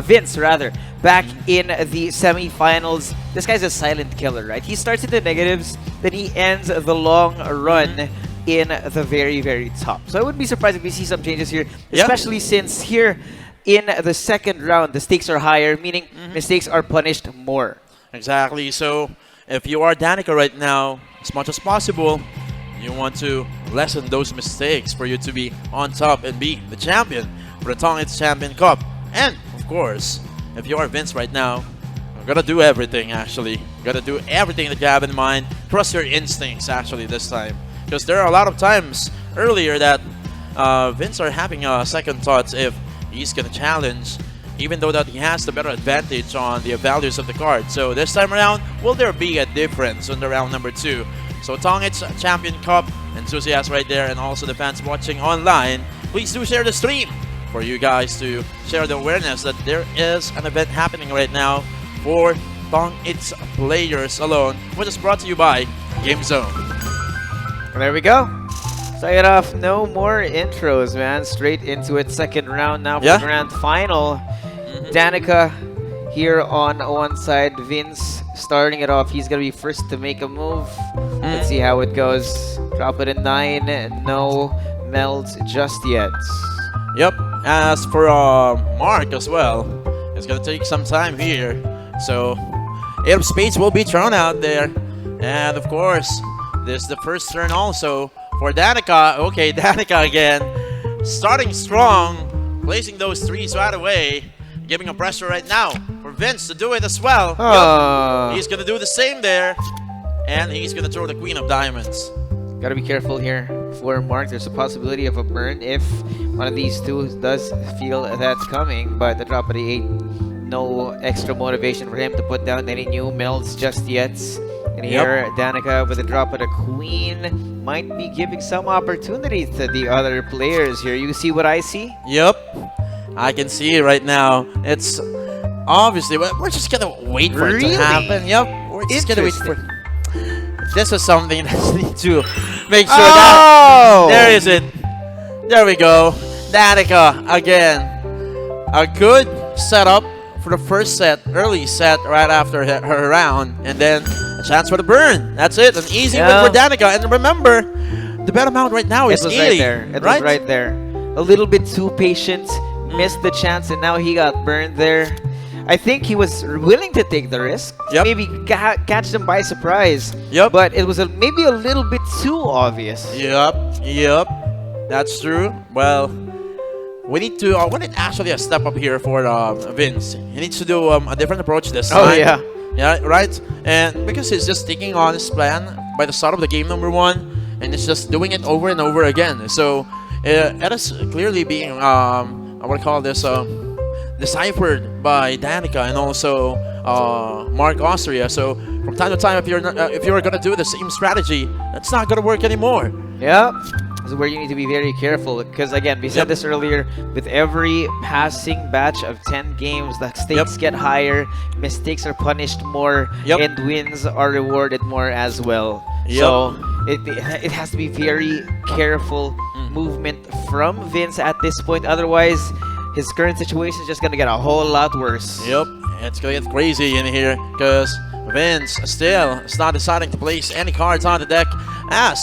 Vince rather, back in the semifinals. This guy's a silent killer, right? He starts in the negatives, then he ends the long run in the very, very top. So I wouldn't be surprised if we see some changes here, especially since here in the second round, the stakes are higher, meaning mistakes are punished more. Exactly. So if you are Danica right now, as much as possible, you want to lessen those mistakes for you to be on top and be the champion for the Tongits Champion Cup. And, of course, if you are Vince right now, you gotta do everything, actually. You gotta do everything that you have in mind. Trust your instincts, actually, this time. Because there are a lot of times earlier that Vince are having second thoughts if he's gonna challenge, even though that he has the better advantage on the values of the card. So this time around, will there be a difference on the round number 2? So Tongits Champion Cup enthusiasts right there, and also the fans watching online, please do share the stream for you guys to share the awareness that there is an event happening right now for Tongits players alone, which is brought to you by GameZone. There we go. Start off, no more intros, man. Straight into it. Second round now for the grand final. Danica here on one side. Vince starting it off. He's going to be first to make a move. Let's see how it goes. Drop it in 9. No melds just yet. Yep. As for Mark as well, it's going to take some time here. So, 8 of spades will be thrown out there. And of course, this is the first turn also for Danica. Okay, Danica again. Starting strong. Placing those 3s right away. Giving a pressure right now for Vince to do it as well. Yep. He's going to do the same there. And he's going to throw the Queen of Diamonds. Gotta be careful here for Mark. There's a possibility of a burn if one of these two does feel that's coming. But the drop of the 8, no extra motivation for him to put down any new melds just yet. And here, Danica with the drop of the Queen might be giving some opportunity to the other players here. You see what I see? Yep. I can see it right now. It's obviously, we're just gonna wait for it to happen. Yep. We're just gonna wait for it. This is something that we need to make sure that there is it. There we go. Danica again. A good setup for the first set, early set right after her round, and then a A chance for the burn. That's it. An easy win for Danica. And remember, the bet amount right now is 80. Right there. It was right there. A little bit too patient. Missed the chance, and now he got burned there. I think he was willing to take the risk. Yep. Maybe catch them by surprise. Yep. But it was maybe a little bit too obvious. Yep. That's true. Well, we need actually a step up here for Vince. He needs to do a different approach this time. Oh, yeah. Yeah, right? And because he's just sticking on his plan by the start of the game number 1, and he's just doing it over and over again. So it is clearly being, I would call this, deciphered by Danica and also Mark Austria. So from time to time, if you're gonna do the same strategy, that's not gonna work anymore. Yeah. This is where you need to be very careful, because again, we said this earlier, with every passing batch of 10 games, the stakes get higher, mistakes are punished more, and wins are rewarded more as well. So it has to be very careful movement from Vince at this point, otherwise his current situation is just going to get a whole lot worse. Yep, it's going to get crazy in here, because Vince still is not deciding to place any cards on the deck as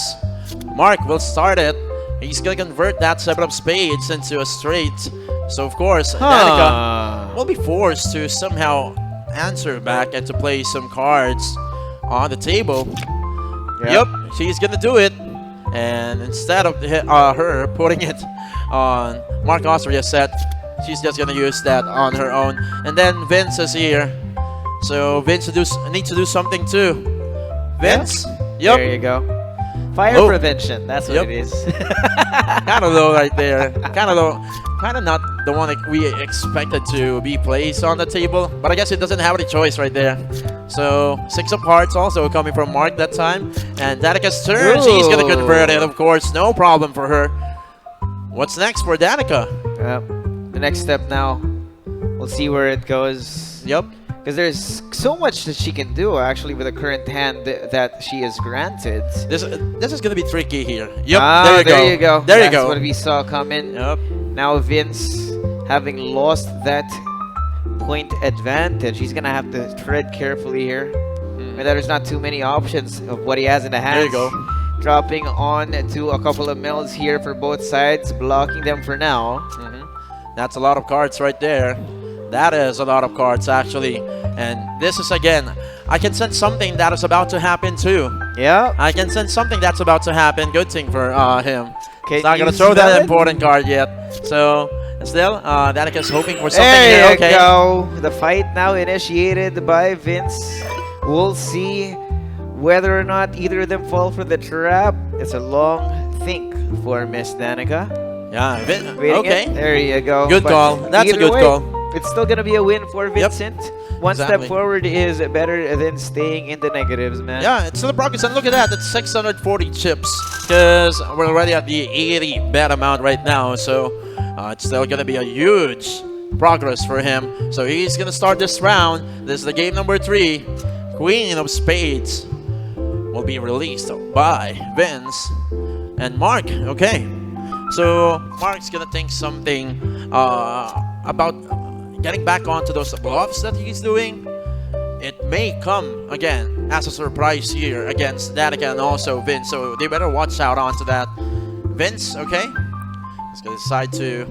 Mark will start it. He's going to convert that 7 of spades into a straight. So, of course, Danica will be forced to somehow answer back and to play some cards on the table. Yep, she's going to do it. And instead of her putting it on Mark Austria's set, she's just going to use that on her own. And then Vince is here. So, Vince needs to do something too. Vince? Yep. There you go. Fire prevention, that's what it is. Kind of low right there. Kind of not the one that we expected to be placed on the table. But I guess it doesn't have any choice right there. So 6 of hearts also coming from Mark that time. And Danica's turn. Ooh. She's going to convert it, of course. No problem for her. What's next for Danica? The next step now. We'll see where it goes. Yep. Because there's so much that she can do actually with the current hand that she is granted. This is going to be tricky here. Yep, there you go. There you go. That's what we saw coming. Yep. Now Vince, having lost that point advantage, he's going to have to tread carefully here. And there's not too many options of what he has in the hands. There you go. Dropping on to a couple of mills here for both sides, blocking them for now. That's a lot of cards right there. That is a lot of cards, actually. And this is, again, I can sense something that is about to happen, too. Yeah. I can sense something that's about to happen. Good thing for him. He's not going to you throw smell that it? important card yet. So, still, Danica's hoping for something There here. you Okay. go. The fight now initiated by Vince. We'll see whether or not either of them fall for the trap. It's a long think for Miss Danica. Yeah, Okay. There you go. Good But call. That's a either good way, call. It's still going to be a win for Vincent. One Exactly. step forward is better than staying in the negatives, man. Yeah, it's still a progress. And look at that. It's 640 chips. Because we're already at the 80 bet amount right now. So it's still going to be a huge progress for him. So he's going to start this round. This is the game number 3. Queen of Spades will be released by Vince and Mark. Okay. So Mark's going to think something about getting back onto those bluffs that he's doing. It may come again as a surprise here against Danica and also Vince, so they better watch out onto that. Vince, okay, he's gonna decide to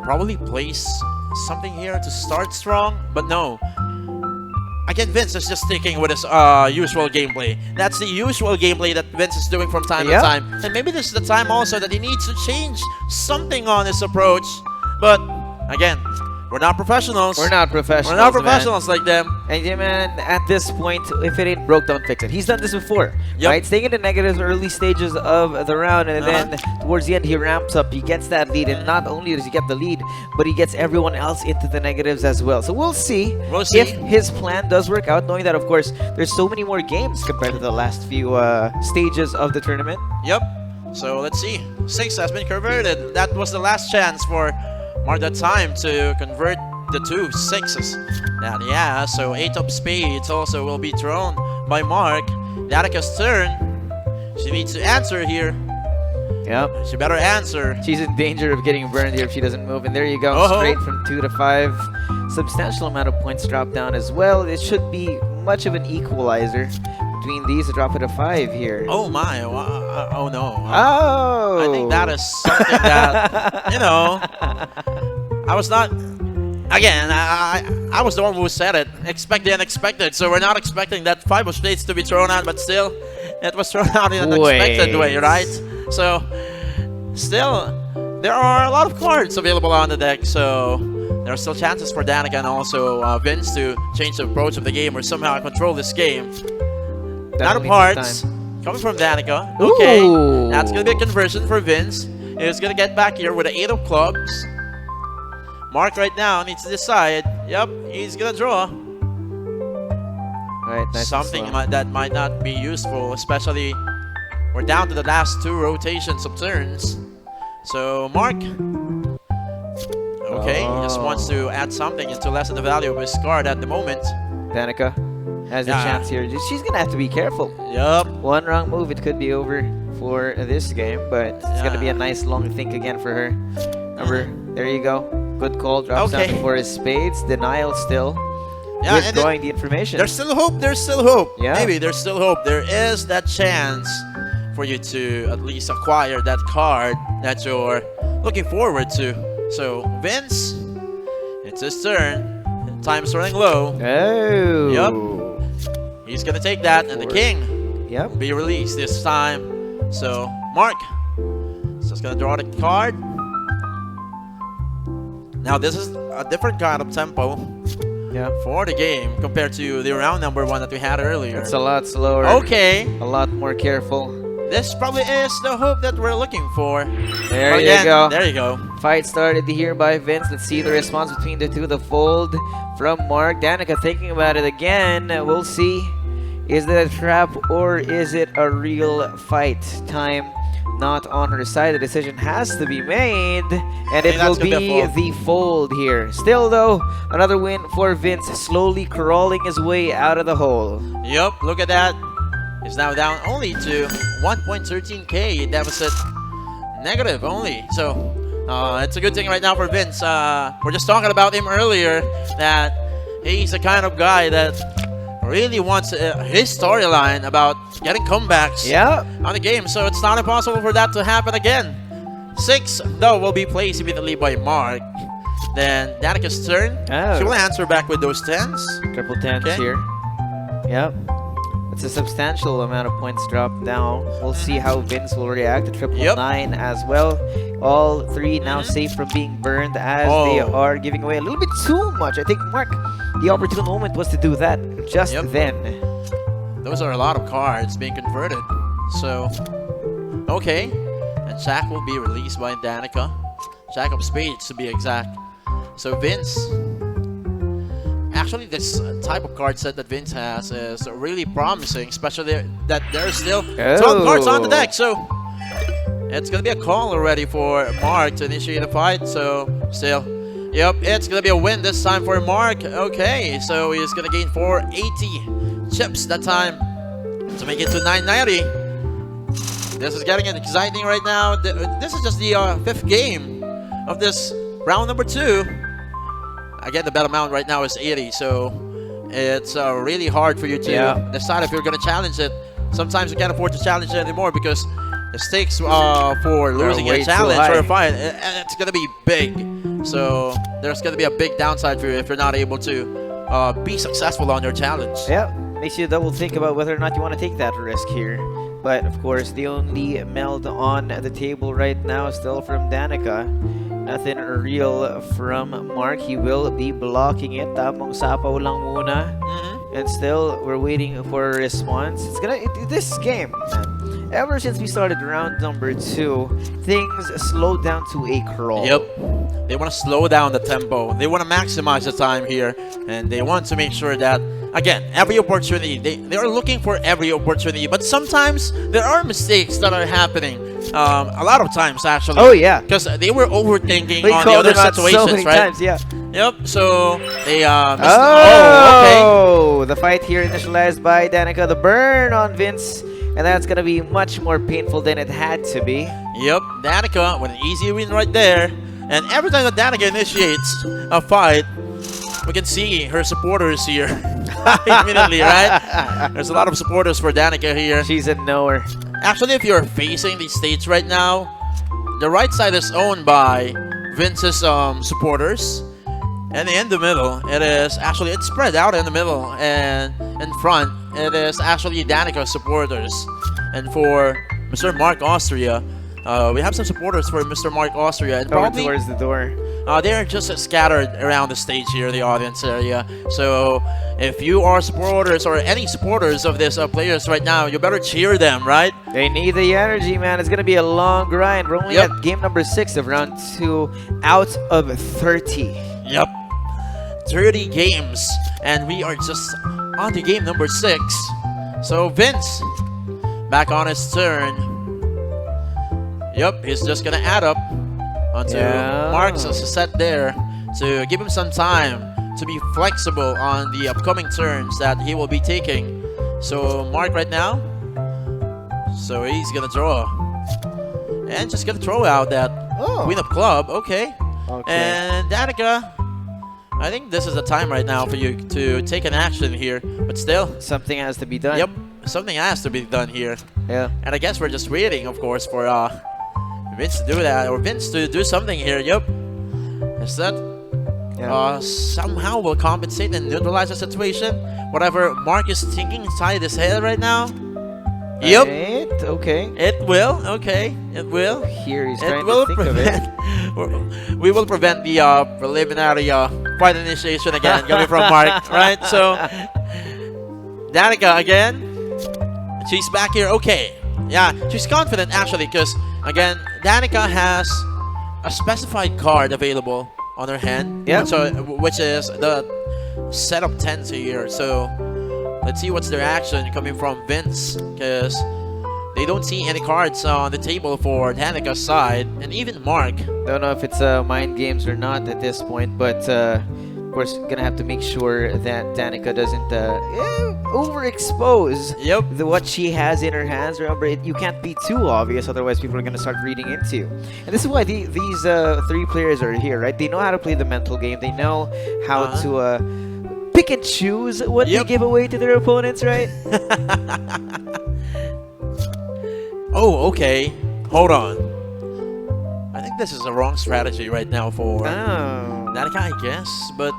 probably place something here to start strong, but no. Again, Vince is just sticking with his usual gameplay. That's the usual gameplay that Vince is doing from time to time. And maybe this is the time also that he needs to change something on his approach. But again, we're not professionals. We're not professionals. We're not professionals like them. And yeah, man, at this point, if it ain't broke, don't fix it. He's done this before, right? Staying in the negatives early stages of the round, and then towards the end, he ramps up. He gets that lead, and not only does he get the lead, but he gets everyone else into the negatives as well. So we'll see if his plan does work out, knowing that, of course, there's so many more games compared to the last few stages of the tournament. Yep. So let's see. 6 has been converted. That was the last chance for Mark that time to convert the 2 6s. And yeah, so 8 of spades also will be thrown by Mark. Danica's turn. She needs to answer here. Yep. She better answer. She's in danger of getting burned here if she doesn't move. And there you go, straight from 2 to 5. Substantial amount of points dropped down as well. It should be much of an equalizer between these to drop it to 5 here. Oh my! Oh no! Oh! I think that is something that I was not. Again, I was the one who said it. Expect the unexpected. So we're not expecting that 5 of spades to be thrown out, but still, it was thrown out in an unexpected way, right? So, still, there are a lot of cards available on the deck. So there are still chances for Danica and also Vince to change the approach of the game or somehow control this game. Not of hearts coming from Danica. Okay, that's gonna be a conversion for Vince. He's gonna get back here with the 8 of clubs. Mark right now needs to decide. Yep, he's gonna draw. Right, nice. Something that might not be useful, especially we're down to the last 2 rotations of turns. So Mark, okay, he just wants to add something and to lessen the value of his card at the moment. Danica has a chance here. She's gonna have to be careful. Yup. One wrong move, it could be over for this game, but it's gonna be a nice long think again for her. Remember, there you go. Good call, drops down for his spades. Denial still. Yeah, withdrawing the information. There's still hope. There's still hope. Yeah. Maybe there's still hope. There is that chance for you to at least acquire that card that you're looking forward to. So Vince, it's his turn. Time's running low. Oh. Yep. He's gonna take that, and the king will be released this time. So Mark is just gonna draw the card. Now this is a different kind of tempo for the game compared to the round number 1 that we had earlier. It's a lot slower. Okay. A lot more careful. This probably is the hope that we're looking for. There you go. There you go. Fight started here by Vince. Let's see the response between the two. The fold from Mark. Danica thinking about it again. We'll see. Is it a trap or is it a real fight? Time not on her side. The decision has to be made, and it will be the fold here. Still though, another win for Vince, slowly crawling his way out of the hole. Yup, look at that. He's now down only to 1.13k deficit, negative only. So it's a good thing right now for Vince. We're just talking about him earlier, that he's the kind of guy that really wants his storyline about getting comebacks on the game. So it's not impossible for that to happen again. 6 though will be placed immediately by Mark. Then Danica's turn. She will answer back with those 10s. Triple 10s here. Yep. It's a substantial amount of points dropped down. We'll see how Vince will react to triple 9 as well. All 3 now safe from being burned as they are giving away a little bit too much. I think Mark, the opportune moment was to do that just then. Those are a lot of cards being converted. So, okay. And Jack will be released by Danica. Jack of spades to be exact. So Vince, actually this type of card set that Vince has is really promising, especially that there's still 12 cards on the deck. So it's going to be a call already for Mark to initiate a fight. So still, it's going to be a win this time for Mark. Okay, so he's going to gain 480 chips that time to make it to 990. This is getting exciting right now. This is just the 5th game of this round number 2. Again, the bet amount right now is 80, so it's really hard for you to decide if you're going to challenge it. Sometimes you can't afford to challenge it anymore because the stakes for losing a challenge or a fight, it's going to be big. So there's going to be a big downside for you if you're not able to be successful on your challenge. Yeah, makes you double think about whether or not you want to take that risk here. But of course, the only meld on the table right now is still from Danica. Nothing real from Mark. He will be blocking it. Tamang sapaw lang muna. And still, we're waiting for a response. It's gonna this game, man. Ever since we started round number 2, things slowed down to a crawl. Yep. They want to slow down the tempo. They want to maximize the time here, and they want to make sure that, again, every opportunity, they are looking for every opportunity, but sometimes there are mistakes that are happening. A lot of times, actually. Oh, yeah. Because they were overthinking on the other situations, so many right? times, yeah. Yep, so they missed. Oh, the fight here initialized by Danica. The burn on Vince. And that's going to be much more painful than it had to be. Yep, Danica with an easy win right there. And every time that Danica initiates a fight, we can see her supporters here immediately, right? There's a lot of supporters for Danica here. She's a knower. Actually, if you're facing the stage right now, the right side is owned by Vince's supporters. And in the middle, it's spread out in the middle. And in front, it is actually Danica's supporters. And for Mr. Mark Austria, we have some supporters for Mr. Mark Austria. And probably towards the door. they're just scattered around the stage here, the audience area. So if you are supporters or any supporters of these players right now, you better cheer them, right? They need the energy, man. It's going to be a long grind. We're only at game number 6 of round 2 out of 30. Yep. 30 games. And we are just on to game number 6. So Vince, back on his turn. Yep, he's just going to add up onto Mark's set there to give him some time to be flexible on the upcoming turns that he will be taking. So Mark right now, so he's gonna draw and just gonna throw out that Queen of Club. Okay. And Danica, I think this is the time right now for you to take an action here, but still something has to be done. Yep, something has to be done here. Yeah. And I guess we're just waiting, of course, for Vince to do that, or Vince to do something here. Yep. Is that somehow will compensate and neutralize the situation? Whatever Mark is thinking inside his head right now. Yep. Right, okay. It will. Okay. It will. Here he's It trying will to think of it. We will prevent the preliminary fight initiation again coming from Mark, right? So Danica again. She's back here. Okay. Yeah, she's confident actually because again, Danica has a specified card available on her hand, which is the set of 10s here. So let's see what's their action coming from Vince, because they don't see any cards on the table for Danica's side, and even Mark. Don't know if it's mind games or not at this point, but of course, gonna have to make sure that Danica doesn't overexpose what she has in her hands. Remember, you can't be too obvious, otherwise people are gonna start reading into you. And this is why these 3 players are here, right? They know how to play the mental game. They know how to pick and choose what they give away to their opponents, right? Oh, okay. Hold on. I think this is the wrong strategy right now for Danica, I guess. But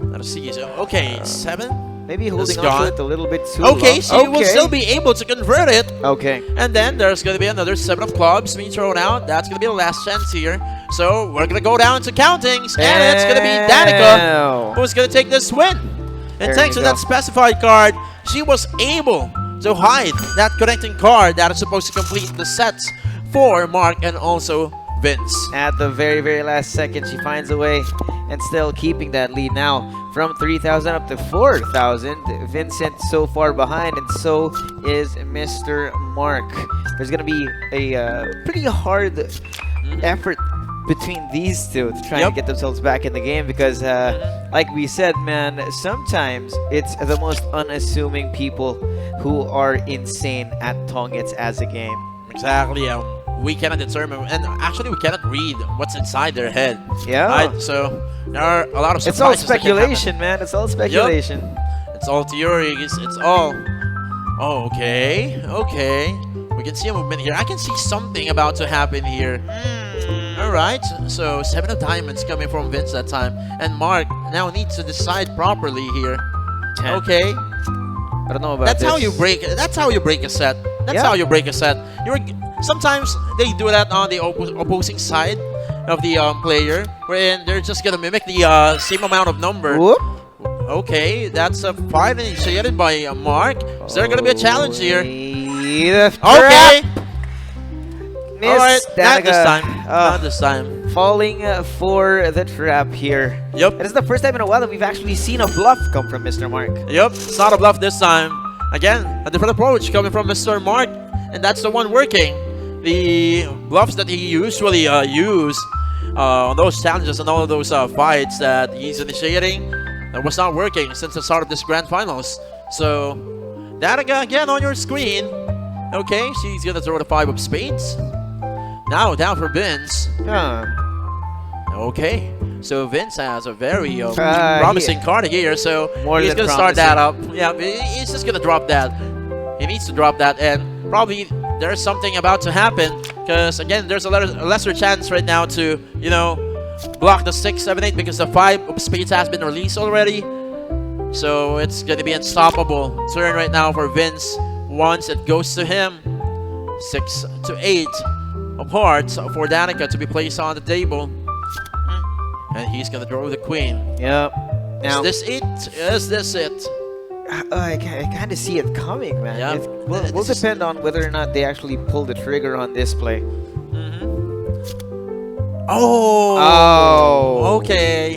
let's see. Okay, 7. Maybe holding on to it a little bit too long. Okay, so you will still be able to convert it. Okay. And then there's going to be another 7 of clubs being thrown out. That's going to be the last chance here. So we're going to go down to countings. And it's going to be Danica who's going to take this win. And thanks to that specified card, she was able to hide that connecting card that is supposed to complete the sets for Mark and also Vince. At the very, very last second, she finds a way and still keeping that lead now from 3,000 up to 4,000. Vincent so far behind, and so is Mr. Mark. There's going to be a pretty hard effort between these two to try and get themselves back in the game, because like we said, man, sometimes it's the most unassuming people who are insane at Tongits as a game. Exactly. We cannot determine, and actually we cannot read what's inside their head. Yeah. Right? So there are a lot of surprises. It's all speculation, man. It's all speculation. It's all theories. It's all... Oh, okay. Okay. We can see a movement here. I can see something about to happen here. Alright. So 7 of diamonds coming from Vince that time. And Mark now needs to decide properly here. 10. Okay. I don't know about That's this. how you break it. That's how you break a set. That's how you break a set. Sometimes they do that on the opposing side of the player, wherein they're just gonna mimic the same amount of number. Whoop. Okay, that's a fight initiated by Mark. Is there gonna be a challenge here? Okay. Alright, not this time. Oh. Not this time. Falling for the trap here. Yep. It is the first time in a while that we've actually seen a bluff come from Mr. Mark. Yep, it's not a bluff this time. Again, a different approach coming from Mr. Mark, and that's the one working. The bluffs that he usually use on those challenges and all of those fights that he's initiating, that was not working since the start of this grand finals. So, Danica again on your screen. Okay, she's gonna throw the 5 of spades. Now down for Vince. Huh. Okay. So Vince has a very Uh, promising card here, so More he's than going to start that up. promising. Yeah, he's just going to drop that. He needs to drop that, and probably there's something about to happen, because again, there's a lesser chance right now to, you know, block the 6, 7, 8, because the 5 of spades has been released already. So it's going to be unstoppable turn right now for Vince once it goes to him. 6 to 8 of hearts for Danica to be placed on the table. And he's going to draw the queen. Yep. Now, Is this it? Is this it? I kind of see it coming, man. Yeah. It will depend on whether or not they actually pull the trigger on this play. Oh. Okay.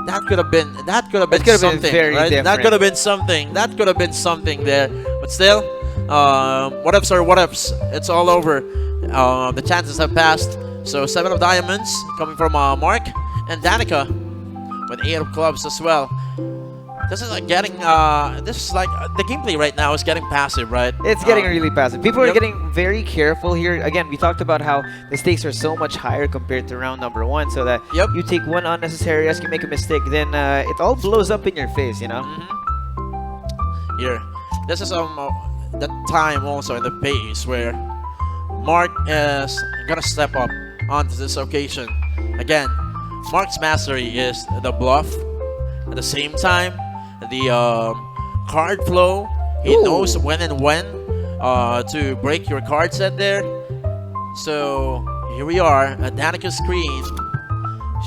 That could have been. That could have been That could have been something. very right? That different. could have been something. That could have been something there. But still, what ifs are what ifs. It's all over. The chances have passed. So 7 of diamonds coming from Mark and Danica with 8 of clubs as well. This is like getting. This is like the gameplay right now is getting passive, right? It's getting really passive. People are Yep. getting very careful here. Again, we talked about how the stakes are so much higher compared to round number 1, so that Yep. you take one unnecessary risk, you make a mistake, then it all blows up in your face, you know? Here, this is the time also in the pace where Mark is gonna step up onto this occasion. Again, Mark's mastery is the bluff. At the same time, the card flow. He Ooh. knows when to break your card set there. So here we are at Danica's screen.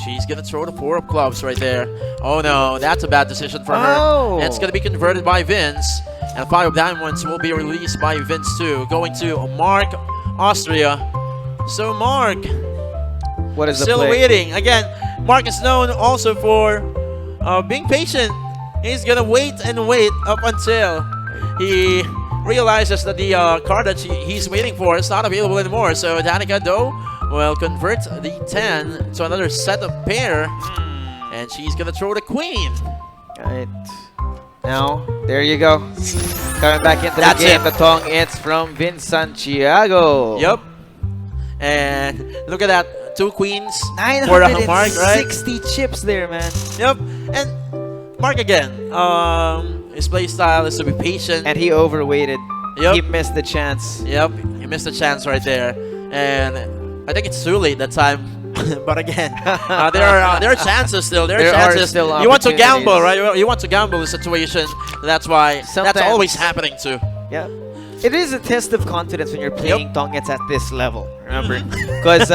She's gonna throw the 4 of clubs right there. Oh no, that's a bad decision for her. Oh. It's gonna be converted by Vince, and 5 of diamonds will be released by Vince too, going to Mark, Austria. So Mark, What is the still play? waiting. Again, Mark is known also for being patient. He's gonna wait and wait up until he realizes that the card that he's waiting for is not available anymore. So Danica, though, will convert the 10 to another set of pair, and she's gonna throw the queen. Right. Now, there you go. Coming back into That's the game, it. the tong it's from Vince Santiago. Yup. And look at that, 2 queens for Mark, right? 960 chips there, man. Yep. And Mark again. His play style is to be patient. And he overweighted. Yep. He missed the chance. Yep, he missed a chance right there, and I think it's too late that time. But again, there are chances still. There are chances. still You want to gamble, opportunities. right? You want to gamble the situation. That's why that's Sometimes- always happening too. Yeah. It is a test of confidence when you're playing Tongits at this level, remember? Mm-hmm. Because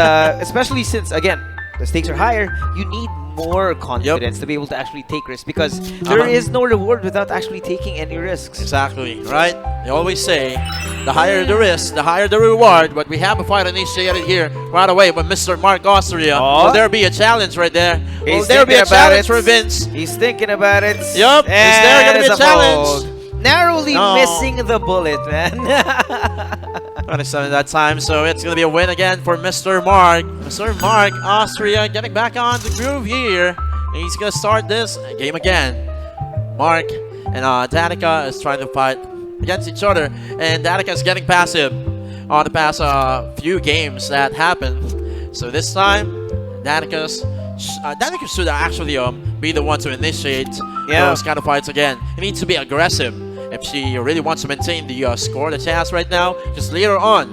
especially since, again, the stakes are higher, you need more confidence to be able to actually take risks, because there is no reward without actually taking any risks. Exactly, right? They always say, the higher the risk, the higher the reward. But we have a fight initiated here right away by Mr. Mark Austria. Oh. Will there be a challenge right there? Will He's there be a thinking about challenge it. for Vince? He's thinking about it. Yup, is there gonna be a And challenge? fold. Narrowly No. missing the bullet, man. 27 that time, so it's going to be a win again for Mr. Mark. Mr. Mark, Austria, getting back on the groove here. He's going to start this game again. Mark and Danica is trying to fight against each other, and Danica is getting passive on the past few games that happened. So this time, Danica should actually be the one to initiate those kind of fights again. He needs to be aggressive if she really wants to maintain the score that she has right now. Just later on,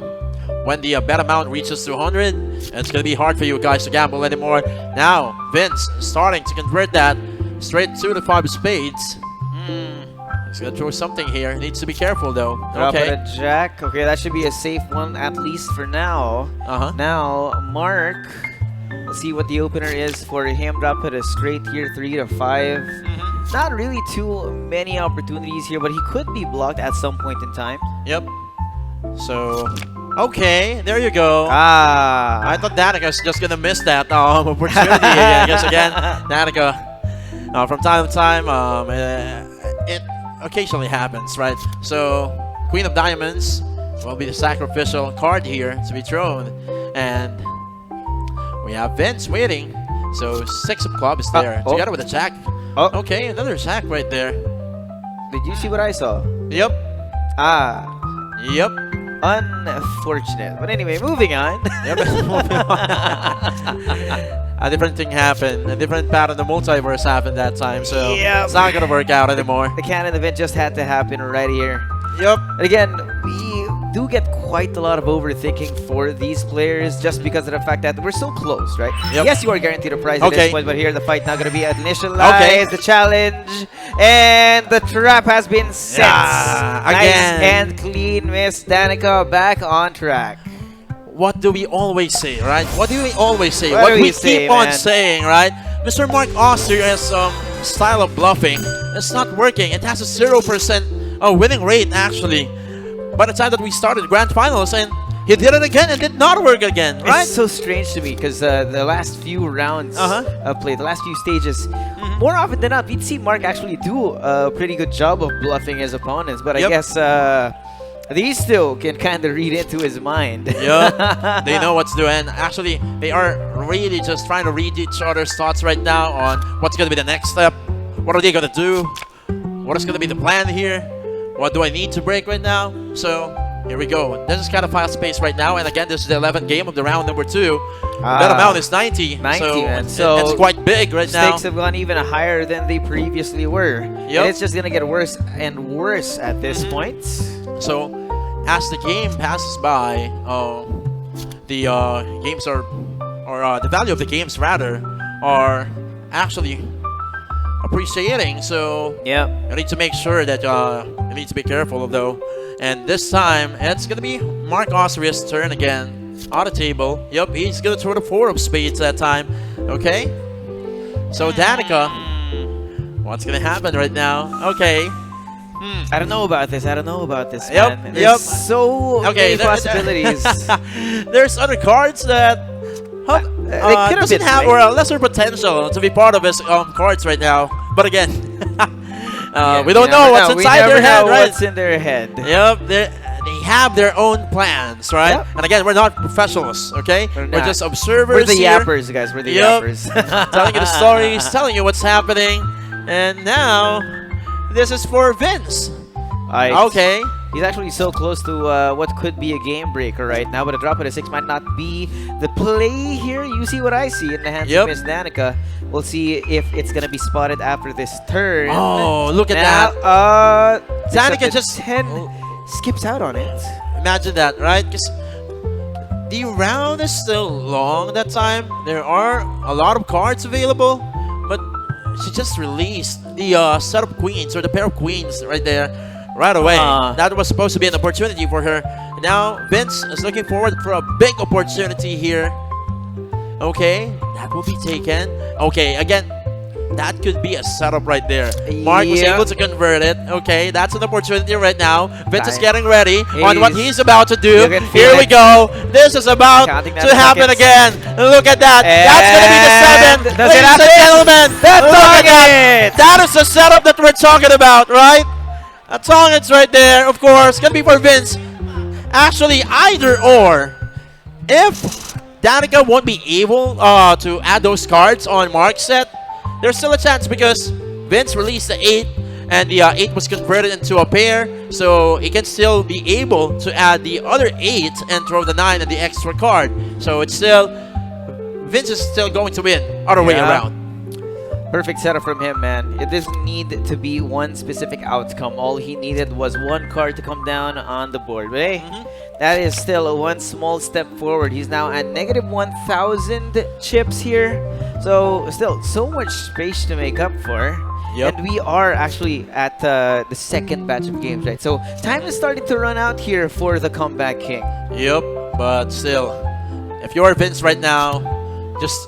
when the bet amount reaches 200, it's going to be hard for you guys to gamble anymore. Now, Vince starting to convert that straight to the 5 of spades. He's going to throw something here. Needs to be careful, though. Drop Okay. it a jack. Okay, that should be a safe one, at least for now. Now, Mark, we'll see what the opener is for him. Drop it a straight here, 3 to 5. Not really too many opportunities here, but he could be blocked at some point in time. Yep. So, okay, there you go. Ah. I thought Danica's just gonna miss that opportunity again. I guess again, Danica, from time to time, it occasionally happens, right? So, Queen of Diamonds will be the sacrificial card here to be thrown, and we have Vince waiting. So 6 of clubs is there, together with a jack. Okay, another jack right there. Did you see what I saw? Yep. Ah. Yep. Unfortunate. But anyway, moving on. Yep. A different thing happened. A different pattern, the multiverse happened that time. So Yep. it's not gonna work out anymore. The canon event just had to happen right here. Yep. And again, we do get quite a lot of overthinking for these players just because of the fact that we're so close, right? Yep. Yes, you are guaranteed a prize at Okay. this point, but here the fight now going to be initialized, Okay. the challenge, and the trap has been set. Yeah, Nice again. and clean, Miss Danica, back on track. What do we always say, right? What do we always say? What What do we we say, keep on man? saying, right? Mr. Mark Auster's style of bluffing, it's not working. It has a 0% winning rate, actually. By the time that we started Grand Finals, and he did it again and did not work again, right? It's so strange to me because the last few rounds of play, the last few stages, more often than not, we'd see Mark actually do a pretty good job of bluffing his opponents. But I Yep. guess these still can kind of read into his mind. Yeah, they know what's doing. Actually, they are really just trying to read each other's thoughts right now on what's going to be the next step. What are they going to do? What is going to be the plan here? What do I need to break right now? So, here we go. This is kind of fast-paced right now. And again, this is the 11th game of the round number 2. That amount is 90. 90, so man. it's So quite big right now. Stakes have gone even higher than they previously were. Yep. And it's just going to get worse and worse at this point. So, as the game passes by, the games are, or the value of the games rather, are actually appreciating. So, Yep. you need to make sure that you need to be careful of though. And this time, it's gonna be Mark Austria's turn again on the table. Yep, he's gonna throw the 4 of spades that time. Okay. So Danica, what's gonna happen right now? Okay. I don't know about this. I don't know about this, Yep, man. yep. There's so Okay. many possibilities. There's other cards that could've doesn't been have played. or a lesser potential to be part of his cards right now. But again, we don't know what's inside their head, right? What's in their head? Yep, they have their own plans, right? Yep. And again, we're not professionals, okay? We're We're not. just observers We're the here, yappers, guys. We're the Yep. yappers. telling you the stories, telling you what's happening. And now, this is for Vince. Alright. Okay. He's actually so close to what could be a game breaker right now, but a drop at a 6 might not be the play here. You see what I see in the hands Yep. of Miss Danica. We'll see if it's gonna be spotted after this turn. Oh, look at Now, that. Danica except just... the 10 skips out on it. Imagine that, right? Because the round is still long that time. There are a lot of cards available, but she just released the set of queens, or the pair of queens right there, right away. That was supposed to be an opportunity for her. Now, Vince is looking forward for a big opportunity here. Okay, that will be taken. Okay, again, that could be a setup right there. Mark was Yeah. able to convert it. Okay, that's an opportunity right now. Vince is Nice. getting ready on what he's about to do. You can feel Here we it. go. This is about Counting down to the happen seconds. again. Look at that. That's going to be the 7. And does it Ladies and happen? gentlemen, The look at that. target! That is the setup that we're talking about, right? A Tongits right there, of course. Going to be for Vince. Actually, either or. If Danica won't be able to add those cards on Mark's set, there's still a chance because Vince released the 8 and the 8 was converted into a pair, so he can still be able to add the other 8 and throw the 9 and the extra card. So it's still, Vince is still going to win other way Yeah. around. Perfect setup from him, man. It doesn't need to be one specific outcome. All he needed was one card to come down on the board. But hey, that is still one small step forward. He's now at negative 1,000 chips here. So still so much space to make up for. Yep. And we are actually at the second batch of games, right? So time is starting to run out here for the comeback king. Yep, but still, if you're Vince right now, just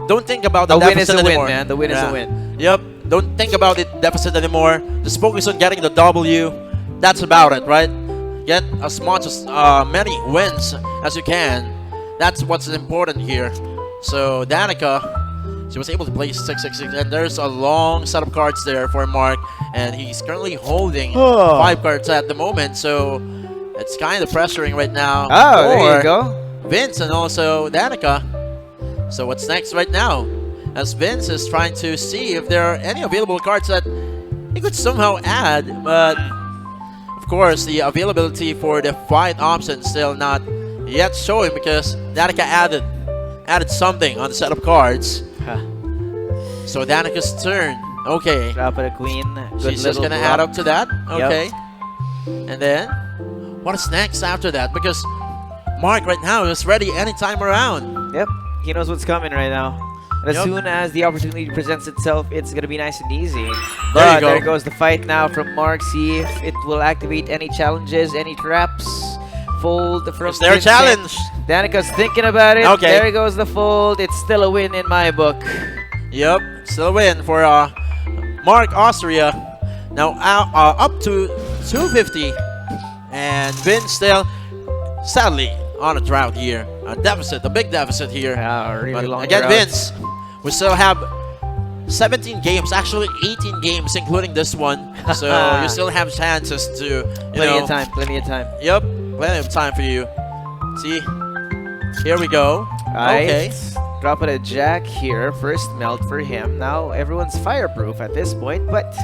don't think about the A win is deficit a win, anymore. man. The win is a win. Yep, don't think about the deficit anymore. Just focus on getting the W. That's about it, right? Get as much as many wins as you can. That's what's important here. So Danica, she was able to play 666, and there's a long set of cards there for Mark, and he's currently holding 5 cards at the moment. So it's kind of pressuring right now. Oh, there for you go. Vince and also Danica. So what's next right now? As Vince is trying to see if there are any available cards that he could somehow add, but of course, the availability for the fight option still not yet showing because Danica added something on the set of cards. So Danica's turn. Okay. Drop it a queen. Good She's just little gonna block. add up to that. Yep. Okay. And then, what is next after that? Because Mark right now is ready anytime around. Yep, he knows what's coming right now. And as Yep. soon as the opportunity presents itself, it's gonna be nice and easy. There But you go. there goes the fight now from Mark. See if it will activate any challenges, any traps. Fold from Is there a Vincent. challenge? Danica's thinking about it. Okay. There goes the fold. It's still a win in my book. Yep, still a win for Mark Austria. Now up to 250. And Vince still, sadly, on a drought here. A deficit, a big deficit here. Yeah, really But long again, drought. Vince, we still have 17 games, actually 18 games, including this one. So you still have chances to, you Plenty know. of time, plenty of time. Yep, plenty of time for you. See, here we go. Right. Okay. Drop it a jack here. First melt for him. Now everyone's fireproof at this point, but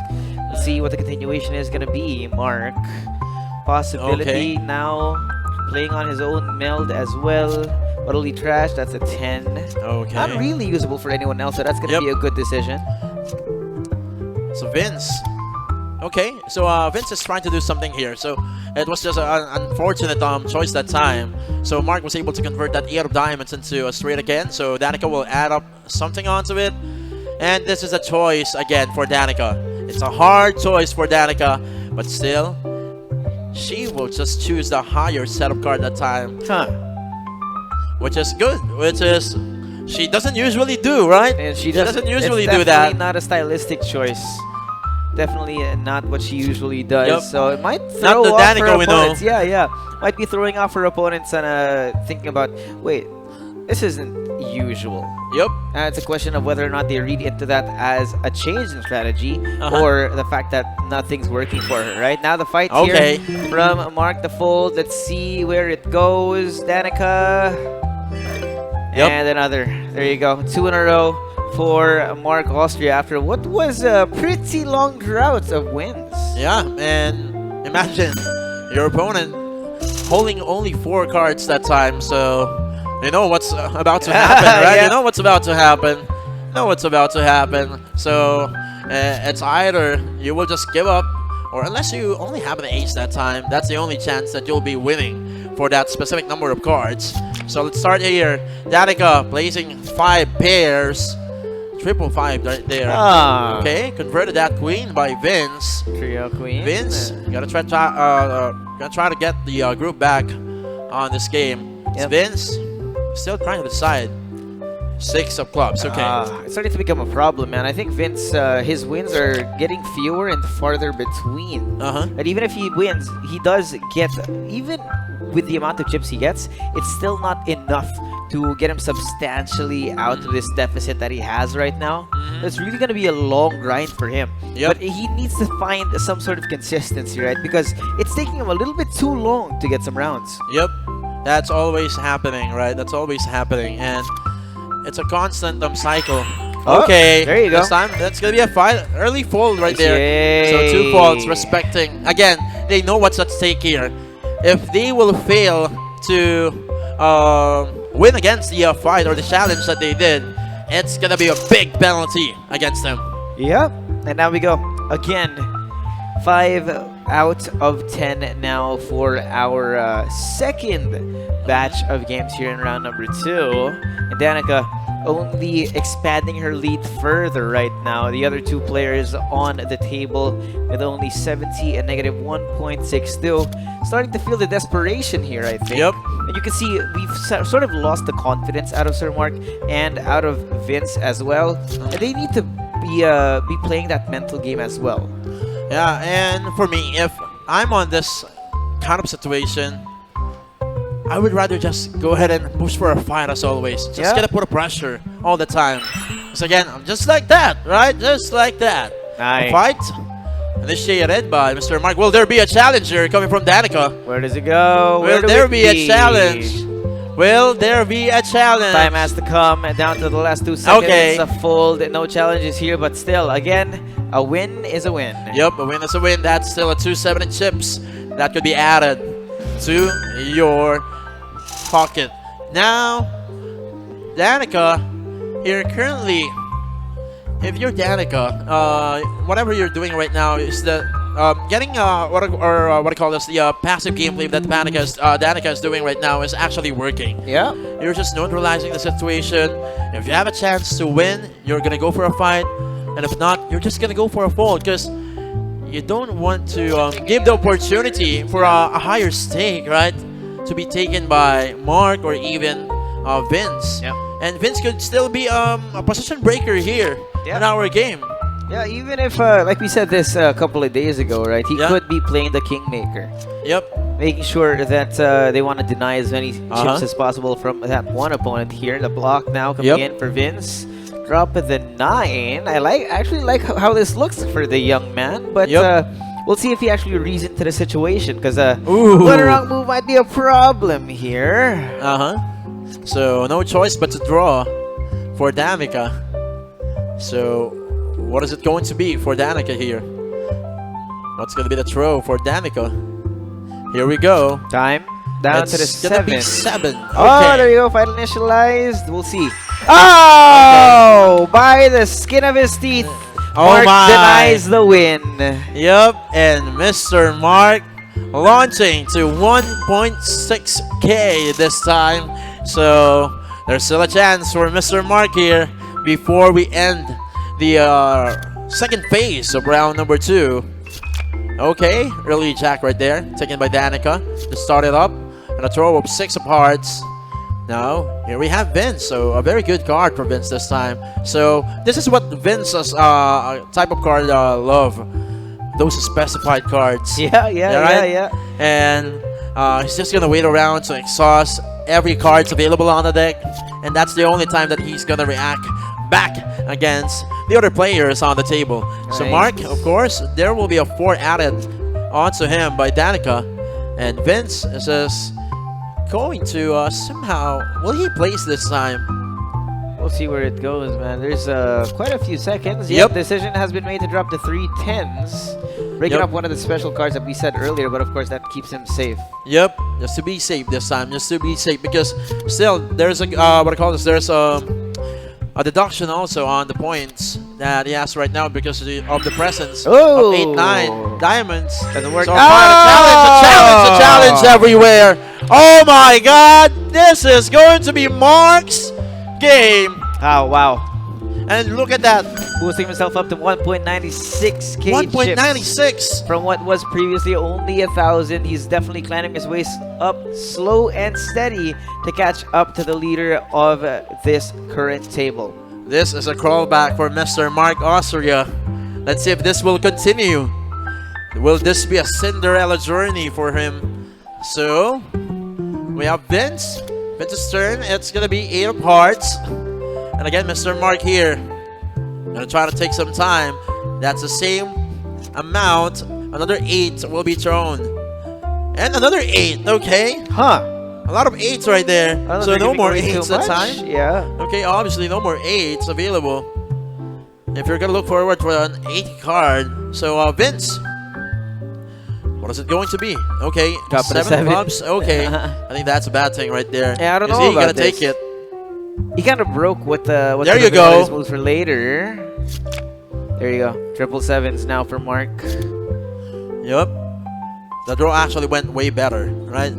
let's see what the continuation is going to be. Mark, possibility Okay. now playing on his own meld as well. What'll he trash? That's a 10. Okay. Not really usable for anyone else, so that's going to Yep. be a good decision. So Vince. Okay, so Vince is trying to do something here. So it was just an unfortunate choice that time. So Mark was able to convert that 8 of diamonds into a straight again. So Danica will add up something onto it. And this is a choice again for Danica. It's a hard choice for Danica, but still, she will just choose the higher setup card that time. Huh. Which is good. Which is, she doesn't usually do, right? And she doesn't usually it's do that. definitely not a stylistic choice. Definitely not what she usually does. Yep. So it might Not throw the off her Danica we know. opponents. Yeah, yeah. Might be throwing off her opponents and thinking about, wait, this isn't usual. Yep. It's a question of whether or not they read into that as a change in strategy or the fact that nothing's working for her. Right now, the fight Okay. here from Mark the Fold. Let's see where it goes. Danica. Yep. And another. There you go. 2 in a row for Mark Austria after what was a pretty long drought of wins. Yeah, and imagine your opponent holding only 4 cards that time, so you know what's about to happen, right? Yeah. You know what's about to happen. So it's either you will just give up, or unless you only have an ace that time, that's the only chance that you'll be winning for that specific number of cards. So let's start here. Danica placing 5 pairs. 555 right there. Ah. Okay, converted that queen by Vince. Trio queen. Vince, gotta try to get the group back on this game. It's Yep. Vince still trying to decide. 6 of clubs. Okay. It's starting to become a problem, man. I think Vince, his wins are getting fewer and farther between. And even if he wins, he does get, even with the amount of chips he gets, it's still not enough to get him substantially out of this deficit that he has right now. It's really going to be a long grind for him. Yep. But he needs to find some sort of consistency, right? Because it's taking him a little bit too long to get some rounds. Yep. That's always happening, right? That's always happening, and it's a constant cycle. Oh, Okay, there you go. This time, that's gonna be a early fold right there. Yay. So 2 folds, respecting. Again, they know what's at stake here. If they will fail to win against the fight or the challenge that they did, it's gonna be a big penalty against them. Yep. And now we go again. 5 out of 10 now for our second batch of games here in round number 2. And Danica only expanding her lead further right now. The other 2 players on the table with only 70 and negative 1.62. Starting to feel the desperation here, I think. Yep. And you can see we've sort of lost the confidence out of Sir Mark and out of Vince as well. And they need to be playing that mental game as well. Yeah, and for me, if I'm on this kind of situation, I would rather just go ahead and push for a fight as always. Just Yeah. get to put a pressure all the time. Because again, I'm just like that, right? Just like that. Nice. A fight initiated by Mr. Mark. Will there be a challenger coming from Danica? Where does it go? Will there be a challenge? Will there be a challenge? Time has to come down to the last 2 seconds. Okay. A fold. No challenges here, but still, again, a win is a win. Yep, a win is a win. That's still a 270 chips. that could be added to your pocket. Now, Danica, here currently, if you're Danica, whatever you're doing right now is that getting what I call this, the passive gameplay that Danica is doing right now is actually working. Yeah. You're just neutralizing the situation. If you have a chance to win, you're gonna go for a fight, and if not, you're just gonna go for a fold because you don't want to give the opportunity for a higher stake, right, to be taken by Mark or even Vince. Yep. And Vince could still be a position breaker here in our game. Yeah, even if, like we said this a couple of days ago, right? He Yeah. could be playing the Kingmaker. Yep. Making sure that they want to deny as many chips as possible from that one opponent here. The block now coming in for Vince. Drop of the 9. Actually like how this looks for the young man, but we'll see if he actually reads into the situation because one wrong move might be a problem here. So no choice but to draw for Danica. So what is it going to be for Danica here? What's going to be the throw for Danica? Here we go. Time down It's to the gonna 7. be 7. Okay. Oh, there you go. Final initialized. We'll see. Oh, by the skin of his teeth. Mark denies the win. Yep, and Mr. Mark launching to 1.6k this time. So there's still a chance for Mr. Mark here before we end the second phase of round number 2. Okay, early jack right there, taken by Danica to start it up. And a throw of 6 of hearts. Now, here we have Vince. So, a very good card for Vince this time. So, this is what Vince's type of card love. Those specified cards. Yeah. And he's just going to wait around to exhaust every cards available on the deck. And that's the only time that he's going to react back against the other players on the table. So, Mark, of course, there will be a 4 added onto him by Danica. And Vince is just going to somehow, will he place this time? We'll see where it goes, man. There's quite a few seconds. Yep. Decision has been made to drop the 3 10s. Breaking up one of the special cards that we said earlier, but of course that keeps him safe. Yep, just to be safe this time, just to be safe, because still there's a there's a deduction also on the points that he has right now because of the presence of 8-9 diamonds. Doesn't work. So a challenge everywhere. Oh my God, this is going to be Mark's game. Oh wow! And look at that, Boosting himself up to 1.96k 1.96 from what was previously only 1,000. He's definitely climbing his way up slow and steady to catch up to the leader of this current table. This is a crawlback for Mr. Mark Austria. Let's see if this will continue. Will this be a Cinderella journey for him? So, we have Vince. Vince's turn. It's going to be 8 of hearts. And again, Mr. Mark here. Gonna try to take some time. That's the same amount. Another 8 will be thrown. And another 8, okay. Huh. A lot of 8s right there. So no more 8s that time. Yeah. Okay, obviously no more 8s available. If you're gonna look forward for an 8 card. So Vince, what is it going to be? Okay, Top of the 7 7. clubs. Okay, I think that's a bad thing right there. Yeah, I don't Is know he gonna about this. take it? He kind of broke what the There you go. his moves for later. There you go. 777s now for Mark. Yep. The draw actually went way better, right?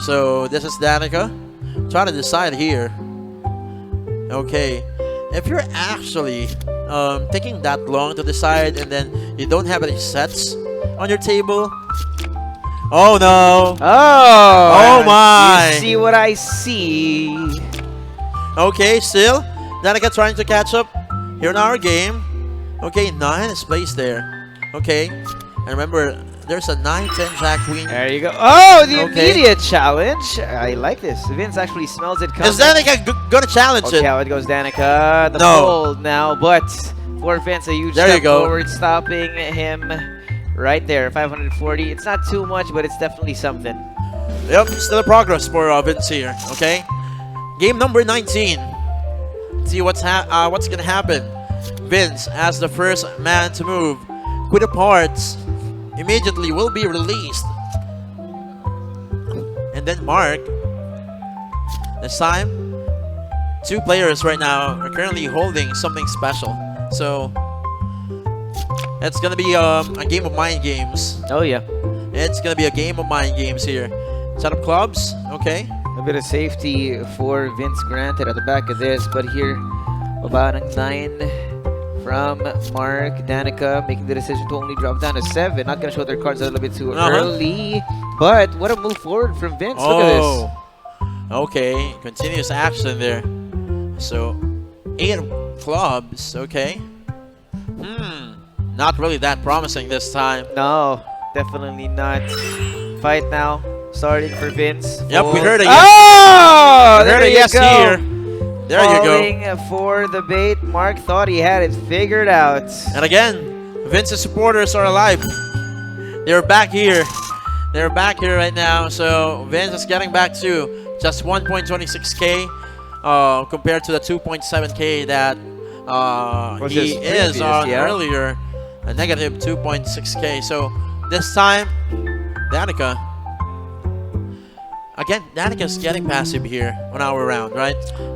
So this is Danica. Trying to decide here. Okay. If you're actually taking that long to decide and then you don't have any sets on your table. Oh no. Oh my. You see what I see. Okay, still. Danica trying to catch up here in our game. Okay, 9 is placed there. Okay. And remember, there's a 9-10 Jack Queen. There you go. Oh, the Okay. immediate challenge. I like this. Vince actually smells it coming. Is Danica gonna challenge Okay, it? how it goes, Danica. The No. fold now, but for Vince, a huge There you step go. forward, stopping him right there. 540. It's not too much, but it's definitely something. Yep, still a progress for Vince here. Okay. Game number 19. See what's gonna happen. Vince, as the first man to move, Queen of Hearts immediately will be released and then Mark. This time, 2 players right now are currently holding something special. So it's gonna be a game of mind games. Oh yeah. It's gonna be a game of mind games here. Set up clubs, okay. A bit of safety for Vince granted at the back of this, but here, about 9 from Mark. Danica making the decision to only drop down to 7. Not gonna show their cards a little bit too early, but what a move forward from Vince. Look at this. Okay, continuous action there. So 8 clubs, okay. Not really that promising this time. No, definitely not. Fight now, starting for Vince. Yep, we heard a yes. Oh, We heard a yes here. There you go. Falling for the bait. Mark thought he had it figured out. And again, Vince's supporters are alive. They're back here. They're back here right now. So Vince is getting back to just 1.26k compared to the 2.7k that he is on earlier. A negative 2.6k. So this time, Danica. Again, Danica's getting passive here on our round, right?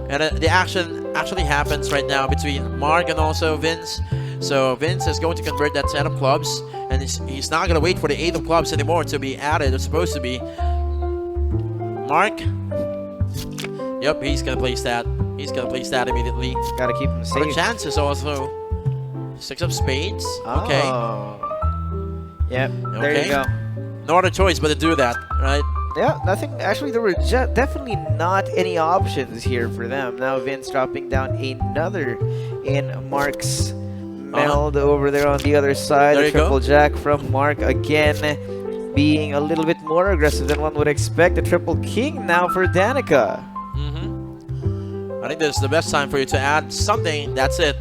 And the action actually happens right now between Mark and also Vince. So Vince is going to convert that 10 of clubs, and he's not going to wait for the 8 of clubs anymore to be added. It's supposed to be. Mark. Yep, he's going to place that. He's going to place that immediately. Gotta keep him safe. Other chances also. 6 of spades. Okay. Yep, Okay. there you go. No other choice but to do that, right? Yeah, nothing. Actually, there were definitely not any options here for them. Now Vince dropping down another in Mark's meld over there on the other side. There The you go. triple jack from Mark again, being a little bit more aggressive than one would expect. The triple king now for Danica. I think this is the best time for you to add something. That's it.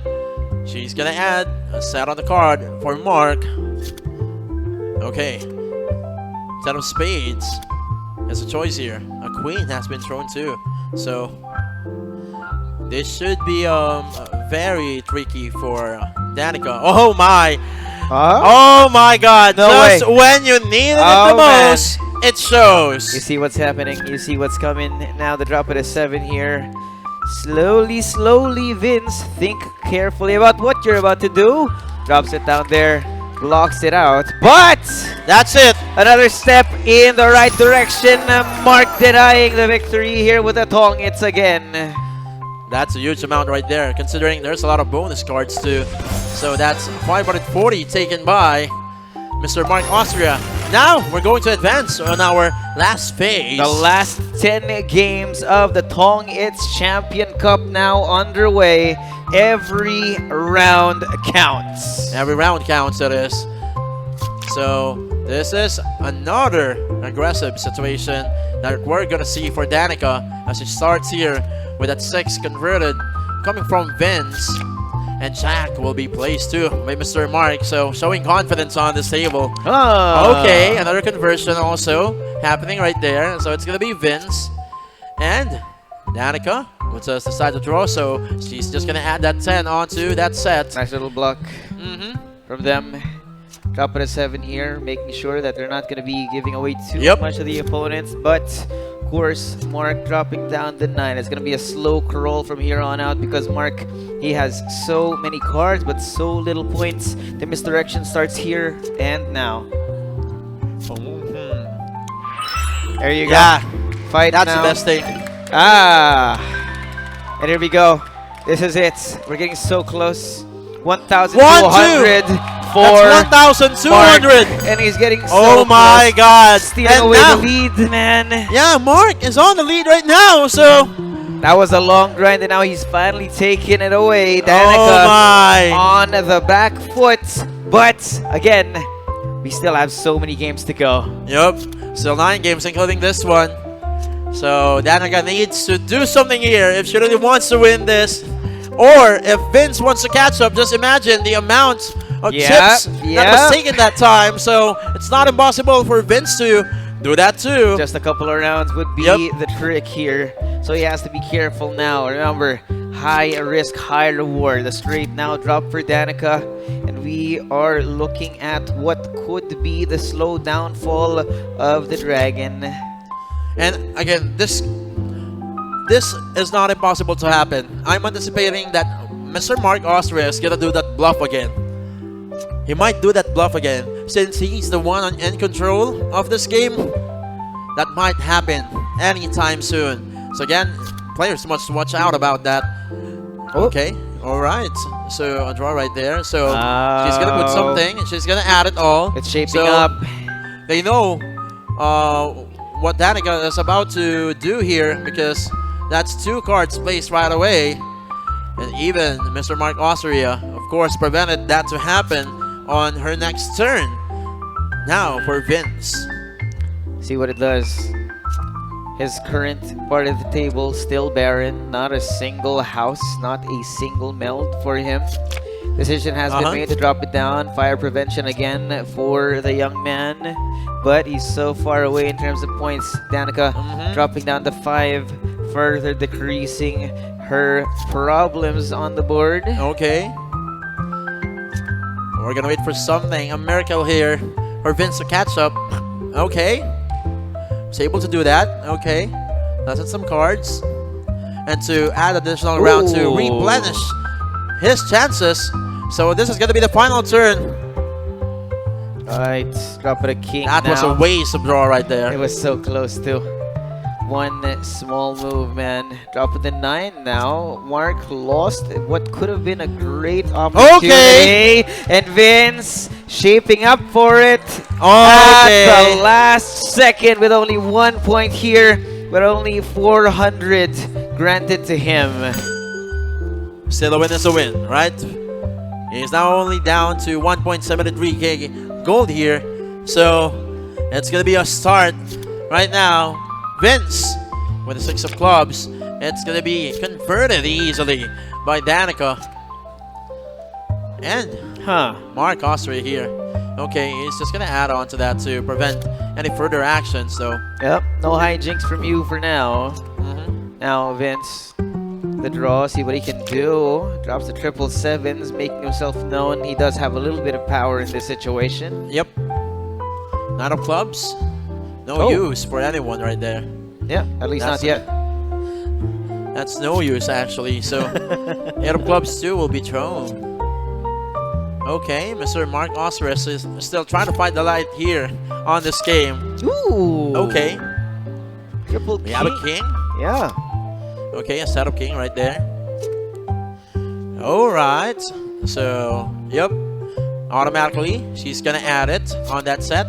She's gonna add a set on the card for Mark. Okay. Set of spades. There's a choice here. A queen has been thrown too. So this should be very tricky for Danica. Oh my! Oh my God! No Just way. when you need it Oh, the most, it shows. You see what's happening. You see what's coming. Now the drop at a 7 here. Slowly, slowly, Vince. Think carefully about what you're about to do. Drops it down there. Blocks it out. But That's it. another step in the right direction. Mark denying the victory here with the Tongits again. That's a huge amount right there, considering there's a lot of bonus cards too. So that's 540 taken by Mr. Mark Austria. Now we're going to advance on our last phase. The last 10 games of the Tongits Champion Cup now underway. Every round counts. Every round counts, that is. So this is another aggressive situation that we're going to see for Danica as she starts here with that 6 converted coming from Vince. And Jack will be placed too by Mr. Mark, so showing confidence on this table. Okay, another conversion also happening right there. So it's going to be Vince. And Danica will just decide to draw, so she's just going to add that 10 onto that set. Nice little block from them. Drop at a 7 here, making sure that they're not going to be giving away too much to the opponents. But, of course, Mark dropping down the 9. It's going to be a slow crawl from here on out because Mark, he has so many cards but so little points. The misdirection starts here and now. There you go. Fight That's now. the best thing. And here we go. This is it. We're getting so close. 1,200 for That's 1,200. and he's getting so Oh my close. God. Stealing And away now- the lead, man. Yeah, Mark is on the lead right now, so. That was a long grind, and now he's finally taking it away. Oh Danica my. on the back foot. But, again, we still have so many games to go. Yep, still 9 games, including this one. So Danica needs to do something here if she really wants to win this. Or if Vince wants to catch up, just imagine the amount of chips that was taken that time. So it's not impossible for Vince to do that too. Just a couple of rounds would be the trick here. So he has to be careful now. Remember, high risk, high reward. The straight now drop for Danica. And we are looking at what could be the slow downfall of the dragon. And again, this is not impossible to happen. I'm anticipating that Mr. Mark Austria is gonna do that bluff again. He might do that bluff again since he's the one in control of this game. That might happen anytime soon. So again, players must watch out about that. Okay, all right. So a draw right there. So she's gonna put something. She's gonna add it all. It's shaping up. They know what Danica is about to do here because that's 2 cards placed right away. And even Mr. Mark Austria, of course, prevented that to happen on her next turn. Now for Vince. See what it does. His current part of the table still barren. Not a single house, not a single meld for him. Decision has been made to drop it down. Fire prevention again for the young man. But he's so far away in terms of points. Danica dropping down to 5, further decreasing her problems on the board. Okay. We're gonna wait for something, a miracle here for Vince to catch up. Okay. Was able to do that. Okay. That's some cards. And to add additional round to replenish his chances. So this is gonna be the final turn. Alright, drop it a king. That was a waste of draw right there. It was so close too. One small move, man. Drop it to 9 now. Mark lost what could have been a great opportunity. And Vince shaping up for it at the last second with only 1 point here, but only 400 granted to him. Still a win is a win, right? He's now only down to 1.73k gold here. So it's going to be a start right now. Vince with the 6 of clubs. It's going to be converted easily by Danica. And Mark Austria here. Okay, he's just going to add on to that to prevent any further action. So yep, no hijinks from you for now. Now Vince, the draw, see what he can do. Drops the 777s, making himself known. He does have a little bit of power in this situation. Yep. 9 of clubs. No use for anyone right there. Yeah, at least not yet. That's no use actually. So 8 of clubs too will be thrown. Okay, Mr. Mark Austria is still trying to find the light here on this game. Ooh. Okay. Triple We have a king. Yeah. Okay, a set of king right there. Alright. So, yep. Automatically, she's gonna add it on that set.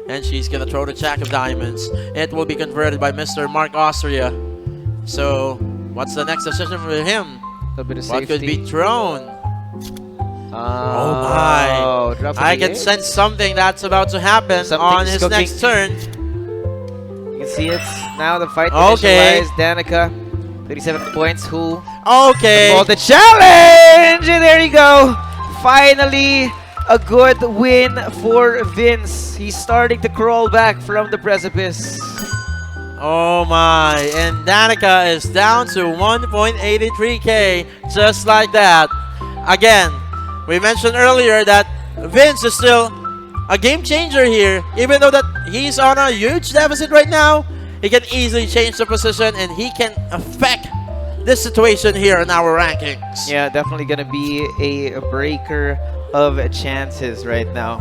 And she's gonna throw the jack of diamonds. It will be converted by Mr. Mark Austria. So, what's the next decision for him? A bit of What safety. could be thrown? Oh my. I can sense something that's about to happen on his next turn. You can see it. Now the fight initialized. Danica, 37 points. Who? Okay. For the challenge! And there you go. Finally, a good win for Vince. He's starting to crawl back from the precipice. Oh my. And Danica is down to 1.83k. Just like that. Again, we mentioned earlier that Vince is still a game changer here. Even though that he's on a huge deficit right now, he can easily change the position and he can affect this situation here in our rankings. Yeah, definitely gonna be a breaker of chances right now.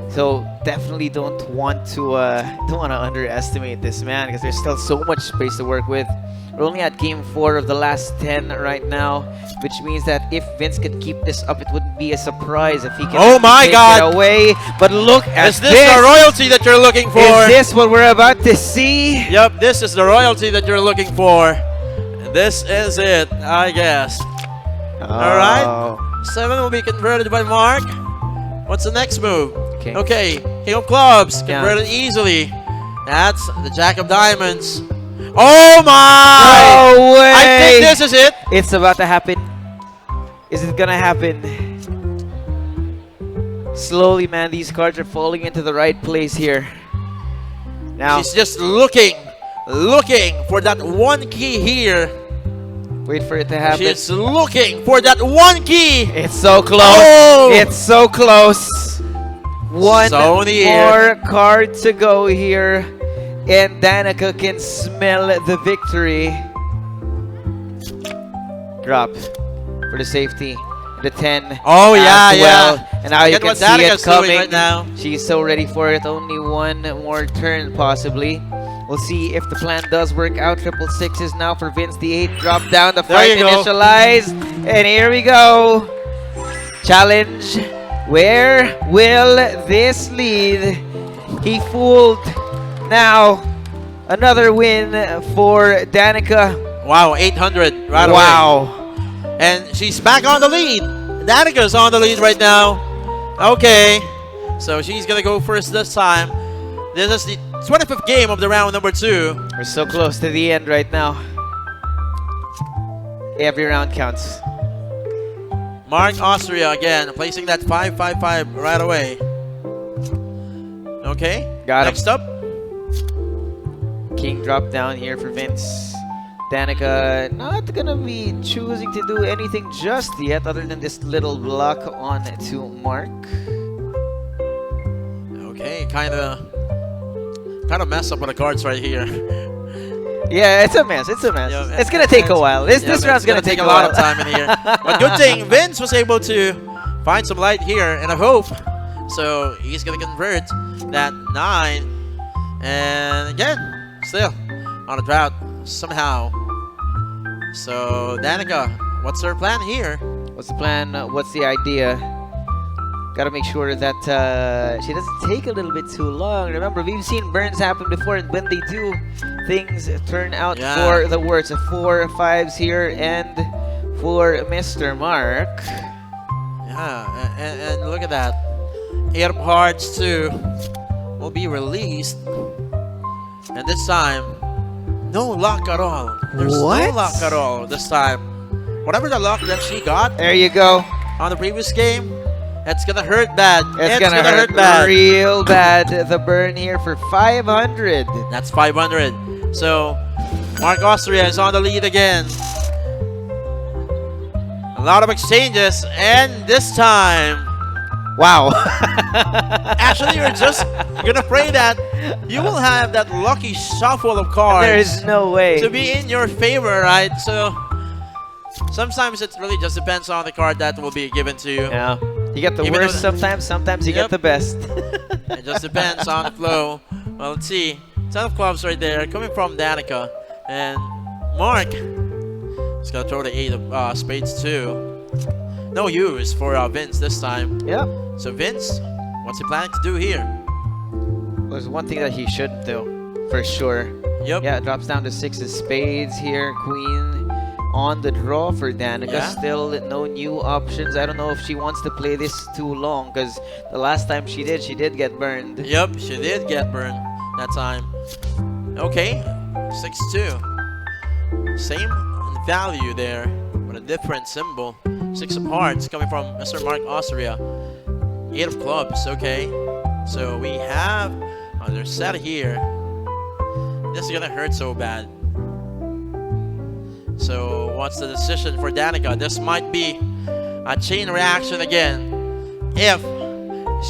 So definitely don't want to underestimate this man, because there's still so much space to work with. We're only at game 4 of the last 10 right now, which means that if Vince could keep this up, it wouldn't be a surprise if he can take it away. But look at this. Is this the royalty that you're looking for? Is this what we're about to see? Yep, this is the royalty that you're looking for. This is it, I guess. Alright, 7 will be converted by Mark. What's the next move? Okay, King of Clubs, converted easily. That's the Jack of Diamonds. Oh my! No way! I think this is it. It's about to happen. Is it gonna happen? Slowly, man, these cards are falling into the right place here. Now she's just looking for that one key here. Wait for it to happen. She's looking for that one key. It's so close. Oh! It's so close. One So near. more card to go here. and Danica can smell the victory. Drop for the safety. The 10. Oh, yeah, as well. yeah. And now you Look can at see what it Danica's doing coming. right now. She's so ready for it. Only one more turn, possibly. We'll see if the plan does work out. 666 is now for Vince. The 8 drop down. The There fight you go. initialized. And here we go. Challenge. Where will this lead? He fooled. Now, another win for Danica. Wow, 800 right away. Wow. And she's back on the lead. Danica's on the lead right now. Okay. So she's going to go first this time. This is the 25th game of the round number 2. We're so close to the end right now. Every round counts. Mark Austria again, placing that 5-5-5 right away. Okay. Got him. Next up. King drop down here for Vince. Danica not gonna be choosing to do anything just yet other than this little block on to Mark. Okay, kind of mess up with the cards right here. Yeah, it's a mess. It's a mess. Yeah, it's gonna take a while. This round's it's gonna take a lot of time in here. But good thing Vince was able to find some light here, and I hope so. He's gonna convert that 9, and again, still on a drought somehow. So Danica, what's her plan here? What's the plan? What's the idea? Gotta make sure that she doesn't take a little bit too long. Remember, we've seen burns happen before, and when they do, things turn out for the worst. 4 5s here, and for Mr. Mark. Yeah, and look at that. 8 of Hearts 2 will be released, and this time, no luck at all. There's no luck at all this time. Whatever the luck that she got There you go. on the previous game, it's gonna hurt bad. It's gonna hurt bad. real bad. The burn here for 500. That's 500. So, Mark Austria is on the lead again. A lot of exchanges, and this time, Wow. actually, you're just gonna pray that you will have that lucky shuffle of cards. There is no way. to be in your favor, right? So sometimes it really just depends on the card that will be given to you. Yeah. You get the Even worst though- sometimes you get Yep. the best. It just depends on the flow. Well, let's see. 10 of clubs right there coming from Danica. And Mark is going to throw the 8 of spades too. No use for Vince this time. Yep. So Vince, what's he planning to do here? There's one thing that he shouldn't do, for sure. Yep. Yeah, it drops down to 6 of spades here. Queen on the draw for Danica. Yeah. Still no new options. I don't know if she wants to play this too long, because the last time she did get burned. Yep, she did get burned that time. Okay, 6-2. Same value there, but a different symbol. 6 of hearts coming from Mr. Mark Austria. 8 of clubs, okay. So we have another set here. This is gonna hurt so bad. So what's the decision for Danica? This might be a chain reaction again. If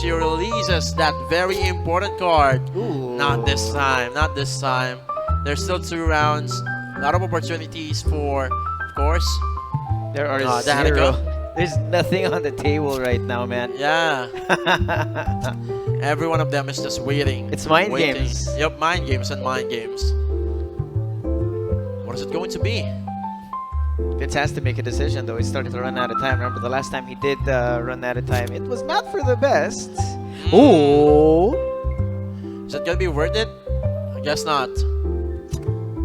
she releases that very important card. Ooh. Not this time, not this time. There's still 2 rounds. A lot of opportunities for, of course. There are Danica. 0. There's nothing on the table right now, man. Yeah. Every one of them is just waiting. It's mind waiting. games. Yep, mind games and mind games. What is it going to be? Vince has to make a decision, though. He's starting to run out of time. Remember, the last time he did run out of time, it was not for the best. Ooh. Is it gonna be worth it? I guess not.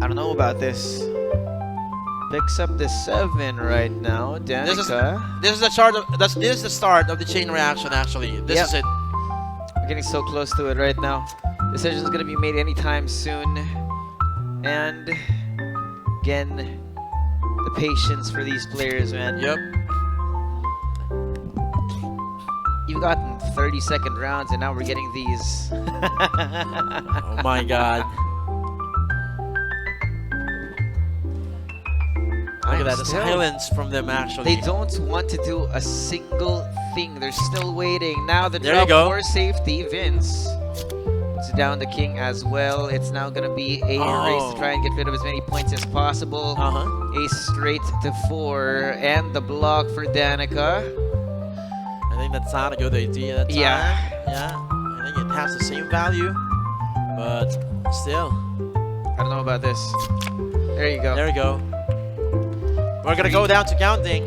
I don't know about this. Picks up the 7 right now. Danica. This is the start of this is the start of the chain reaction. Actually, this Yep. is it. We're getting so close to it right now. Decision's gonna be made anytime soon. And again, the patience for these players, man. Yep. You've gotten 30-second rounds, and now we're getting these. Oh my God. Look at that, the silence from them actually. They don't want to do a single thing. They're still waiting. Now the There drop you go. for safety. Vince. What's down the king as well. It's now going to be a race to try and get rid of as many points as possible. Ace straight to 4 and the block for Danica. I think that's not a good idea that time. Yeah. I think it has the same value, but still. I don't know about this. There you go. There we go. We're gonna go down to counting.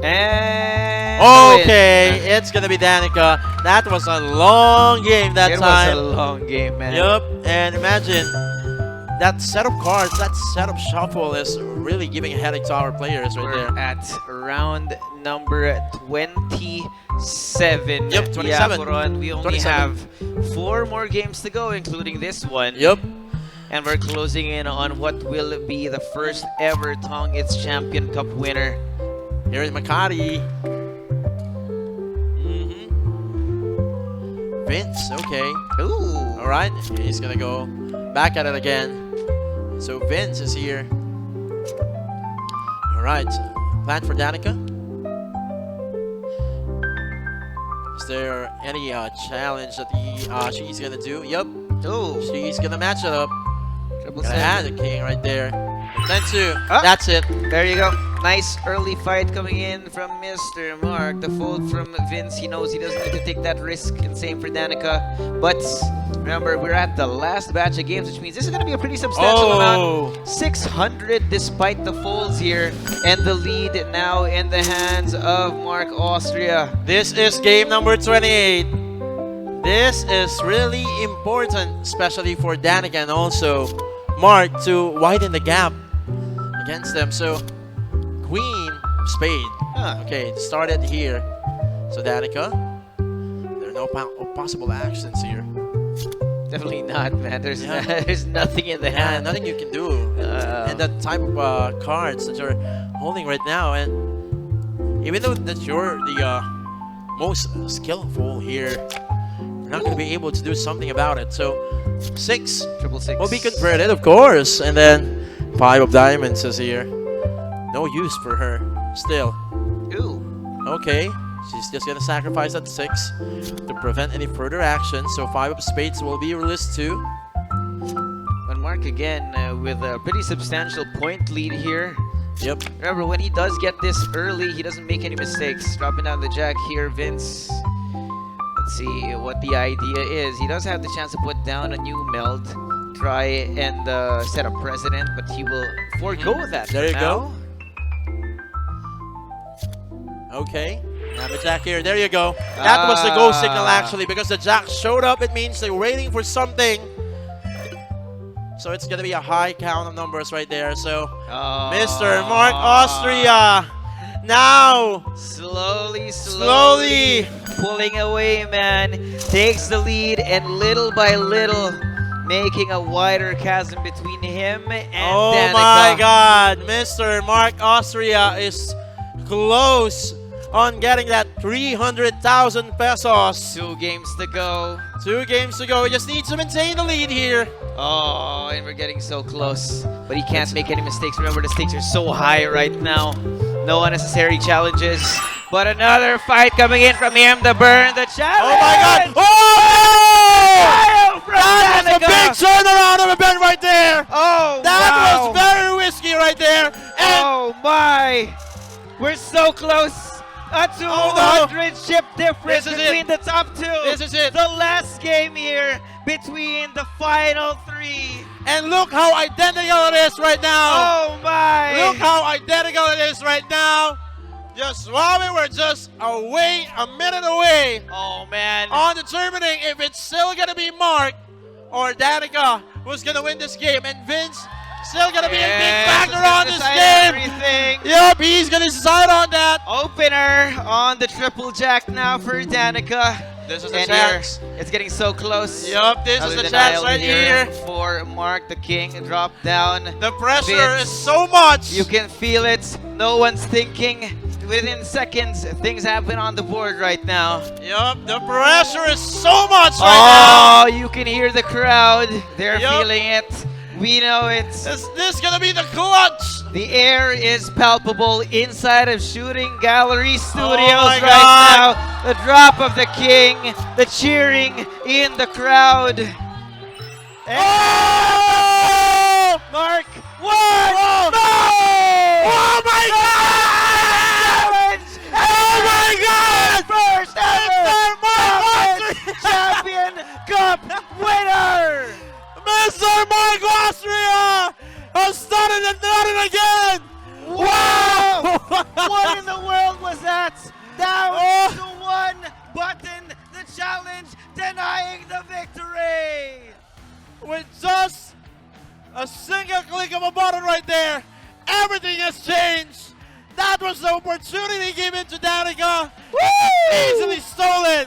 And okay, it's gonna be Danica. That was a long game that time. It was a long game, man. Yup, and imagine that set of cards, that set of shuffle is really giving a headache to our players right We're there. at round number 27. Yep, 27. Yeah, Puron, we only 27. have 4 more games to go, including this one. Yup. And we're closing in on what will be the first ever Tongits Champion Cup winner. Here is Makati. Vince, okay. Ooh. Alright, he's gonna go back at it again. So Vince is here. Alright, plan for Danica. Is there any challenge that she's gonna do? Yup. Ooh. She's gonna match it up. Triple Gonna seven. add the king right there. 10-2. Ah. That's it. There you go. Nice early fight coming in from Mr. Mark. The fold from Vince. He knows he doesn't need to take that risk, and same for Danica. But remember, we're at the last batch of games, which means this is going to be a pretty substantial amount. 600 despite the folds here. And the lead now in the hands of Mark Austria. This is game number 28. This is really important, especially for Danica and also Mark, to widen the gap against them. So Queen Spade. Okay, started here. So Danica, there are no possible actions here. Definitely not, man. There's there's nothing in the Yeah, hand. nothing you can do. And that type of cards that you're holding right now, and even though that you're the most skillful here, you're not going to be able to do something about it. So 6 Triple six. will be converted, of course, and then 5 of diamonds is here. No use for her still. Ooh. Okay, she's just gonna sacrifice that 6 to prevent any further action. So 5 of spades will be released too. And Mark again with a pretty substantial point lead here. Yep. Remember, when he does get this early, he doesn't make any mistakes. Dropping down the jack here, Vince. Let's see what the idea is. He does have the chance to put down a new meld, try and set a precedent, but he will forego that. There for you now. go. Okay, have a jack here. There you go. That was the go signal actually, because the jack showed up. It means they're waiting for something. So it's gonna be a high count of numbers right there. So Mr. Mark Austria now slowly pulling away, man. Takes the lead, and little by little making a wider chasm between him and Danica. my God, Mr. Mark Austria is close on getting that 300,000 pesos. 2 games to go. 2 games to go. He just needs to maintain the lead here. Oh, and we're getting so close. But he can't make any mistakes. Remember, the stakes are so high right now. No unnecessary challenges. But another fight coming in from him to burn the challenge. Oh my God! Oh! That was a big turnaround of event right there. Oh, That wow. was very risky right there. And Oh my! We're so close. A 200 ship difference This is between it. the top 2. This is it. The last game here between the final 3. and look how identical it is right now. Oh my! Look how identical it is right now. Just while we were just a minute away Oh man! on determining if it's still gonna be Mark or Danica who's gonna win this game, and Vince still gonna be a big factor on this game. Everything. Yep, he's gonna decide on that. Opener on the triple jack now for Danica. This is the And chance. here, it's getting so close. Yup, this is Another the chance denial right here. for Mark the King. Drop down. The pressure Vince. is so much. You can feel it. No one's thinking. Within seconds, things happen on the board right now. Yup, the pressure is so much right Oh, you can hear the crowd. They're Yup. feeling it. We know it. now. Is this gonna be the clutch? The air is palpable inside of Shooting Gallery Studios my right God. now. The drop of the king, the cheering in the crowd. Oh! Mark What? won! No! Oh my God! Challenge! Oh my God! First ever Mr. Champion Cup winner! Mr. Mark Austria has done it and done it again! Wow! What in the world was that? Down Oh. to one button, the challenge denying the victory! With just a single click of a button right there, everything has changed. That was the opportunity given to Danica. Easily stolen.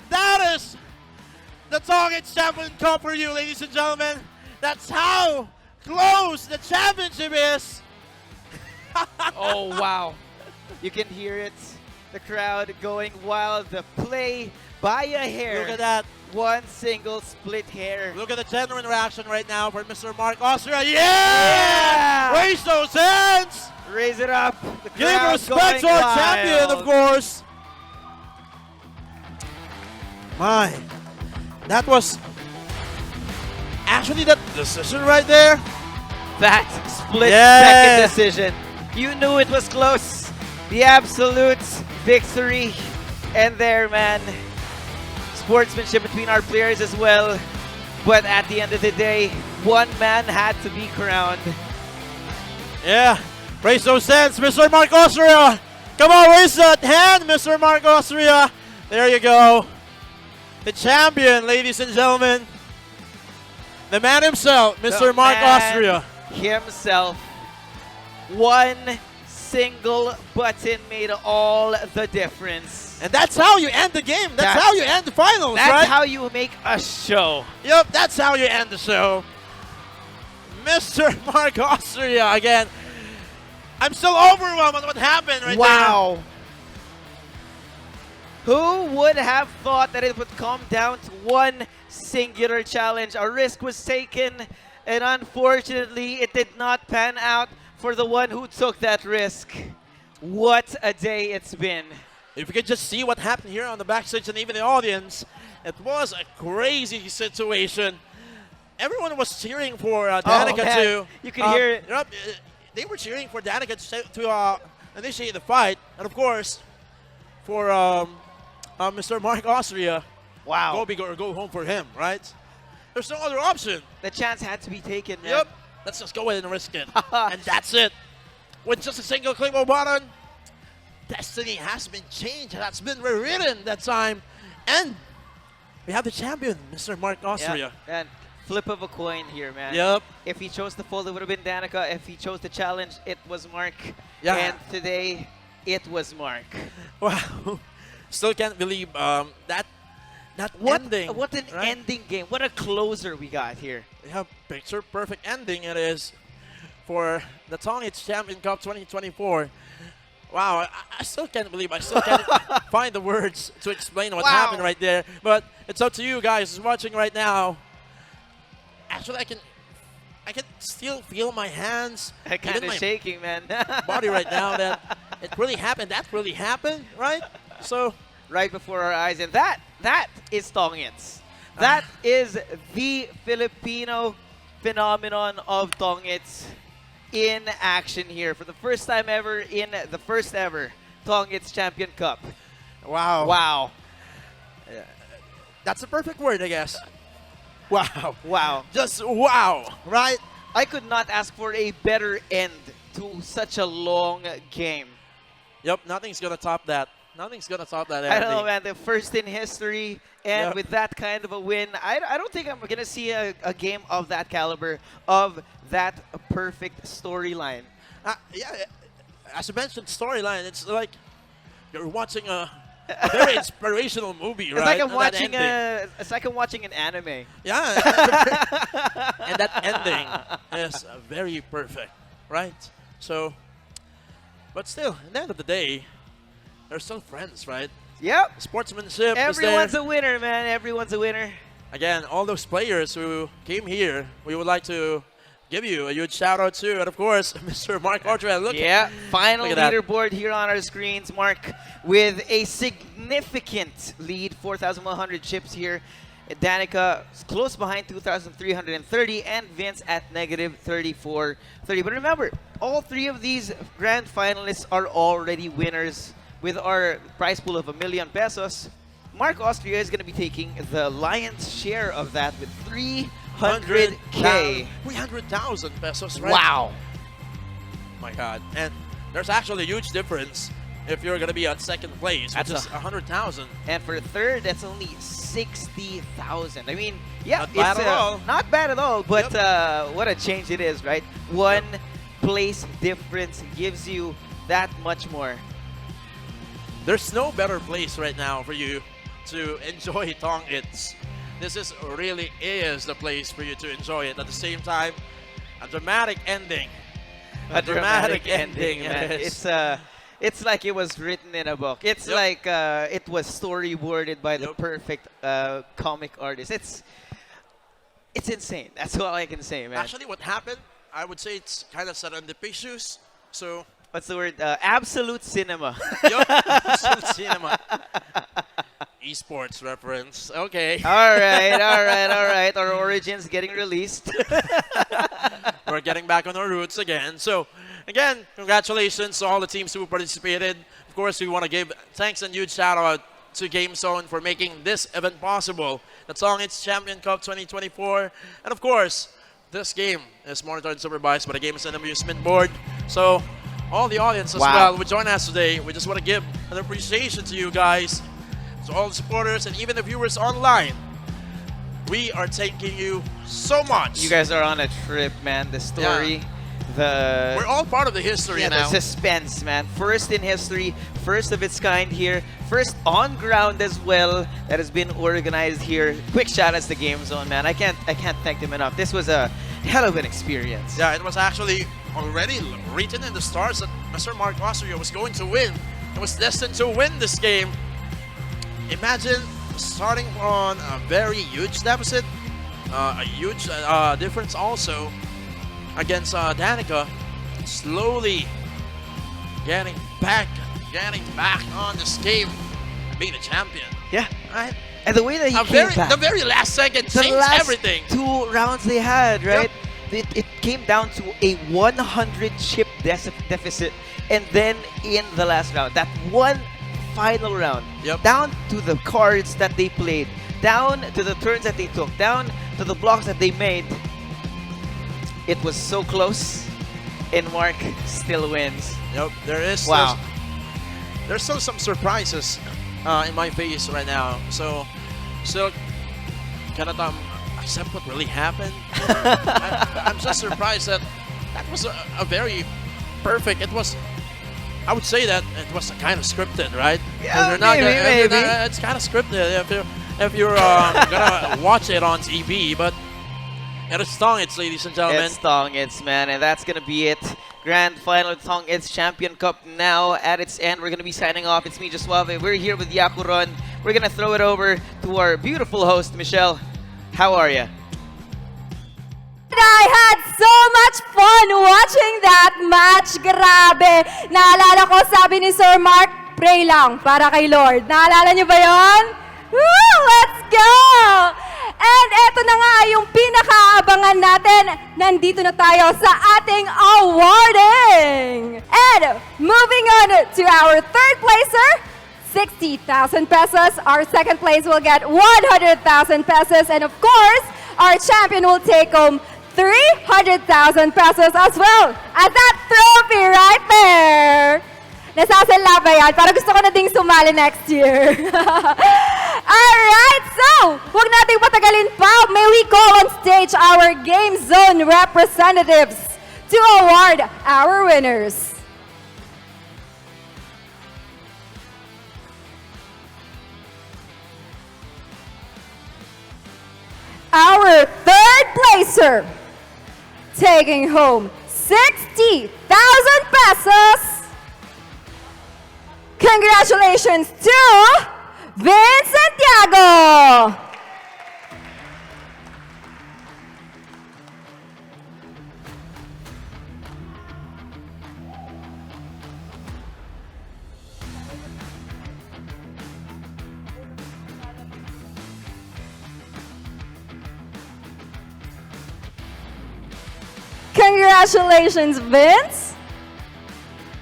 That is the Tongits Champion Cup for you, ladies and gentlemen. That's how close the championship is. Oh, wow. You can hear it. The crowd going wild. The play by a hair. Look at that. One single split hair. Look at the genuine reaction right now for Mr. Mark Austria. Yeah! Raise those hands! Raise it up. The Give crowd respect to going our champion, of wild. course. My, that was actually that decision right there. That split Yeah. second decision. You knew it was close. The absolute victory. And there, man. Sportsmanship between our players as well. But at the end of the day, one man had to be crowned. Yeah, raise those hands, Mr. Mark Austria. Come on, raise that hand, Mr. Mark Austria. There you go. The champion, ladies and gentlemen. The man himself, Mr. The Mark man Austria. himself. One single button made all the difference. And that's how you end the game. That's how you end the finals, That's right? how you make a show. Yep, that's how you end the show. Mr. Mark Austria again. I'm still overwhelmed at what happened right Wow. Who would have thought that it would come down to one singular challenge? A risk was taken, and unfortunately, it did not pan out for the one who took that risk. What a day it's been. If you could just see what happened here on the backstage and even the audience, it was a crazy situation. Everyone was cheering for Danica man. to. You could hear it. They were cheering for Danica to initiate the fight, and of course, for Mr. Mark Austria, Wow. go big or go home for him, right? There's no other option. The chance had to be taken, man. Yep. Let's just go ahead and risk it, and that's it. With just a single click of a button, destiny has been changed. That's been rewritten that time, and we have the champion, Mr. Mark Austria. Yeah. And flip of a coin here, man. Yep. If he chose the fold, it would have been Danica. If he chose the challenge, it was Mark. Yeah. And today, it was Mark. Wow. Still can't believe that ending. What an right? ending game. What a closer we got here. Yeah, picture perfect ending it is for the Tongits Champion Cup 2024. Wow, I still can't believe, I still can't find the words to explain what happened right there. But it's up to you guys watching right now. Actually, I can still feel my hands, Kind even of my shaking, man. body right now that it really happened. That really happened, right? So Right before our eyes. And that is Tongits. That is the Filipino phenomenon of Tongits in action here for the first time ever in the first ever Tongits Champion Cup. wow, Wow. that's a perfect word, I guess. Wow, Wow. just wow, right? I could not ask for a better end to such a long game. Yep, nothing's gonna top that. Nothing's gonna top that. I don't know, ending. man. The first in history, and Yep. with that kind of a win, I don't think I'm going to see a game of that caliber, of that perfect storyline. Yeah, as you mentioned, storyline. It's like you're watching a very inspirational movie, It's right? like I'm And that watching ending. it's like I'm watching an anime. Yeah, and that ending is very perfect, right? So, but still, at the end of the day, they're still friends, right? Yep. Sportsmanship Everyone's is there. a winner, man. Everyone's a winner. Again, all those players who came here, we would like to give you a huge shout out to, and of course, Mr. Mark Austria. Look, Yeah, final look at that. leaderboard here on our screens. Mark with a significant lead, 4,100 chips here. Danica is close behind 2,330, and Vince at negative 3,430. But remember, all three of these grand finalists are already winners with our prize pool of ₱1,000,000. Mark Austria is going to be taking the lion's share of that with 300K. 300,000 pesos, right? Wow. My God. And there's actually a huge difference if you're going to be at second place, which That's is 100,000. And for third, that's only 60,000. I mean, yeah, Not bad at all. Not bad at all, but what a change it is, right? One place difference gives you that much more. There's no better place right now for you to enjoy Tongits. This is really is the place for you to enjoy it. At the same time, a dramatic ending. A dramatic ending, yes. man. It's like it was written in a book. It's like it was storyboarded by the perfect comic artist. It's insane. That's all I can say, man. Actually, what happened, I would say it's kind of serendipitous. So, What's the word? Absolute cinema. Absolute cinema. Esports reference. Okay. All right. Our origins getting released. We're getting back on our roots again. So, again, congratulations to all the teams who participated. Of course, we want to give thanks and huge shout out to GameZone for making this event possible. The Tongits Champion Cup 2024. And of course, this game is monitored and supervised by the Games and Amusement Board. So, all the audience as well who join us today, we just want to give an appreciation to you guys, to all the supporters, and even the viewers online. We are thanking you so much. You guys are on a trip, man. The story, we're all part of the history now. The suspense, man. First in history, first of its kind here, first on ground as well that has been organized here. Quick shout outs to GameZone, man. I can't thank them enough. This was a hell of an experience. Yeah, it was actually already written in the stars that Mr. Mark Austria was going to win. He was destined to win this game. Imagine starting on a very huge deficit, a huge difference also against Danica, slowly getting back on this game, being a champion. Yeah. Right? And the way that he came back. The very last second The changed last everything. 2 rounds they had, right? It came down to a 100 chip deficit, and then in the last round, that one final round, down to the cards that they played, down to the turns that they took, down to the blocks that they made, it was so close, and Mark still wins. Yep, there is there's still some surprises in my face right now. So, still cannot accept what really happened. I'm just surprised that was a very perfect. It was. I would say that it was kind of scripted, right? Yeah, maybe. It's kind of scripted if you're gonna watch it on TV, but it's Tongits, ladies and gentlemen. It's Tongits, man, and that's gonna be it. Grand final Tongits Champion Cup now at its end. We're gonna be signing off. It's me, Josuave. We're here with Yakuron. We're gonna throw it over to our beautiful host, Michelle. How are you? I had so much fun watching that match. Grabe. Naalala ko, sabi ni Sir Mark, pray lang para kay Lord. Naalala niyo ba yon? Woo! Let's go! And eto na nga yung pinakaabangan natin. Nandito na tayo sa ating awarding. And moving on to our third placer, 60,000 pesos. Our second place will get 100,000 pesos. And of course, our champion will take home 300,000 pesos as well as that trophy right there. Nasasala ba yan? Para gusto ko na ding sumali next year. Alright, so, huwag nating patagalin pa. May we call on stage our GameZone representatives to award our winners. Our third placer, taking home 60,000 pesos. Congratulations to Vince Santiago. Congratulations, Vince!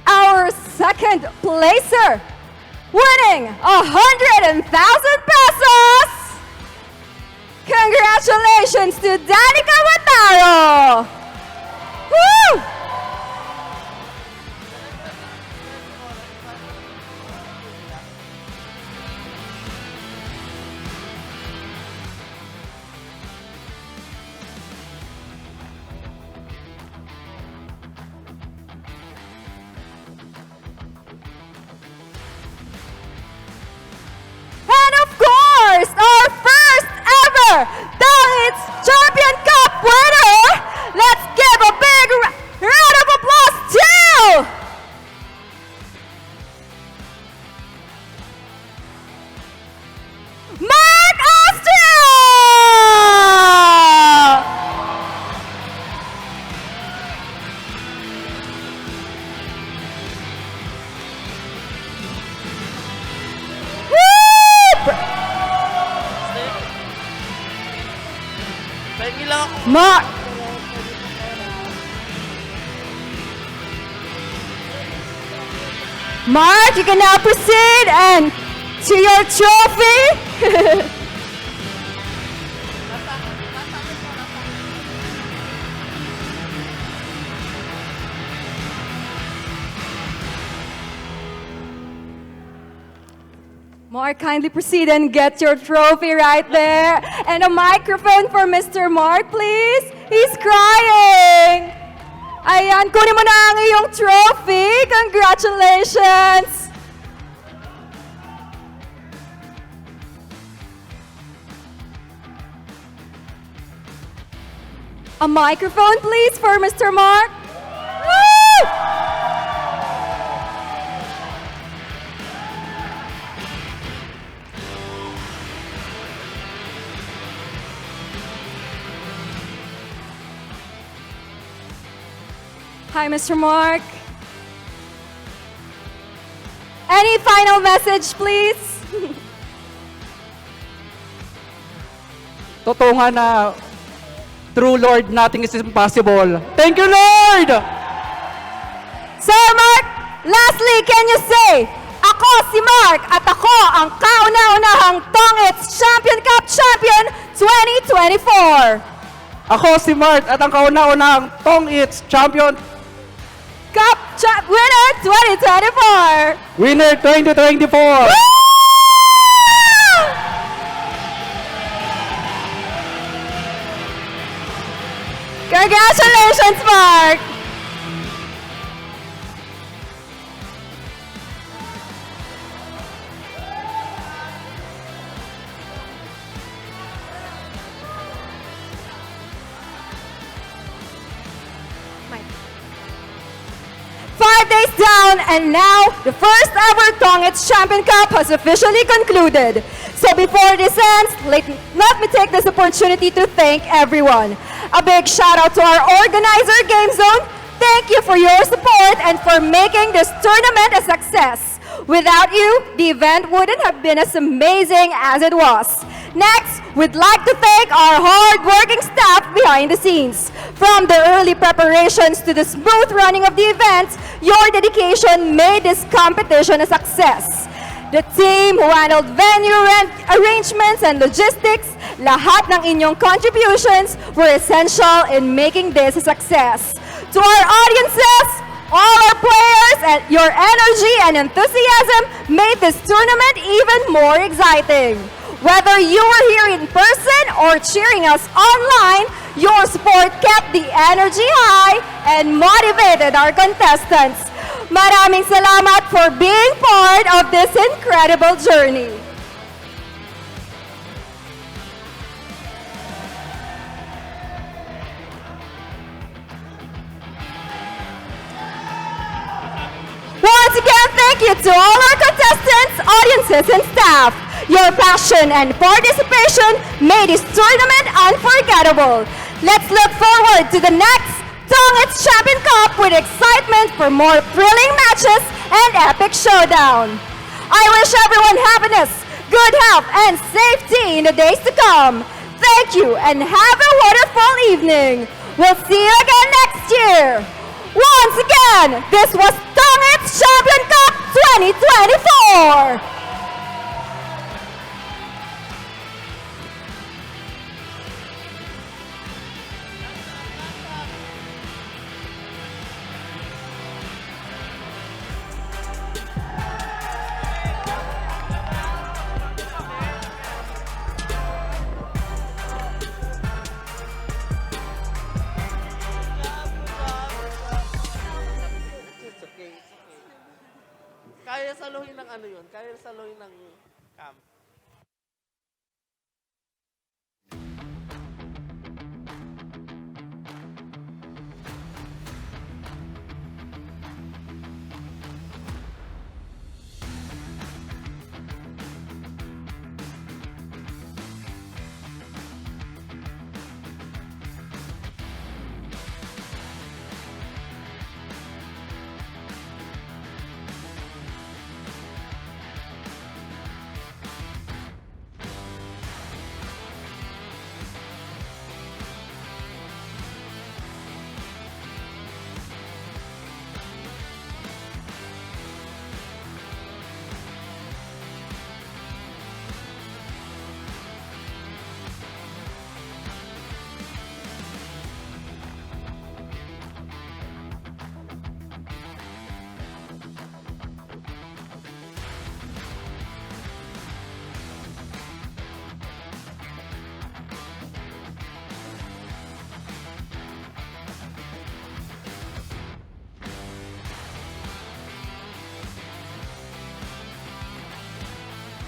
Our second placer, winning 100,000 pesos! Congratulations to Danica Mataro! Woo! And of course, our first ever Tongits Champion Cup winner! Let's give a big round of applause to Mark Austria! Pengi lang ako. Mark! Mark, you can now proceed and to your trophy. Mark, kindly proceed and get your trophy right there. And a microphone for Mr. Mark, please. He's crying. Ayan, kunin mo na ang iyong trophy. Congratulations. A microphone, please, for Mr. Mark. Woo! Hi, Mr. Mark. Any final message, please? Totoo nga na through Lord, nothing is impossible. Thank you, Lord! Sir Mark, lastly, can you say, ako si Mark at ako ang kauna-unahang Tongits Champion Cup Champion 2024. Ako si Mark at ang kauna-unahang Tongits Champion Winner 2024! Winner 2024! Congratulations, Mark! Days down, and now the first ever Tongits Champion Cup has officially concluded. So before this ends, let me take this opportunity to thank everyone. A big shout out to our organizer, GameZone. Thank you for your support and for making this tournament a success. Without you, the event wouldn't have been as amazing as it was. Next, we'd like to thank our hard-working staff behind the scenes. From the early preparations to the smooth running of the event, your dedication made this competition a success. The team who handled venue arrangements and logistics, lahat ng inyong contributions were essential in making this a success. To our audiences, all our players, and your energy and enthusiasm made this tournament even more exciting. Whether you were here in person or cheering us online, your support kept the energy high and motivated our contestants. Maraming salamat for being part of this incredible journey. Once again, thank you to all our contestants, audiences, and staff. Your passion and participation made this tournament unforgettable. Let's look forward to the next Tongits Champion Cup with excitement for more thrilling matches and epic showdown. I wish everyone happiness, good health, and safety in the days to come. Thank you and have a wonderful evening. We'll see you again next year. Once again, this was Tongits Champion Cup 2024. Kaya saluhin ng ano yun? Kaya saluhin ng camp.